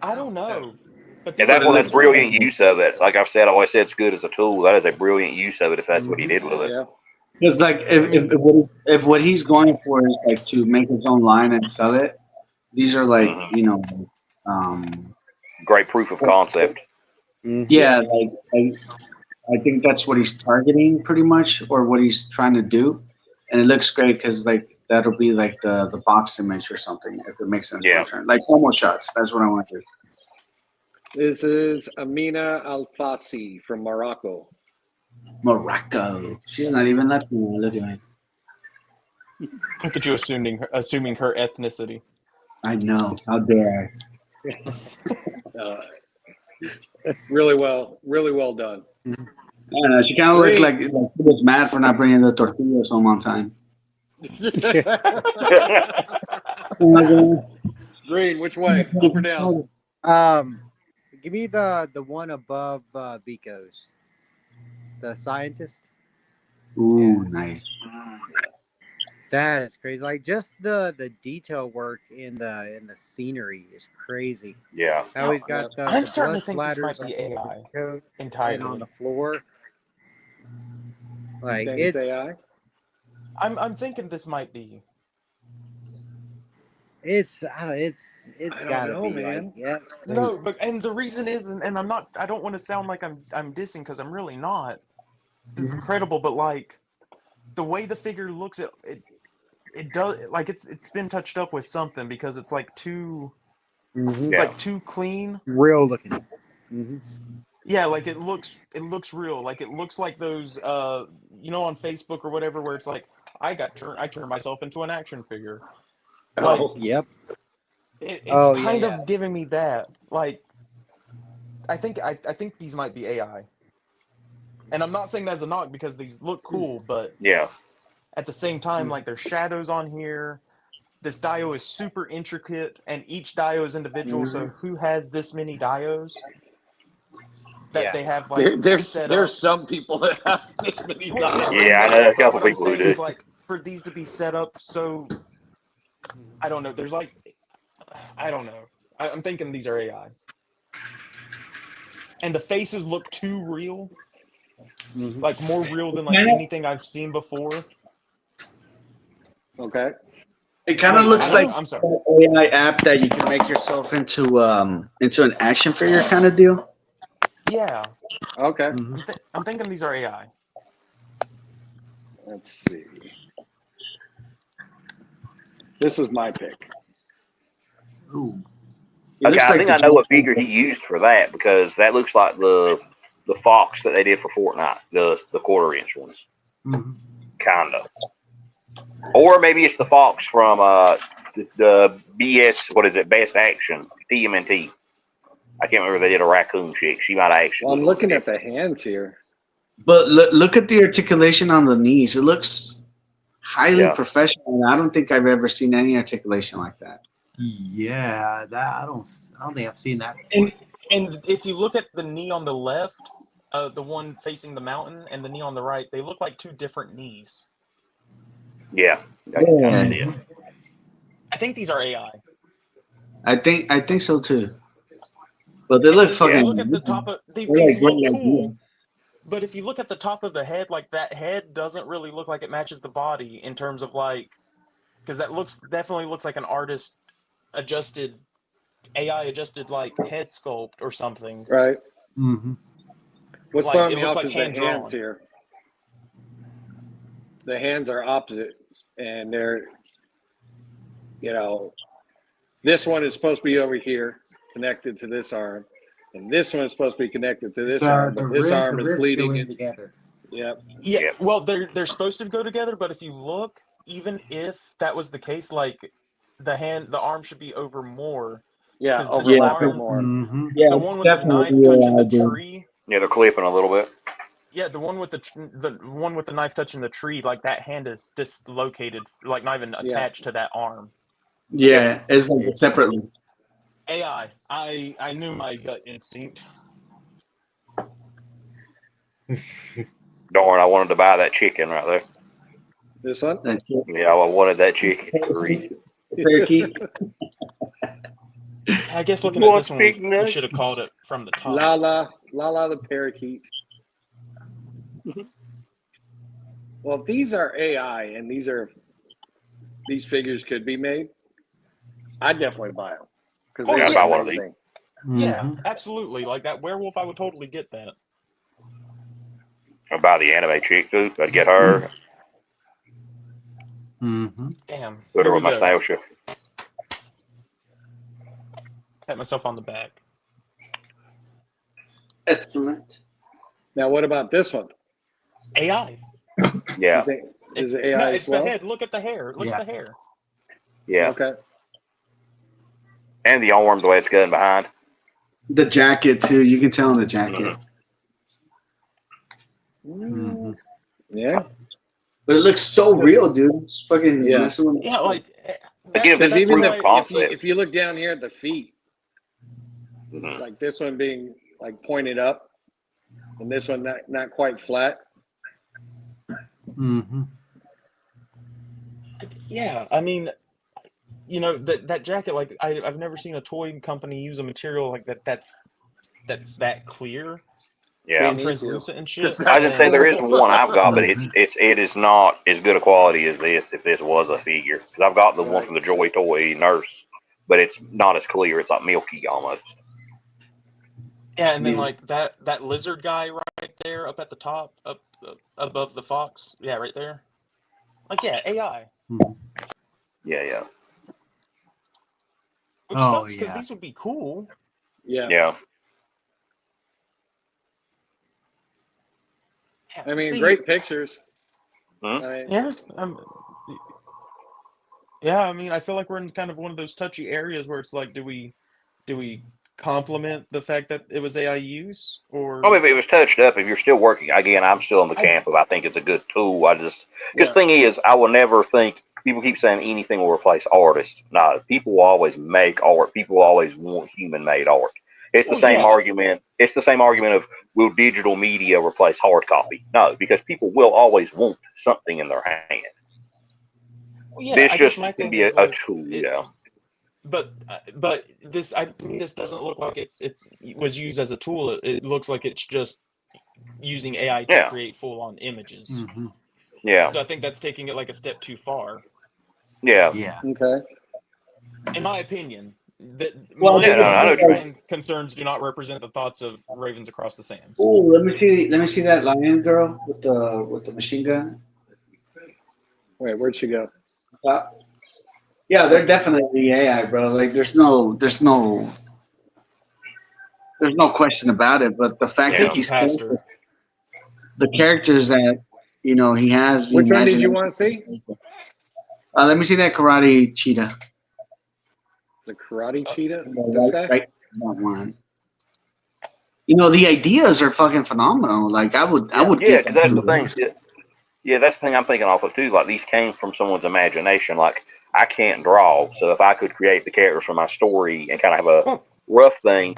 I don't know. But Yeah, these that's brilliant use of it. Like I've said, I always said it's good as a tool. That is a brilliant use of it if that's what he did with it. Yeah. Because like if what he's going for is like to make his own line and sell it, these are like Great proof of concept. yeah, like I think that's what he's targeting pretty much, or what he's trying to do, and it looks great because like that'll be like the box image or something if it makes sense. Yeah. Like promo shots. That's what I want to do. This is Amina Alfasi from Morocco. Morocco. She's not even Latina. Look at me. Look at you assuming her ethnicity. I know. How dare Really well done. I? I don't know. She kind of looked like she was mad for not bringing the tortillas home on time. Green, which way? Up or down? Give me the one above Biko's. The scientist. Ooh, nice. That is crazy. Like just the detail work in the scenery is crazy. Yeah. How he's got the I'm starting to blood think this might splatters be on AI his coat entirely. and on the floor. Like Think it's AI? I'm thinking this might be. it's gotta know, be man. like yeah. No, but and the reason is, and I'm not. I don't want to sound like I'm dissing because I'm really not. It's incredible, but like the way the figure looks, it does like it's been touched up with something because it's like too. It's like too clean. Real looking. Yeah, like it looks real. Like it looks like those on Facebook or whatever where it's like I turned myself into an action figure. Like Yep. It's kind of giving me that. Like I think these might be AI. And I'm not saying that as a knock because these look cool, but yeah. At the same time, like there's shadows on here. This dio is super intricate, and each dio is individual. So who has this many dios that they have like there's some people that have this many dios. Yeah, I know a couple what I'm people who saying do. is like for these to be set up, so I don't know. There's like I don't know. I'm thinking these are AI, and the faces look too real, like more real than like anything I've seen before. Okay. It kind of looks like I'm sorry. an AI app that you can make yourself into an action figure kind of deal. Yeah. Okay. I'm thinking these are AI. Let's see. This is my pick. Ooh. Okay, I think I know what figure he used for that because that looks like the fox that they did for Fortnite, the quarter-inch ones, kind of. Or maybe it's the fox from the BS. What is it? Best Action TMNT. I can't remember if they did a raccoon chick. She might have actually. Well, I'm looking at the hands here. But look at the articulation on the knees. It looks highly professional. I don't think I've ever seen any articulation like that. Yeah, that I don't think I've seen that. And if you look at the knee on the left, the one facing the mountain, and the knee on the right, they look like two different knees. Yeah. I think these are AI. I think so too. But they look fucking. If you look at the top of these look cool. But if you look at the top of the head, like that head doesn't really look like it matches the body in terms of like, because that definitely looks like an artist adjusted, AI adjusted like head sculpt or something. Right. What's Like, throwing it me looks off like is the hands hand-drawn. here. The hands are opposite, and they're, this one is supposed to be over here, connected to this arm, and this one is supposed to be connected to this arm, but this arm is wrists go bleeding. in together. Yep. Yeah, Yep. well, they're supposed to go together, but if you look, even if that was the case, like the arm should be over more. Yeah, Because this overlapping arm, more. Mm-hmm. Yeah, the it's one with the definitely knife touching the dude. tree, Yeah, they're clipping a little bit. yeah, the one with the one with the knife touching the tree, like that hand is dislocated, like not even attached to that arm. Yeah, it's like separately. AI, I knew my gut instinct. Darn, I wanted to buy that chicken right there. This one? That's it. Yeah, I wanted that chicken for eat. Turkey. I guess looking You at want this one, big we nuts? should have called it from the top. Lala the parakeet. Well, if these are AI and these figures could be made, I'd definitely buy them. Because Oh, they yeah. look I'd buy one of these. amazing. Yeah, Mm-hmm. absolutely. Like that werewolf, I would totally get that. I'd buy the anime chick too. I'd get her, Mm-hmm. Damn. put her Here with we my go. nostalgia. Pat myself on the back. Excellent. Now, what about this one? AI. Yeah, You think is It's it AI no, as it's well? the head. Look at the hair. Look at the hair. yeah. Okay. And the arm, the way it's going behind. The jacket too. You can tell in the jacket, Mm-hmm. Yeah. but it looks so real, dude. It's fucking Yeah. messing with. Yeah, like Again, this Because is even proof of why, concept. if you look down here at the feet, Mhm. like this one being like pointed up, and this one not quite flat. Mm-hmm. yeah, I mean, that jacket. Like I've never seen a toy company use a material like that. That's that clear Yeah. and translucent and shit. I was gonna say there is And one I've got, but Mhm. it is not as good a quality as this. If this was a figure, because I've got the one Right. from the Joy Toy Nurse, but it's not as clear. It's like milky almost. yeah, and then Yeah. like that lizard guy right there up at the top, up above the fox. Yeah, right there. Like yeah, AI. Yeah, yeah, Which Oh, sucks because yeah. these would be cool. Yeah. yeah. Yeah, I mean, see, great pictures. Hmm? I mean, Yeah, yeah. I mean, I feel like we're in kind of one of those touchy areas where it's like, do we compliment the fact that it was AI use, I mean, or if it was touched up, if you're still working, again, I'm still in the I camp of I think it's a good tool. I just because yeah. thing is, I will never think. People keep saying anything will replace artists. No, people will always make art. People will always want human-made art. It's the well, same yeah, argument. It's the same argument of will digital media replace hard copy? No, because people will always want something in their hand. well, yeah. This I guess just my can thing be a, is a like tool. it, Yeah, but this doesn't look like it's was used as a tool. It looks like it's just using AI to yeah, create full-on images. Mm-hmm. yeah, So I think that's taking it like a step too far, yeah. Yeah. Okay. in my opinion. That Well, my Yeah, no, I know opinions what you mean. and concerns do not represent the thoughts of Ravens Across the Sands. Oh, let me see. Let me see that lion girl with the machine gun. Wait, where'd she go? Yeah, they're definitely AI, bro. Like, there's no question about it. But the fact I that think Yeah. you these passed her. the characters that he has the Which one did you imagination. want to see? Let me see that karate cheetah. The karate cheetah? This Right, guy? right, that one. The ideas are fucking phenomenal. Like, I would Yeah, get because that's the that. thing. Yeah, that's the thing I'm thinking off of too. Like these came from someone's imagination. Like I can't draw, so if I could create the characters from my story and kind of have a Well, rough thing,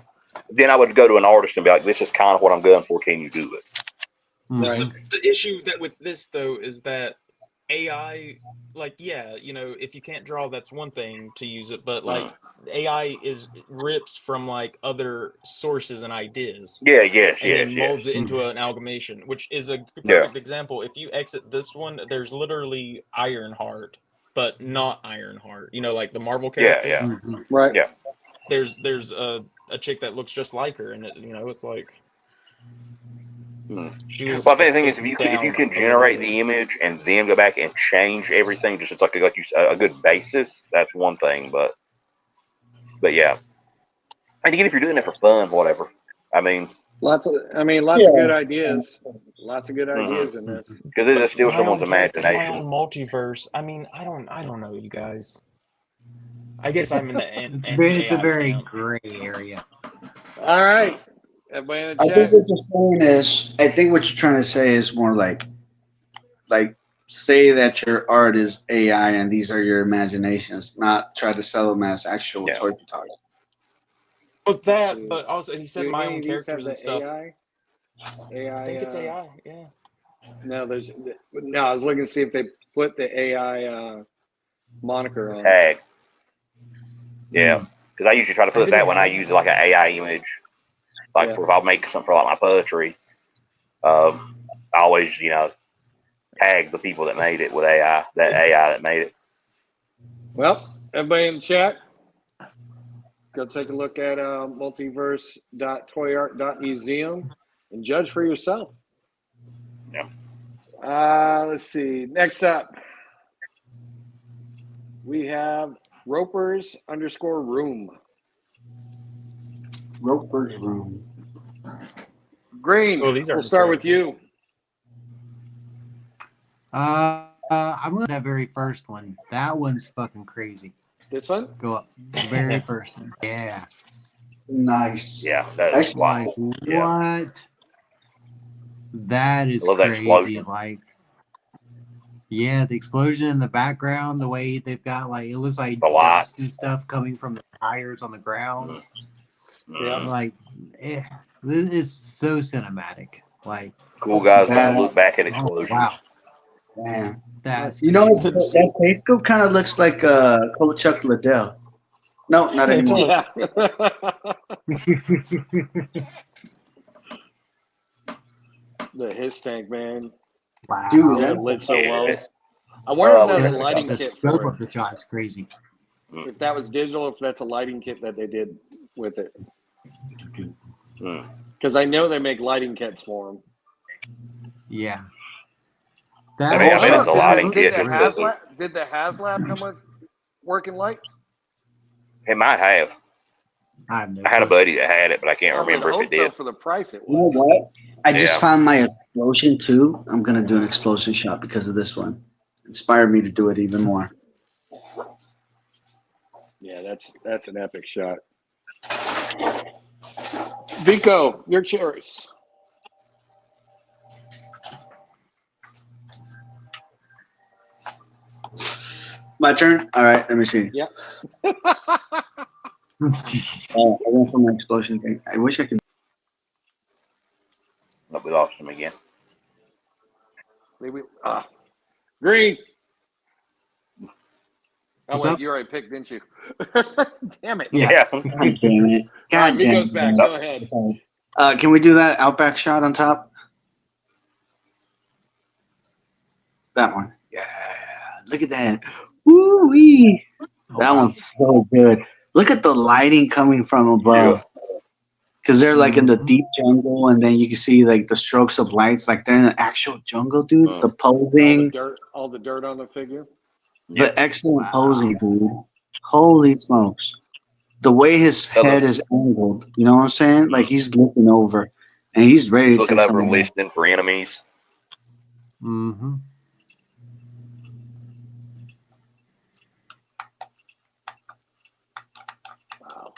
then I would go to an artist and be like, "This is kind of what I'm going for. Can you do it?" Right. the issue that with this though is that AI, like, yeah, if you can't draw, that's one thing to use it, but like AI rips from like other sources and ideas Yeah, yes, and yes, then yes. molds it into an amalgamation, which is a Yeah, perfect example. If you exit this one, there's literally Ironheart, but not Ironheart. Like the Marvel yeah, character. yeah, Mm-hmm. Right. yeah. There's a chick that looks just like her, and it's like, She was. Well, I think the thing is, if you down can a little generate bit. the image and then go back and change everything, just it's like you said, a good basis. That's one thing, but yeah. And again, if you're doing it for fun, whatever. I mean, lots of good ideas. Lots of good ideas in this. because it's still My someone's own character, my imagination. own multiverse. I mean, I don't know, you guys. I guess I'm in the It's a anti-AI very camp. gray area. All right, everybody in the I think chat. what you're saying is, I think what you're trying to say is more like say that your art is AI and these are your imaginations, not try to sell them as actual Yeah. toy photography. But that, but also he said Do my any own of these have characters and the stuff. AI? I think it's AI. Yeah. No, I was looking to see if they put the AI moniker on. Tag. Yeah, because I usually try to put Maybe that they when I have. use like an AI image. Like if I'll make something for like my poetry, I always tag the people that made it with AI. That AI that made it. Well, everybody in the chat, go take a look at multiverse.toyart.museum and judge for yourself. Yeah. Let's see. Next up, we have Ropers_room. Roper's Room. Green, Oh, these are we'll start with incredible. you. I'm going to that very first one. That one's fucking crazy. This one? Go up. The very first one. Yeah. Nice. Yeah, that's Like, wow. what? Yeah. That is I love that crazy. explosion. Like, yeah, the explosion in the background, the way they've got, like, it looks like The lights. dust and stuff coming from the tires on the ground. Yeah. Like, this is so cinematic. Like, Cool guys Bad. don't look back at oh, explosions. wow. Man. That's You know, crazy. that Periscope kind of looks like Coach Chuck Liddell. No, not It anymore. does. The his tank, man. Wow. Dude, Yeah, that, lit so Yeah. well. I wonder if Look that's at a that. lighting The kit scope for of it. the shot is crazy. If that was digital, if that's a lighting kit that they did with it. Because I know they make lighting kits for them. Yeah. I mean, it's a that lighting looks kit Did the just because of Did the HasLab come with working lights? it might have. I have no I had a clue. buddy that had it, but I can't I would remember if it hope so did. for the price it you know was. what? I just Yeah. found my explosion too. I'm going to do an explosion shot because of this one. Inspired me to do it even more. Yeah, that's an epic shot. Vico, your choice. My turn? All right, let me see. Yep. I went for my explosion thing. I wish I could. But we lost him again. Maybe Green. Oh What's wait, up? you already picked, didn't you? Damn it. Yeah. Yeah. God damn it. All right, God Vico's damn back. it. Go ahead. Can we do that Outback shot on top? That one. Yeah. Look at that. Woo-wee. Oh, That wow. one's so good. Look at the lighting coming from above. Because they're like in the deep jungle, and then you can see like the strokes of lights, like they're in an actual jungle, dude. The posing, All the dirt on the figure. the excellent posing, dude. Holy smokes. The way his head is angled, you know what I'm saying? Like he's looking over and he's ready to Looking take over, someone out. listening for enemies. Mm-hmm. Wow.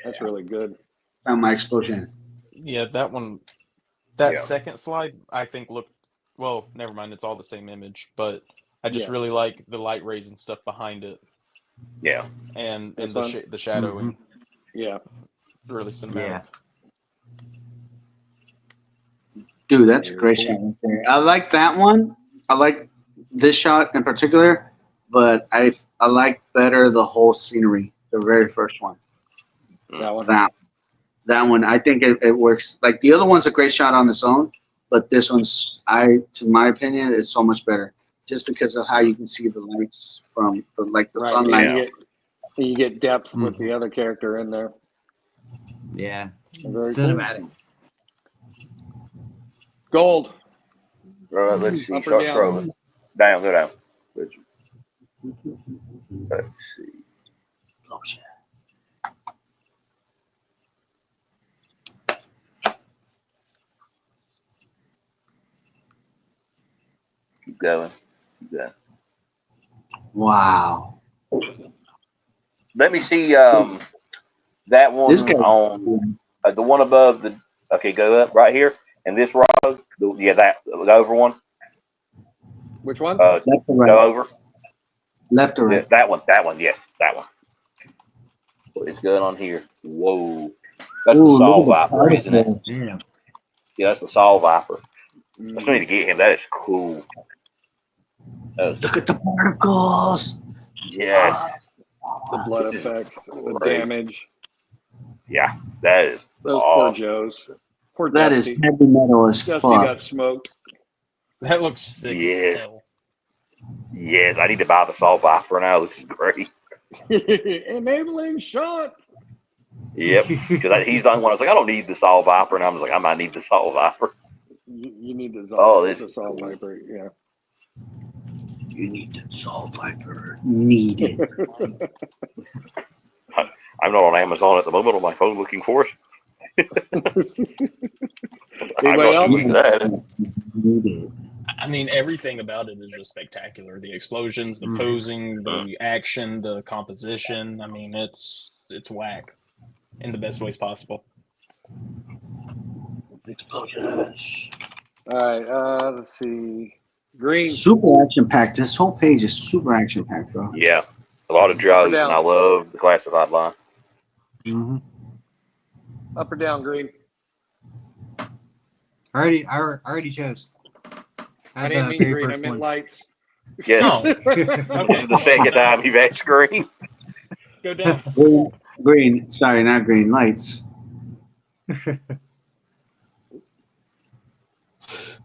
That's really good. Found my explosion. Yeah, that one. That Yeah. second slide, I think looked. Well, never mind. It's all the same image, but I just Yeah. really like the light rays and stuff behind it, Yeah. and This the one? the shadowing. Yeah. Really cinematic. Yeah. Dude, that's a great shot right there. I like that one. I like this shot in particular, but I like better the whole scenery, the very first one. That one. That one, I think it works. Like the other one's a great shot on its own, but this one's, to my opinion, is so much better, just because of how you can see the lights from the sunlight. And you get depth with the other character in there. Yeah. Very Cinematic. cool. Gold. Let's see. Up or Start down? scrolling. Down, go down. Let's see. Keep going. Keep going. Wow. Let me see that one This guy. on the one above the. Okay, go up right here, and this row. Yeah, that the over one. Which one? Left or Go right? over. Left or Yeah, right? that one. That one. Yes, that one. What is going on here? Whoa, that's the Ooh, Saw look at the Viper, isn't it? particles. Yeah. Yeah, that's the Saw Viper. I Mm, just need to get him. That is cool. Look at the particles. Yes. the blood This is effects, the great. damage. Yeah, that is Those poor awesome. Joes. Poor That is Dusty. heavy metal as Dusty fuck. got smoked. That looks sick as Yes. hell. Yes, I need to buy the Saw Viper now. This is great. Enabling shot. Yep. Because he's the only one I was like, I don't need the Saw Viper. And I was like, I might need the Saw Viper. You need to Oh, this the is Saw cool. Viper. Yeah. You need the Saw Viper. Need it. I'm not on Amazon at the moment on my phone looking for it. I'm Anybody not else? doing that. Need it. I mean, everything about it is just spectacular. The explosions, the posing, the action, the composition. I mean, it's whack in the best ways possible. Explosions. All right. Let's see. Green. Super action packed. This whole page is super action packed, bro. Yeah. A lot of Joes, and I love the classified line. Mm-hmm. Up or down, Green? I already chose. I didn't mean green. I meant lights. Yeah. No. This is the second time you've asked green. Go down. Green. Sorry, not green. Lights.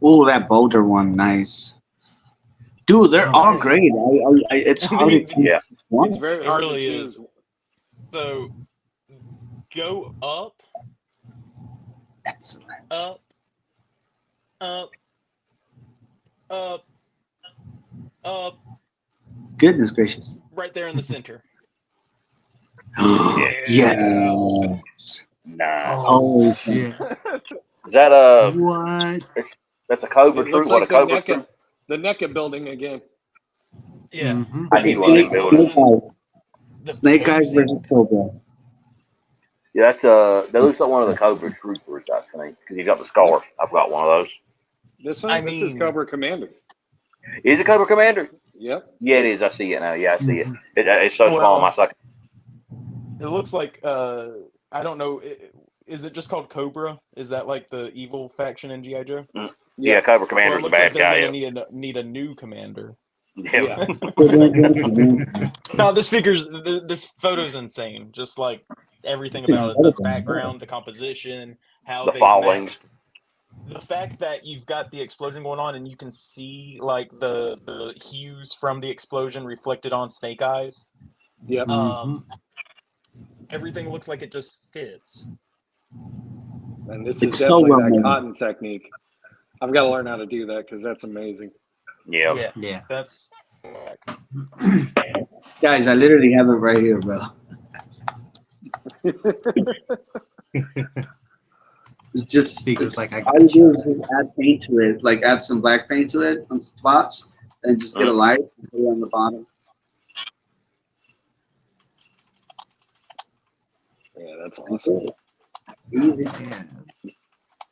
Oh, that Boulder one. Nice. Dude, they're all man. great. It's hard to choose Yeah. one. It's very It hard really to choose. is. So go up, Excellent. up, up, up, up, Goodness gracious. right there in the center. Yes. Nice. Holy shit. Is that What? that's a Cobra It looks troop? What, like a Cobra troop? the NECA building again. Yeah. Mm-hmm. I need one of them buildings. Snake Eyes versus Cobra. Yeah, that looks like one of the Cobra troopers, I think, because he's got the scarf. I've got one of those. This one? This is Cobra Commander. Is it Cobra Commander? Yep. Yeah, it is. I see it now. Yeah, I see it. It's so small on my second. It looks like I don't know. Is it just called Cobra? Is that like the evil faction in GI Joe? Yeah, Cobra Commander's well, the bad like guy. They're gonna need a new commander. Yeah. No, this photo's insane. Just like everything about it, the background, the composition, how The they falling. matched. The fact that you've got the explosion going on and you can see like the hues from the explosion reflected on Snake Eyes. Yep. Everything looks like it just fits. And this It's is so definitely well that made. cotton technique. I've got to learn how to do that because that's amazing. Yeah. Yeah. That's Guys, I literally have it right here, bro. It's just, Because, like, I all you do is just add paint to it, like add some black paint to it on spots, and just get a light and put it on the bottom. Yeah, that's awesome. Easy. Yeah.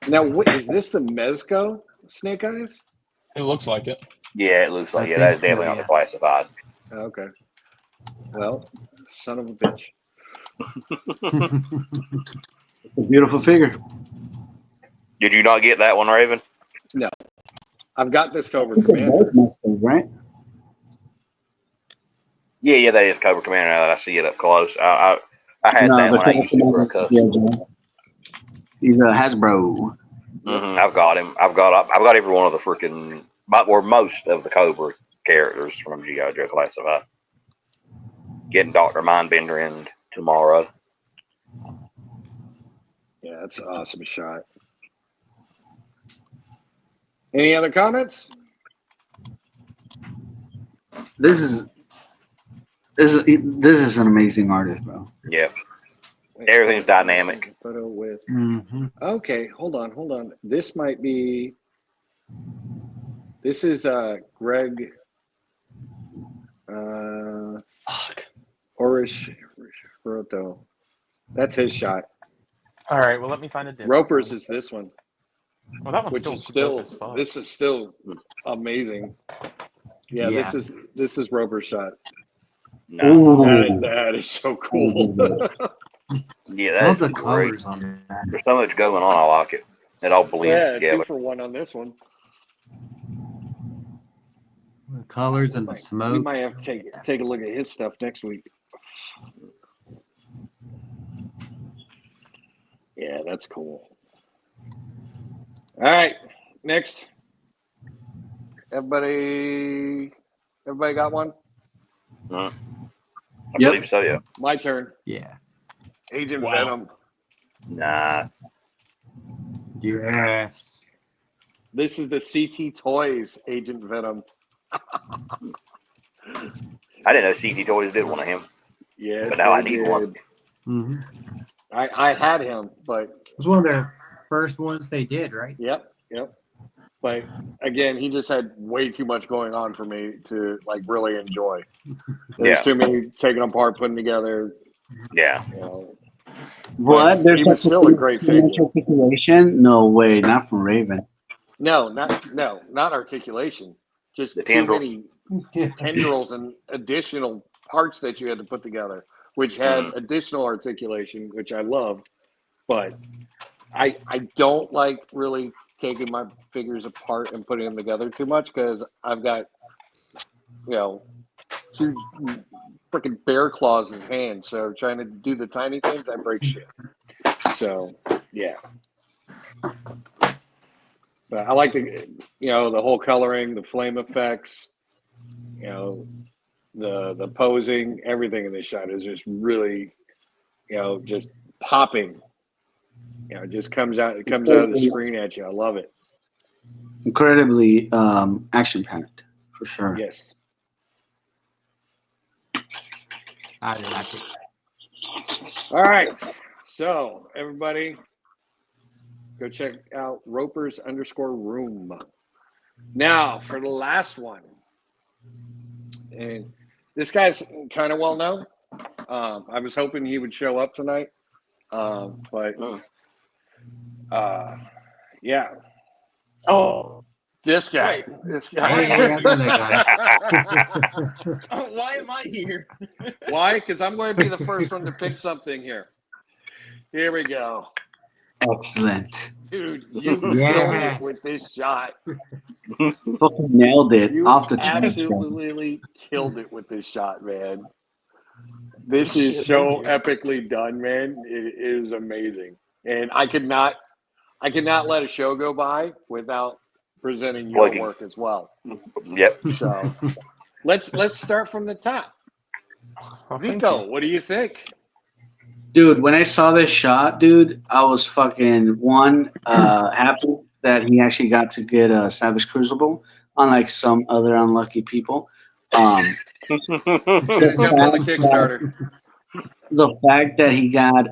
Now, what is this? The Mezco Snake Eyes? it looks like it. Yeah, it looks like I that is think so, definitely not yeah. the classified. Okay. Well, son of a bitch. It's a beautiful figure. Did you not get that one, Raven? No. I've got this Cobra I think they're Commander. both Mustangs, right? Yeah, that is Cobra Commander now that I see it up close. I had that the when I Cobra used it for a Commander- custom. yeah, he's a Hasbro. I've got him. I've got every one of the freaking, or most of the Cobra characters from G.I. Joe Classified. Getting Dr. Mindbender in tomorrow. Yeah, that's an awesome shot. Any other comments? This is an amazing artist, bro. Yeah. Everything's dynamic. Photo with. Mm-hmm. Okay, hold on. This might be. This is Greg. Fuck. Orish Roto. That's his shot. All right, well, let me find a different Roper's one. is this one, Well, that one's which still is still. dope as fuck. This is still amazing. Yeah, Yeah. this is Roper's shot. No. Ooh. That is so cool. Yeah, I love that's the great. colors on that. There's so much going on. I like it. It all blends Yeah, together. 2-for-1 on this one. The colors and the We smoke. might have to take a look at his stuff next week. Yeah, that's cool. All right, next. Everybody got one? I Yep. believe so, yeah. My turn. Yeah. Agent Wow. Venom. Nah. Yes. This is the CT Toys Agent Venom. I didn't know CT Toys did one of him. Yes, But now I they need did. one. Mm-hmm. I had him, but It was one of their first ones they did, right? yep. But again, he just had way too much going on for me to like really enjoy. There's Yeah. too many taking apart, putting together. Yeah. You know, What? But There's he was such still a great thing as figure. articulation? No way, not from Raven. No, not articulation. Just The too tendril. many tendrils and additional parts that you had to put together, which had additional articulation, which I loved. But I don't like really taking my figures apart and putting them together too much because I've got, huge freaking bear claws in hands. So trying to do the tiny things, I break shit. So yeah. But I like the whole coloring, the flame effects, the posing, everything in this shot is just really, just popping. It just comes out of the screen at you. I love it. Incredibly action packed, for sure. Yes. I like it. All right. So everybody, go check out Ropers_room. Now for the last one, and this guy's kind of well known. I was hoping he would show up tonight, but yeah. Oh, this guy. Wait. This guy. Hey, I know that guy. Why am I here? Why? Because I'm going to be the first one to pick something here. Here we go. Excellent. Dude, you killed it with this shot. Fucking nailed it You off the chain. absolutely killed it with this shot, man. This is so epically done, man. It is amazing. And I could not let a show go by without presenting your work as well. Yep. So let's start from the top. Vico, what do you think? Dude, when I saw this shot, dude, I was fucking happy that he actually got to get a Savage Crucible, unlike some other unlucky people. Should have jumped on the Kickstarter. The fact that he got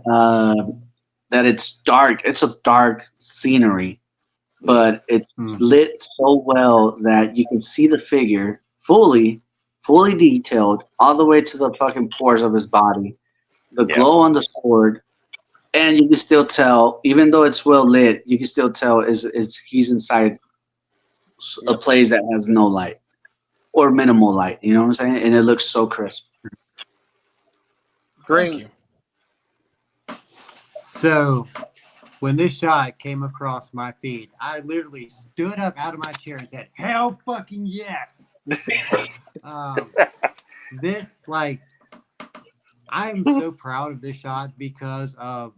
that it's dark, it's a dark scenery, but it's lit so well that you can see the figure fully detailed all the way to the fucking pores of his body. The glow on the sword, and you can still tell, even though it's well lit, you can still tell is he's inside a place that has no light or minimal light. You know what I'm saying? And it looks so crisp. Thank you. So, when this shot came across my feed, I literally stood up out of my chair and said, "Hell fucking yes!" This, like, I'm so proud of this shot because of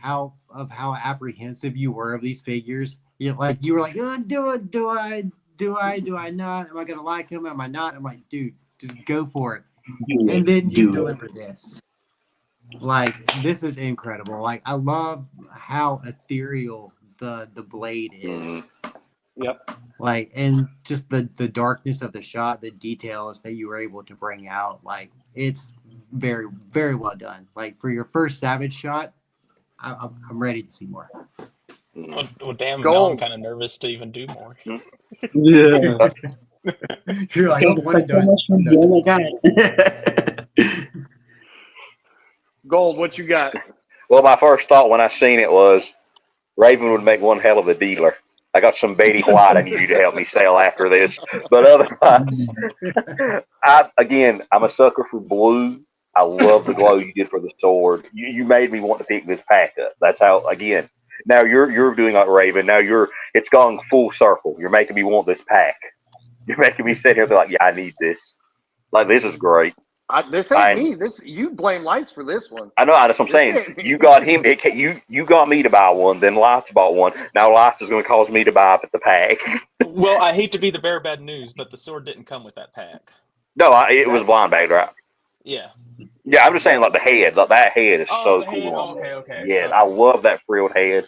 how apprehensive you were of these figures. You were like, do I not? Am I gonna like him? Am I not? I'm like, dude, just go for it. And then you deliver this. Like, this is incredible. Like, I love how ethereal the blade is. Yep. Like, and just the darkness of the shot, the details that you were able to bring out, like it's very, very well done. Like for your first Savage shot, I'm ready to see more. Well, damn, now I'm Gold. kind of nervous to even do more. Yeah. You're like, Can't oh, when expect so much from you. Oh my god. Gold, what you got? Well, my first thought when I seen it was Raven would make one hell of a dealer. I got some Betty White I need you to help me sell after this. But otherwise, I'm a sucker for blue. I love the glow you did for the sword. You made me want to pick this pack up. That's how, again, now you're doing like Raven. Now it's gone full circle. You're making me want this pack. You're making me sit here and be like, yeah, I need this. Like, this is great. This ain't me. This you blame Lights for this one. I know. That's what I'm saying. You got him. You got me to buy one. Then Lights bought one. Now Lights is going to cause me to buy the pack. Well, I hate to be the bearer of bad news, but the sword didn't come with that pack. No, it was blind bag, right? Yeah. Yeah, I'm just saying, like the head. Like that head is so cool. Head. On there. Okay. Yeah, I love that frilled head.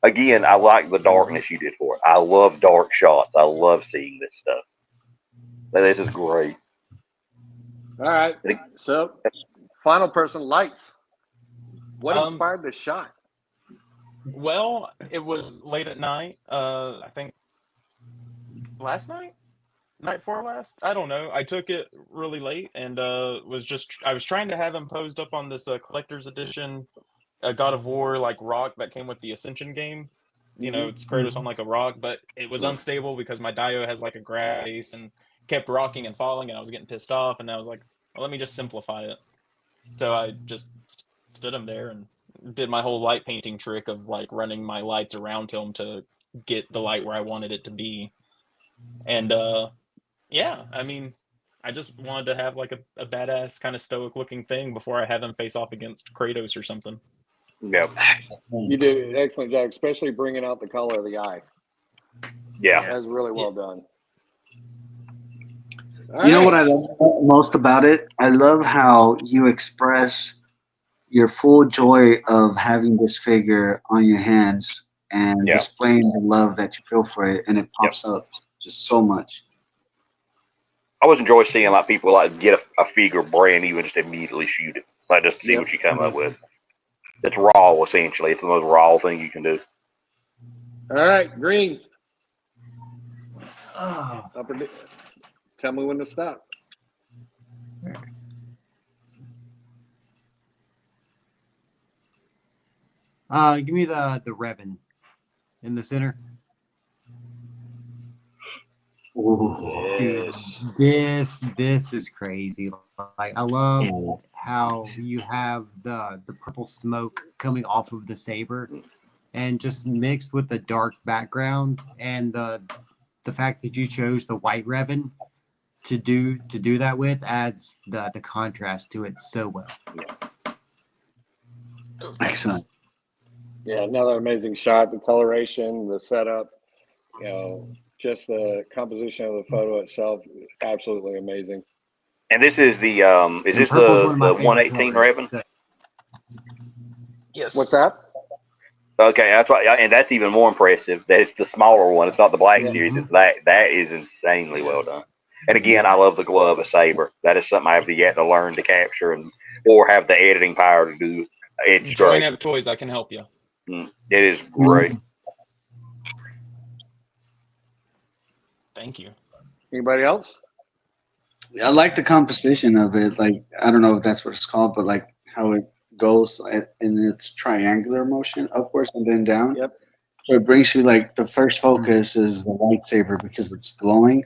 Again, I like the darkness you did for it. I love dark shots. I love seeing this stuff. This is great. All right. So, final person, Lights. What inspired this shot? Well, it was late at night. I think last night, night before last. I don't know. I took it really late and I was trying to have him posed up on this collector's edition God of War like rock that came with the Ascension game. You know, it's Kratos on like a rock, but it was unstable because my Dio has like a grab base and kept rocking and falling, and I was getting pissed off, and I was like, well, let me just simplify it. So I just stood him there and did my whole light painting trick of like running my lights around him to get the light where I wanted it to be. And yeah, I mean, I just wanted to have like a badass kind of stoic looking thing before I have him face off against Kratos or something. Yep. You did an excellent job, especially bringing out the color of the eye. Yeah. That was really well done. You know what I love most about it? I love how you express your full joy of having this figure on your hands and displaying the love that you feel for it, and it pops up just so much. I always enjoy seeing like people like get a figure brand new and just immediately shoot it, like just to see what you come up with. It's raw, essentially. It's the most raw thing you can do. All right, Green. Oh. Tell me when to stop. Give me the Revan in the center. Dude, this is crazy. Like, I love how you have the purple smoke coming off of the saber, and just mixed with the dark background and the fact that you chose the white Revan to do that with adds the contrast to it so well. Excellent. Yeah, another amazing shot. The coloration, the setup, just the composition of the photo itself, absolutely amazing. And this is the is this the 118 Revan? Yes. What's that? Okay, that's right, and that's even more impressive. That it's the smaller one. It's not the Black Series. It's that is insanely well done. And again, I love the glove of saber. That is something I have yet to learn to capture or have the editing power to do. It's Join great. Up Toys, I can help you. It is great. Thank you. Anybody else? I like the composition of it. Like, I don't know if that's what it's called, but like how it goes in its triangular motion, upwards and then down. Yep. So it brings you like the first focus is the lightsaber because it's glowing,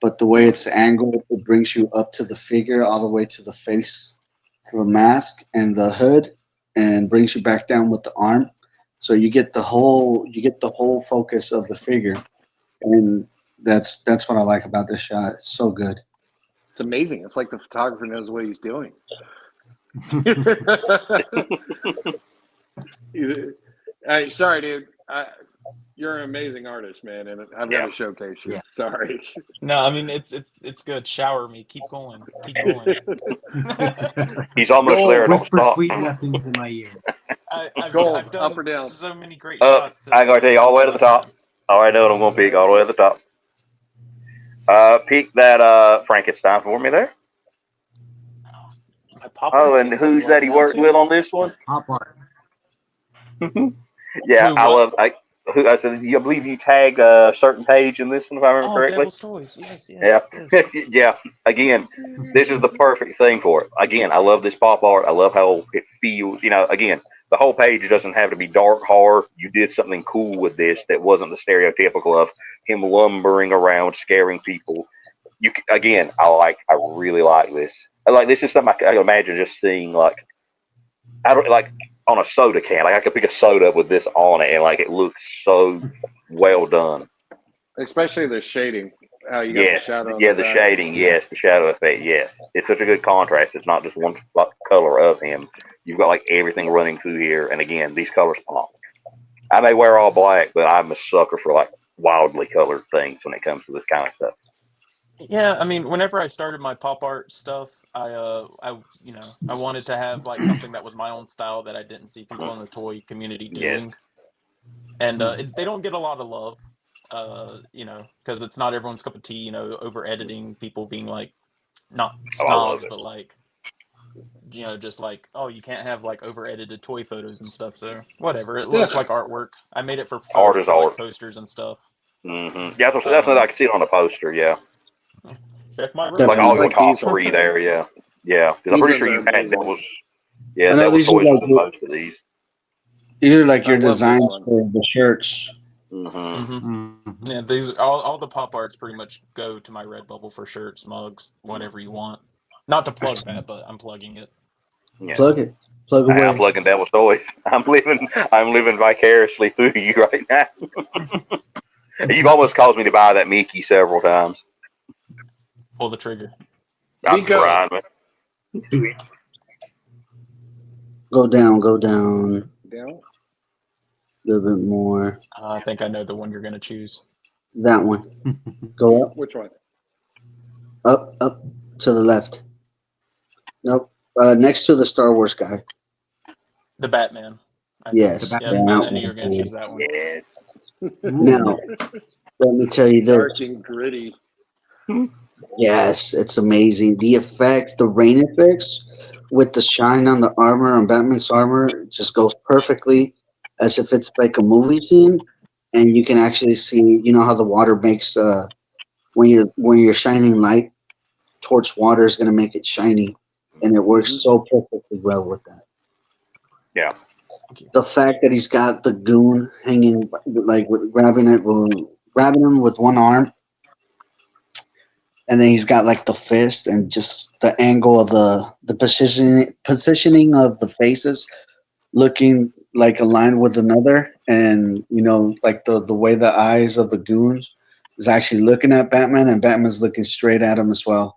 but the way it's angled, it brings you up to the figure, all the way to the face, to the mask and the hood, and brings you back down with the arm. So you get the whole focus of the figure, and that's what I like about this shot. It's so good. It's amazing. It's like the photographer knows what he's doing. Sorry, dude. You're an amazing artist, man, and I've got to showcase you. Yeah. Sorry. No, I mean it's good. Shower me. Keep going. Keep going. He's almost there. Don't Whisper stop. sweet nothings in my ear. I've Gold, done up or down? so many great shots. I gotta tell you, all the way to the top. All right, I know what I'm going to pick all the way at the top. Pick that Frankenstein for me there. My pop Oh, art's and getting some who's love that he now worked too. with on this one? Pop art. Yeah, Who, I what? love. I said, I believe you tag a certain page in this one, if I remember Oh, correctly. Devil's Toys. Yes, Yeah, yes. yeah. Again, this is the perfect thing for it. Again, I love this pop art. I love how it feels. Again, the whole page doesn't have to be dark horror. You did something cool with this that wasn't the stereotypical of him lumbering around scaring people. Again, I really like this. This is something I can imagine just seeing I don't like on a soda can. Like I could pick a soda with this on it, and it looks so well done. Especially the shading. How you got the Yes, shadow on yeah, the the back. shading, yes, the shadow effect, yes. It's such a good contrast. It's not just one color of him. You've got everything running through here, and again, these colors pop. I may wear all black, but I'm a sucker for wildly colored things when it comes to this kind of stuff. Yeah, I mean, whenever I started my pop art stuff, I wanted to have something that was my own style that I didn't see people in the toy community Yes. doing, and they don't get a lot of love, because it's not everyone's cup of tea. Over editing, people being not Oh, I love snobs, it. but just oh, you can't have over edited toy photos and stuff. So whatever, it looks like artwork. I made it for Art is art. posters and stuff. Yeah, that's what I can see on the poster. Yeah, Check my That- all It's your like top these ones. three there. Yeah, yeah. Because I'm These pretty ones sure are you had amazing. Devil's. Yeah, I know Devil's these are Toys with most of these. these are like I your love this designs one. for the shirts. Yeah, these all the pop arts pretty much go to my Redbubble for shirts, mugs, whatever you want. Not to plug that, but I'm plugging it. Yeah. Plug it. Plug away. I'm plugging Devil's Toys. I'm living vicariously through you right now. You've almost caused me to buy that Mickey several times. Pull the trigger. I'm Nico. trying, man. Go down. Go down. Down. A little bit more. I think I know the one you're gonna choose. That one. Go up. Which one? Up. Up. To the left. Nope. Next to the Star Wars guy. The Batman. Yes. Yeah, that I knew you were gonna one. choose that one. Yes. Now, let me tell you this. Dark and gritty. Yes, it's amazing. The effects, the rain effects with the shine on the armor, on Batman's armor, just goes perfectly as if it's like a movie scene. And you can actually see, how the water makes when you're shining light towards water is gonna make it shiny. And it works so perfectly well with that. Yeah. The fact that he's got the goon hanging grabbing him with one arm, and then he's got the fist and just the angle of the positioning of the faces looking aligned with another, and the way the eyes of the goons is actually looking at Batman, and Batman's looking straight at him as well.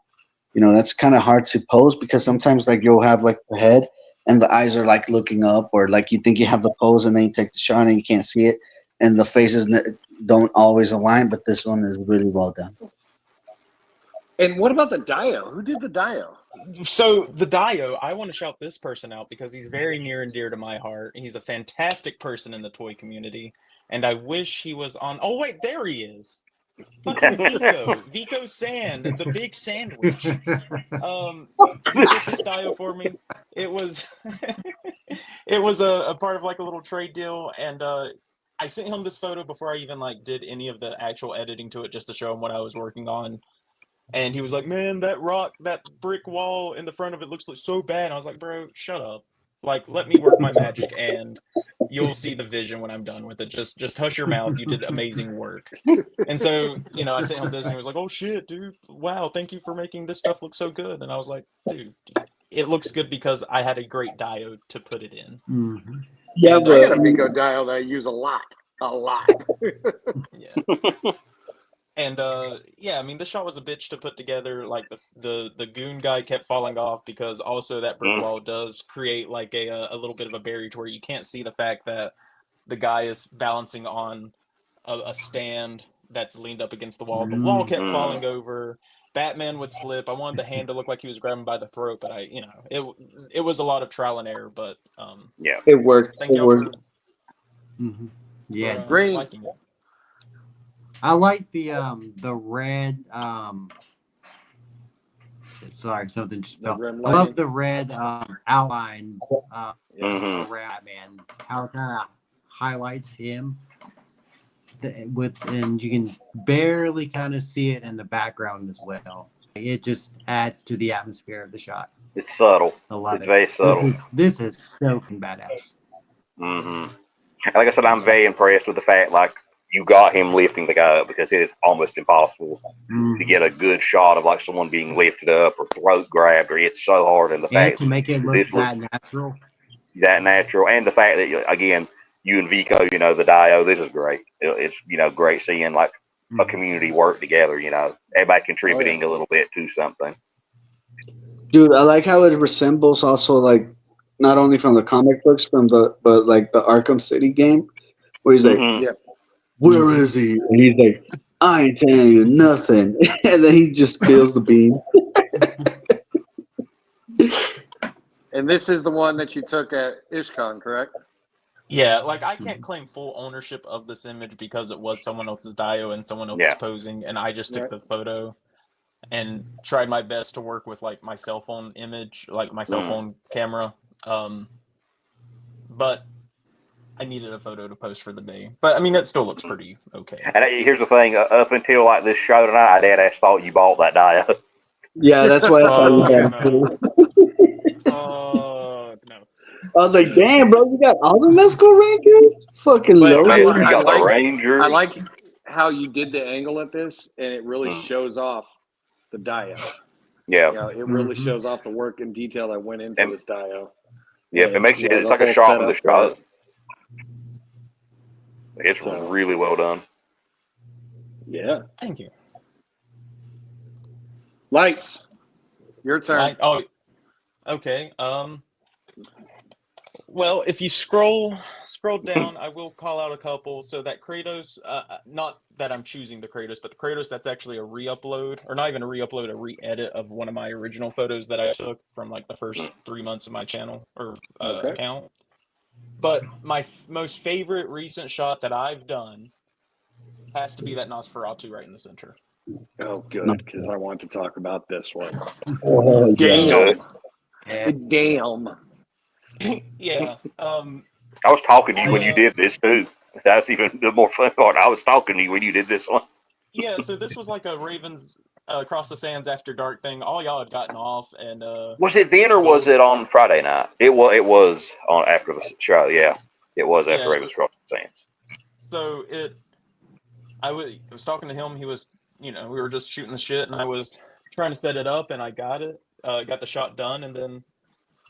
That's kind of hard to pose because sometimes you'll have the head and the eyes are looking up, or you think you have the pose and then you take the shot and you can't see it, and the faces don't always align, but this one is really well done. And what about the Dio? Who did the Dio? So the Dio, I want to shout this person out because he's very near and dear to my heart. He's a fantastic person in the toy community, and I wish he was on. Oh wait, there he is. Fucking Vico Sand, the big sandwich. He did this Dio for me. It was it was a part of a little trade deal, and I sent him this photo before I even did any of the actual editing to it, just to show him what I was working on. And he was like, "Man, that brick wall in the front of it looks so bad." And I was like, "Bro, shut up. Let me work my magic, and you'll see the vision when I'm done with it. Just hush your mouth. You did amazing work." And so, I sent him this, and he was like, "Oh shit, dude! Wow, thank you for making this stuff look so good." And I was like, "Dude, it looks good because I had a great diode to put it in." Mm-hmm. Yeah, And, I got a Vico Dio that I use a lot. Yeah. And yeah, I mean, this shot was a bitch to put together. The goon guy kept falling off because also that brick wall does create a little bit of a barrier to where you can't see the fact that the guy is balancing on a stand that's leaned up against the wall. The wall kept falling over. Batman would slip. I wanted the hand to look like he was grabbing by the throat, but it was a lot of trial and error. But yeah, it worked. Thank y'all for Yeah, for, Green. liking it. I like the red. Sorry, something just The fell. red I love lighting. the red outline Yeah. Mhm. around man. How it kind of highlights him and you can barely kind of see it in the background as well. It just adds to the atmosphere of the shot. It's subtle. I love It's it. very subtle. This is so fucking badass. Hmm. Like I said, I'm very impressed with the fact like you got him lifting the guy up because it is almost impossible to get a good shot of like someone being lifted up or throat grabbed, or it's so hard. And the And fact to make it look this was that natural. that natural, and the fact that again, you and Vico, the Dio, this is great. It's great seeing like a community work together. Everybody contributing a little bit to something. Dude, I like how it resembles also like not only from the comic books but like the Arkham City game where he's like, Mhm. Yeah. where is he? And he's like, I ain't telling you nothing. And then he just feels the beam. And this is the one that you took at IshCon, correct? Yeah, like I can't claim full ownership of this image because it was someone else's Dio and someone else Yeah. posing, and I just took Right. the photo and tried my best to work with like my cell phone image, like my cell phone camera. But I needed a photo to post for the day. But I mean, it still looks pretty okay. And here's the thing: up until like this show tonight, I dead ass thought you bought that Dio. Yeah, that's why I thought you Oh got no! it. Oh no! I was like, damn, bro, you got all the Mesco Rangers? Fucking But low. You got the Rangers. I like how you did the angle at this, and it really Mm. shows off the Dio. Yeah. It really shows off the work and detail that went into And this Dio. yeah, it And, makes it's the like a whole shot from the setup for show. it. It's So, really well done. yeah. Thank you. Lights. Your turn. Oh, okay. Well, if you scroll down, I will call out a couple. So that Kratos, not that I'm choosing the Kratos, but the Kratos that's actually a re-upload, or not even a re-upload, a re-edit of one of my original photos that I took from like the first 3 months of my channel or Okay. account. But my most favorite recent shot that I've done has to be that Nosferatu right in the center. Oh, good, because I want to talk about this one. Oh, Damn. Yeah. Damn. Yeah. I was talking to you when you did this too. That's even the more fun part. I was talking to you when you did this one. Yeah, so this was like a Ravens Across the Sands After Dark thing. All y'all had gotten off, and Was it then or was it on Friday night? It was on after the show. Yeah, it was after Yeah. Ravens Cross the Sands. So I was talking to him. He was, we were just shooting the shit, and I was trying to set it up, and I got it. Got the shot done, and then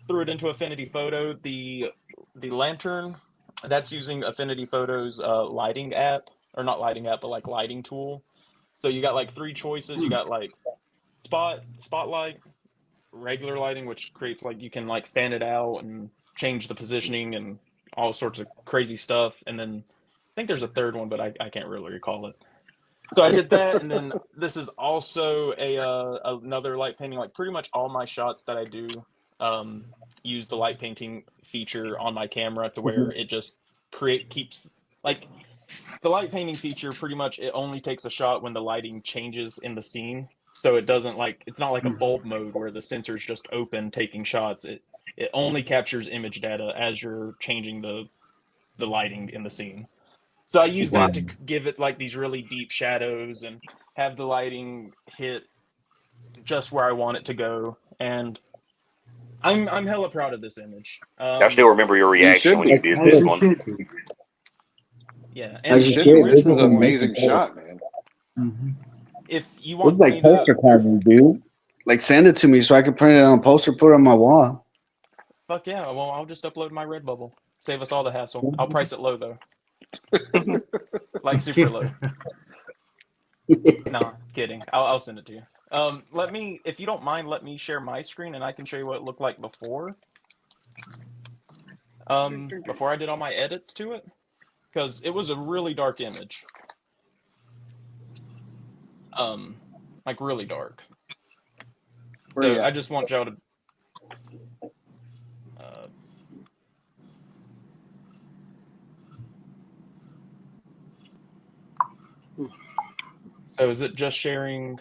threw it into Affinity Photo. The lantern that's using Affinity Photo's lighting app, or not lighting app, but like lighting tool. So you got like 3 choices. You got like spotlight, regular lighting, which creates like you can like fan it out and change the positioning and all sorts of crazy stuff. And then I think there's a third one, but I can't really recall it. So I did that, and then this is also another light painting. Like pretty much all my shots that I do use the light painting feature on my camera to where it just keeps like the light painting feature. Pretty much it only takes a shot when the lighting changes in the scene. So it doesn't it's not like a bulb mode where the sensor's just open taking shots. It only captures image data as you're changing the lighting in the scene. So I use that to give it like these really deep shadows and have the lighting hit just where I want it to go. And I'm hella proud of this image. I still remember your reaction when you did As this you one. should be. Yeah, As and you Should should. be. This This is is an amazing amazing. shot, man. if you It's want like me poster to, carving, dude. Like, send it to me so I can print it on a poster, put it on my wall. fuck yeah, well, I'll just upload my Redbubble. Save us all the hassle. I'll price it low though, like super low. Nah, kidding. I'll send it to you. If you don't mind, let me share my screen and I can show you what it looked like before. Before I did all my edits to it, because it was a really dark image. Like really dark. So I just want y'all to. So is it just sharing?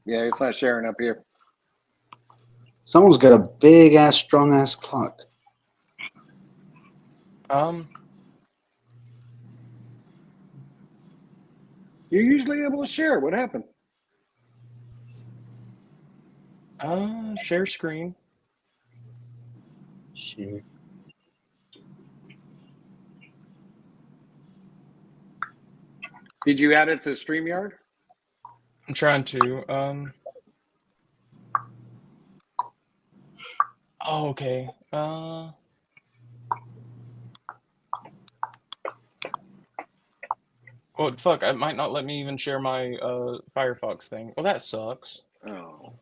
Yeah, it's not sharing up here. Someone's got a big ass, strong ass clock. You're usually able to share. What happened? Share screen. Share. Did you add it to StreamYard? I'm trying to. Oh, okay. Well, fuck! It might not let me even share my Firefox thing. Well, that sucks. Oh.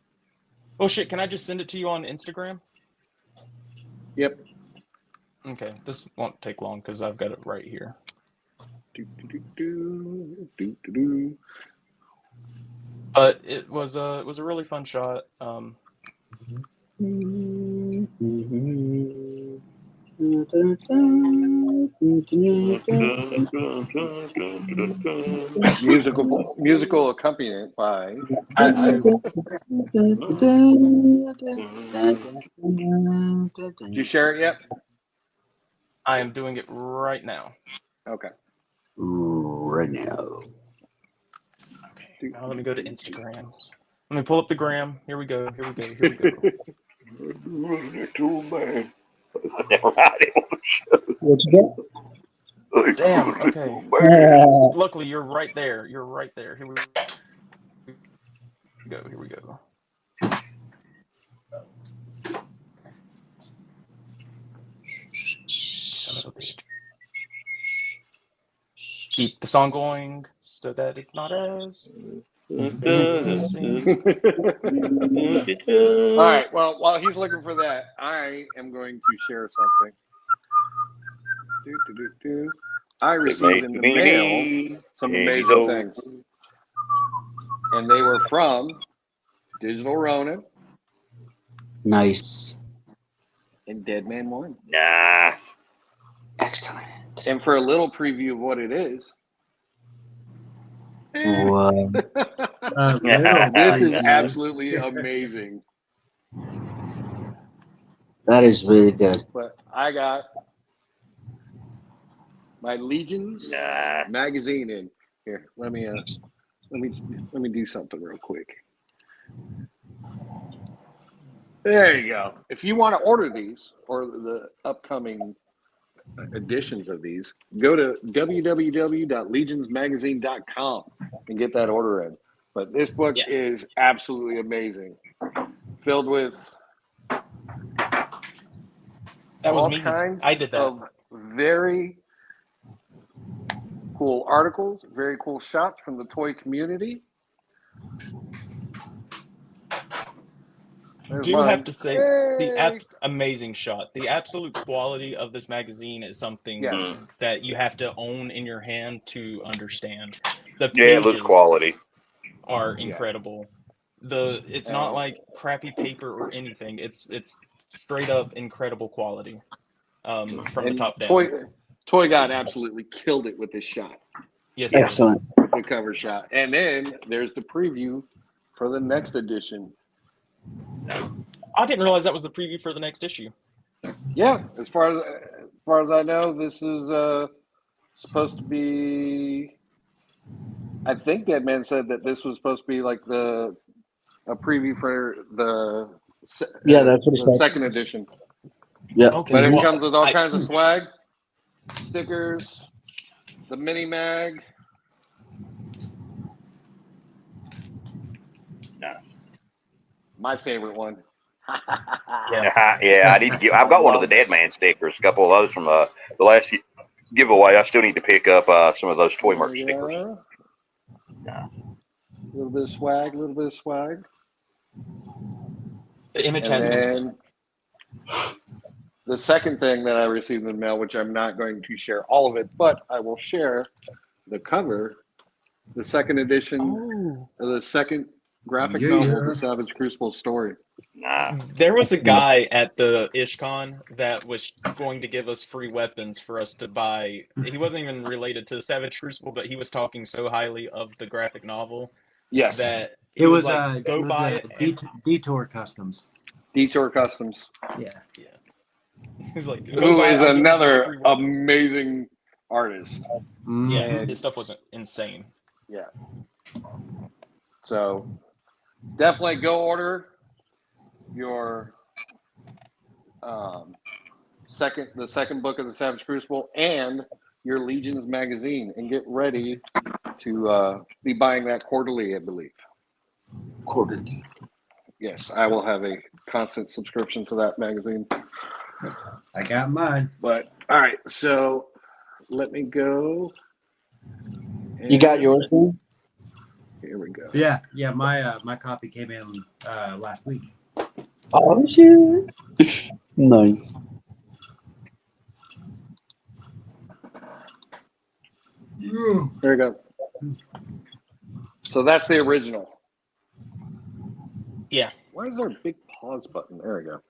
Oh shit! Can I just send it to you on Instagram? Yep. Okay, this won't take long because I've got it right here. But it was a really fun shot. Musical accompaniment by. I Did you share it yet? I am doing it right now. Okay. Right now. Okay. Now let me go to Instagram. Let me pull up the gram. Here we go. Here we go. Here we go. Never mind. What you Damn. Okay. got? Luckily, you're right there. You're right there. Here we go. Here we go. Son of a bitch. Keep the song going so that it's not as embarrassing. All right. Well, while he's looking for that, I am going to share something. I received in the mail some amazing things, and they were from Digital Ronin Nice. and Dead Man 1. Nice. Excellent. And for a little preview of what it is, What? this is absolutely amazing. That is really good. But I got my Legions magazine in here. Let me do something real quick. There you go. If you want to order these or the upcoming editions of these, go to www.legionsmagazine.com and get that order in. But this book is absolutely amazing, filled with That was all me. kinds I did that. of very cool articles, very cool shots from the toy community. I do have to say, the amazing shot. The absolute quality of this magazine is something that you have to own in your hand to understand. The Yeah, it looks pages quality. are incredible. It's not like crappy paper or anything. It's straight up incredible quality from the top down. Toy God absolutely killed it with this shot. Yes, excellent. The cover shot, and then there's the preview for the next edition. I didn't realize that was the preview for the next issue. Yeah, as far as I know, this is supposed to be. I think Dead Man said that this was supposed to be like a preview for the That's what the second edition. Yeah. Okay, But it well, comes with all kinds of swag, stickers, the mini mag. My favorite one. Yeah, I need to get. I've got one of the Dead Man stickers. A couple of those from the last giveaway. I still need to pick up some of those toy merch stickers. A little bit of swag, The image and has been sent. then the second thing that I received in the mail, which I'm not going to share all of it, but I will share the cover, the second edition, the second graphic Yeah, novel, yeah. The Savage Crucible story. Nah. There was a guy at the IshCon that was going to give us free weapons for us to buy. He wasn't even related to the Savage Crucible, but he was talking so highly of the graphic novel Yes, that It he was was like, "Go buy it." And Detour Customs. Detour Customs, Yeah. yeah, he's like, "Go who buy it. is I'll give you these another free weapons." amazing artist. Yeah, Mhm. his stuff was insane. Yeah. So definitely go order your the second book of the Savage Crucible and your Legions magazine, and get ready to be buying that quarterly, I believe. Quarterly. Yes, I will have a constant subscription to that magazine. I got mine. But all right, so let me go. You got yours, man? Here we go. Yeah, yeah. My copy came in last week. Oh shit! Nice. There we go. So that's the original. Yeah, Why is there a big pause button? There we go.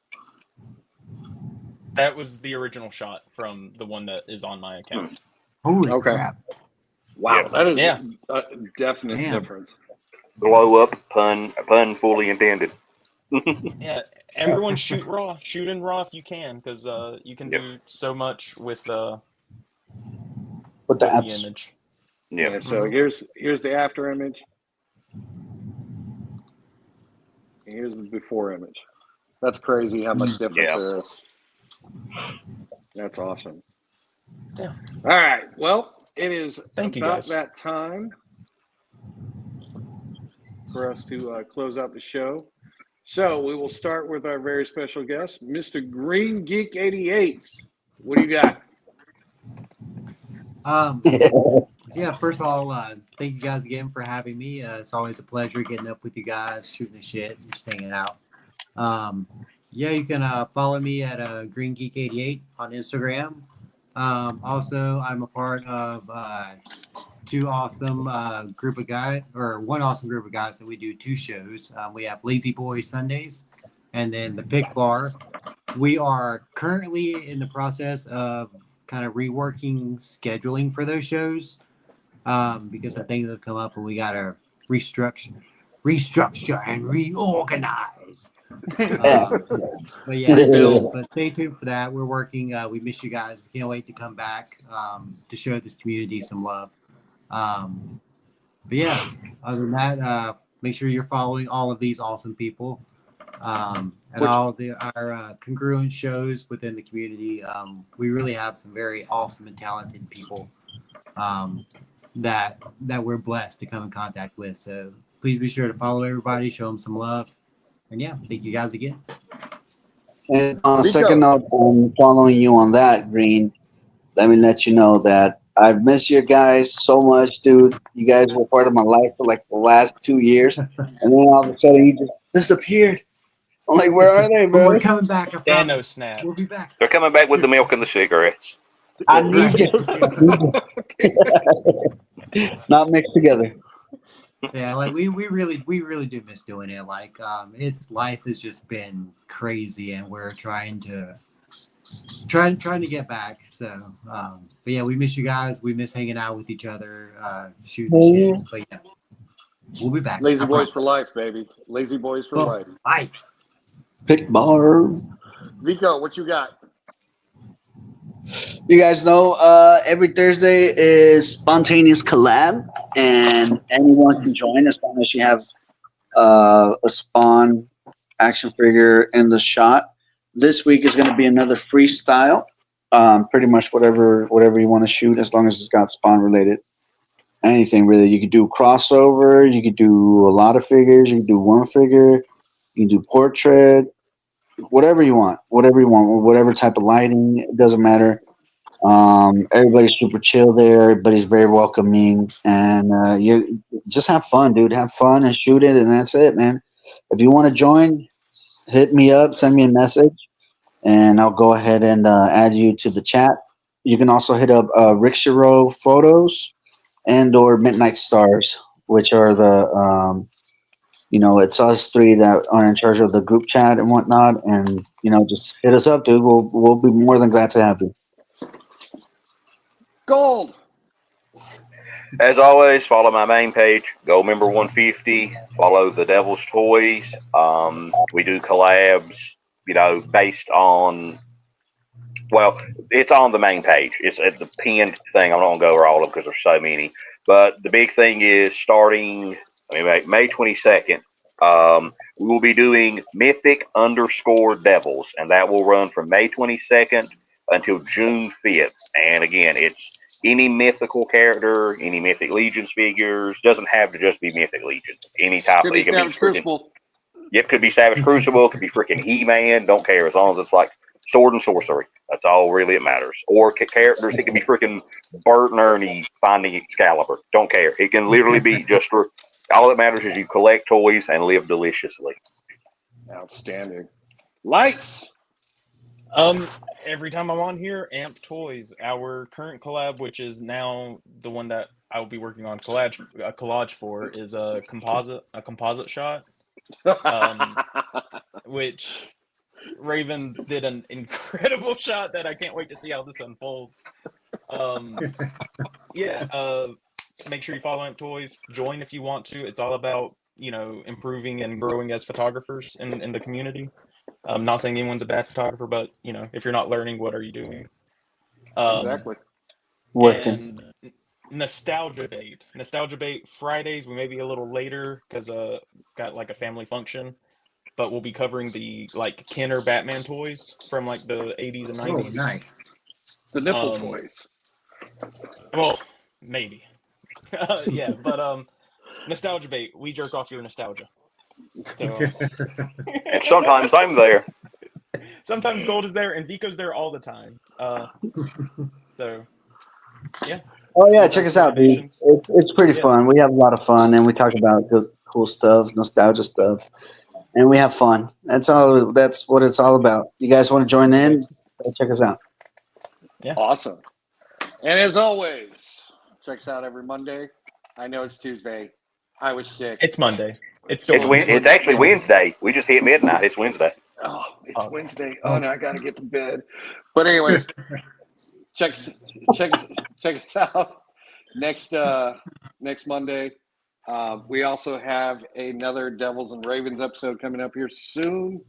that was the original shot from the one that is on my account. Holy Okay. crap! Wow, Yeah. that is Yeah. a definite Damn. difference. Blow up, pun fully intended. Yeah, everyone shoot raw. Shoot in raw if you can, because you can Yep. do so much with With the the apps. image. Yeah. Yeah. So here's the after image. And here's the before image. That's crazy how much difference Yeah. there is. That's awesome. Yeah. All right. Well, it is Thank you, about guys. that time for us to close out the show. So we will start with our very special guest, Mr. Green Geek 88. What do you got? Yeah. First of all, thank you guys again for having me. It's always a pleasure getting up with you guys, shooting the shit, and just hanging out. Yeah, you can follow me at Green Geek 88 on Instagram. Also, I'm a part of one awesome group of guys that we do two shows. We have Lazy Boy Sundays and then the Pick Bar. We are currently in the process of kind of reworking scheduling for those shows because some things have come up and we got to restructure and reorganize. But yeah, but stay tuned for that. We're working. We miss you guys. We can't wait to come back to show this community some love. But yeah, other than that, make sure you're following all of these awesome people and all our congruent shows within the community. We really have some very awesome and talented people that we're blessed to come in contact with. So please be sure to follow everybody, show them some love, and yeah, thank you guys again. And on a Rico. second note, I'm following you on that, Green. Let me let you know that I've missed you guys so much, dude. You guys were part of my life for like the last 2 years, and then all of a sudden you just disappeared. I'm like, where are they, But bro? we're coming back. I Thanos promise. snap. We'll be back. They're coming back with the milk and the cigarettes. I need you. Not mixed together. Yeah, like we really do miss doing it. Like life has just been crazy and we're trying to get back. So but yeah, we miss you guys. We miss hanging out with each other, shooting the shits. But yeah, we'll be back. Lazy I Boys for promise. life, baby. Lazy Boys for Oh, life. life. Pick bar. Vico, what you got? You guys know every Thursday is spontaneous collab, and anyone can join as long as you have a Spawn action figure in the shot. This week is going to be another freestyle. Pretty much whatever you want to shoot, as long as it's got Spawn related. Anything really. You could do crossover. You could do a lot of figures. You could do one figure. You can do portrait. Whatever you want. Whatever type of lighting. It doesn't matter. Everybody's super chill there. Everybody's very welcoming, and you just have fun, dude. Have fun and shoot it, and that's it, man. If you want to join, hit me up, send me a message, and I'll go ahead and add you to the chat. You can also hit up Rick Shiro Photos and or Midnight Stars, which are it's us three that are in charge of the group chat and whatnot. And just hit us up, dude. We'll be more than glad to have you. Gold. As always, follow my main page, Gold Member 150. Follow the Devil's Toys. We do collabs, based on. Well, it's on the main page. It's at the pinned thing. I'm not gonna go over all of them because there's so many. But the big thing is starting May 22nd. We will be doing Mythic_Devils, and that will run from May 22nd until June 5th. And again, it's any mythical character, any Mythic Legions figures. Doesn't have to just be Mythic Legions. Any type. Could be Savage Crucible. Yep, could be Savage Crucible. Could be freaking He-Man. Don't care as long as it's like sword and sorcery. That's all really it matters. Or characters. It could be freaking Bert and Ernie finding Excalibur. Don't care. It can literally be just for. All that matters is you collect toys and live deliciously. Outstanding. Lights. Every time I'm on here, Amp Toys, our current collab, which is now the one that I will be working on collage for, is a composite shot, which Raven did an incredible shot that I can't wait to see how this unfolds. Make sure you follow Amp Toys. Join if you want to. It's all about improving and growing as photographers in the community. I'm not saying anyone's a bad photographer, but if you're not learning, what are you doing? Exactly. Working. And Nostalgia Bait Fridays. We may be a little later because got like a family function, but we'll be covering the Kenner Batman toys from the 80s and 90s. Oh, nice. The nipple toys. Well, maybe. Yeah, but Nostalgia Bait. We jerk off your nostalgia. So, and sometimes I'm there. Sometimes Gold is there, and Vico's there all the time. So, yeah. Oh yeah, check us out, dude. It's pretty fun. We have a lot of fun, and we talk about good, cool stuff, nostalgia stuff, and we have fun. That's all. That's what it's all about. You guys want to join in? Check us out. Yeah. Awesome. And as always, check us out every Monday. I know it's Tuesday. I was sick. It's Monday. It's still. It's actually Wednesday. We just hit midnight. It's Wednesday. Oh, it's Wednesday. Oh no, I gotta get to bed. But anyways, check us out next Monday. We also have another Devils and Ravens episode coming up here soon.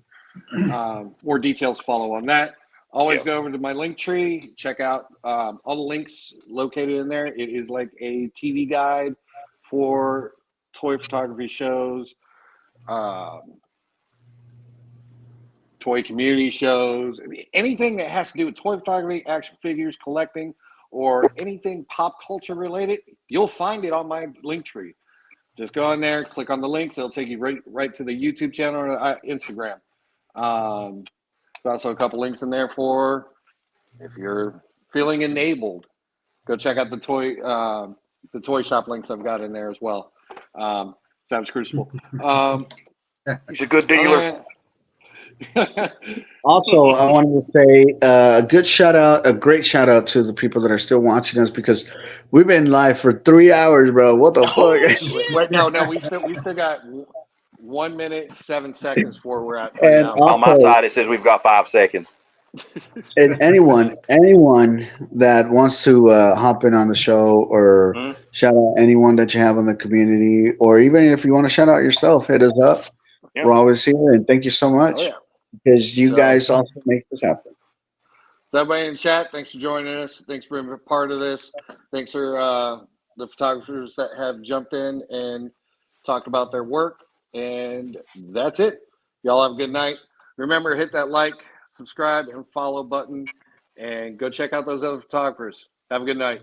More details follow on that. Always go over to my link tree. Check out all the links located in there. It is like a TV guide for toy photography shows, toy community shows, anything that has to do with toy photography, action figures, collecting, or anything pop culture related. You'll find it on my link tree. Just go in there, click on the links. It'll take you right to the YouTube channel or Instagram. There's also a couple links in there for if you're feeling enabled. Go check out the toy shop links I've got in there as well. Savage Crucible. He's a good dealer. Also, I wanted to say a great shout out to the people that are still watching us because we've been live for 3 hours, bro. What the fuck? Wait, no, we still got 1 minute 7 seconds before we're at. And also, on my side, it says we've got 5 seconds. And anyone that wants to hop in on the show or shout out anyone that you have in the community, or even if you want to shout out yourself, hit us up. Yeah. We're always here, and thank you so much because you guys also make this happen. So everybody in chat, thanks for joining us. Thanks for being a part of this. Thanks for the photographers that have jumped in and talked about their work. And that's it. Y'all have a good night. Remember, hit that like, subscribe, and follow button, and go check out those other photographers. Have a good night.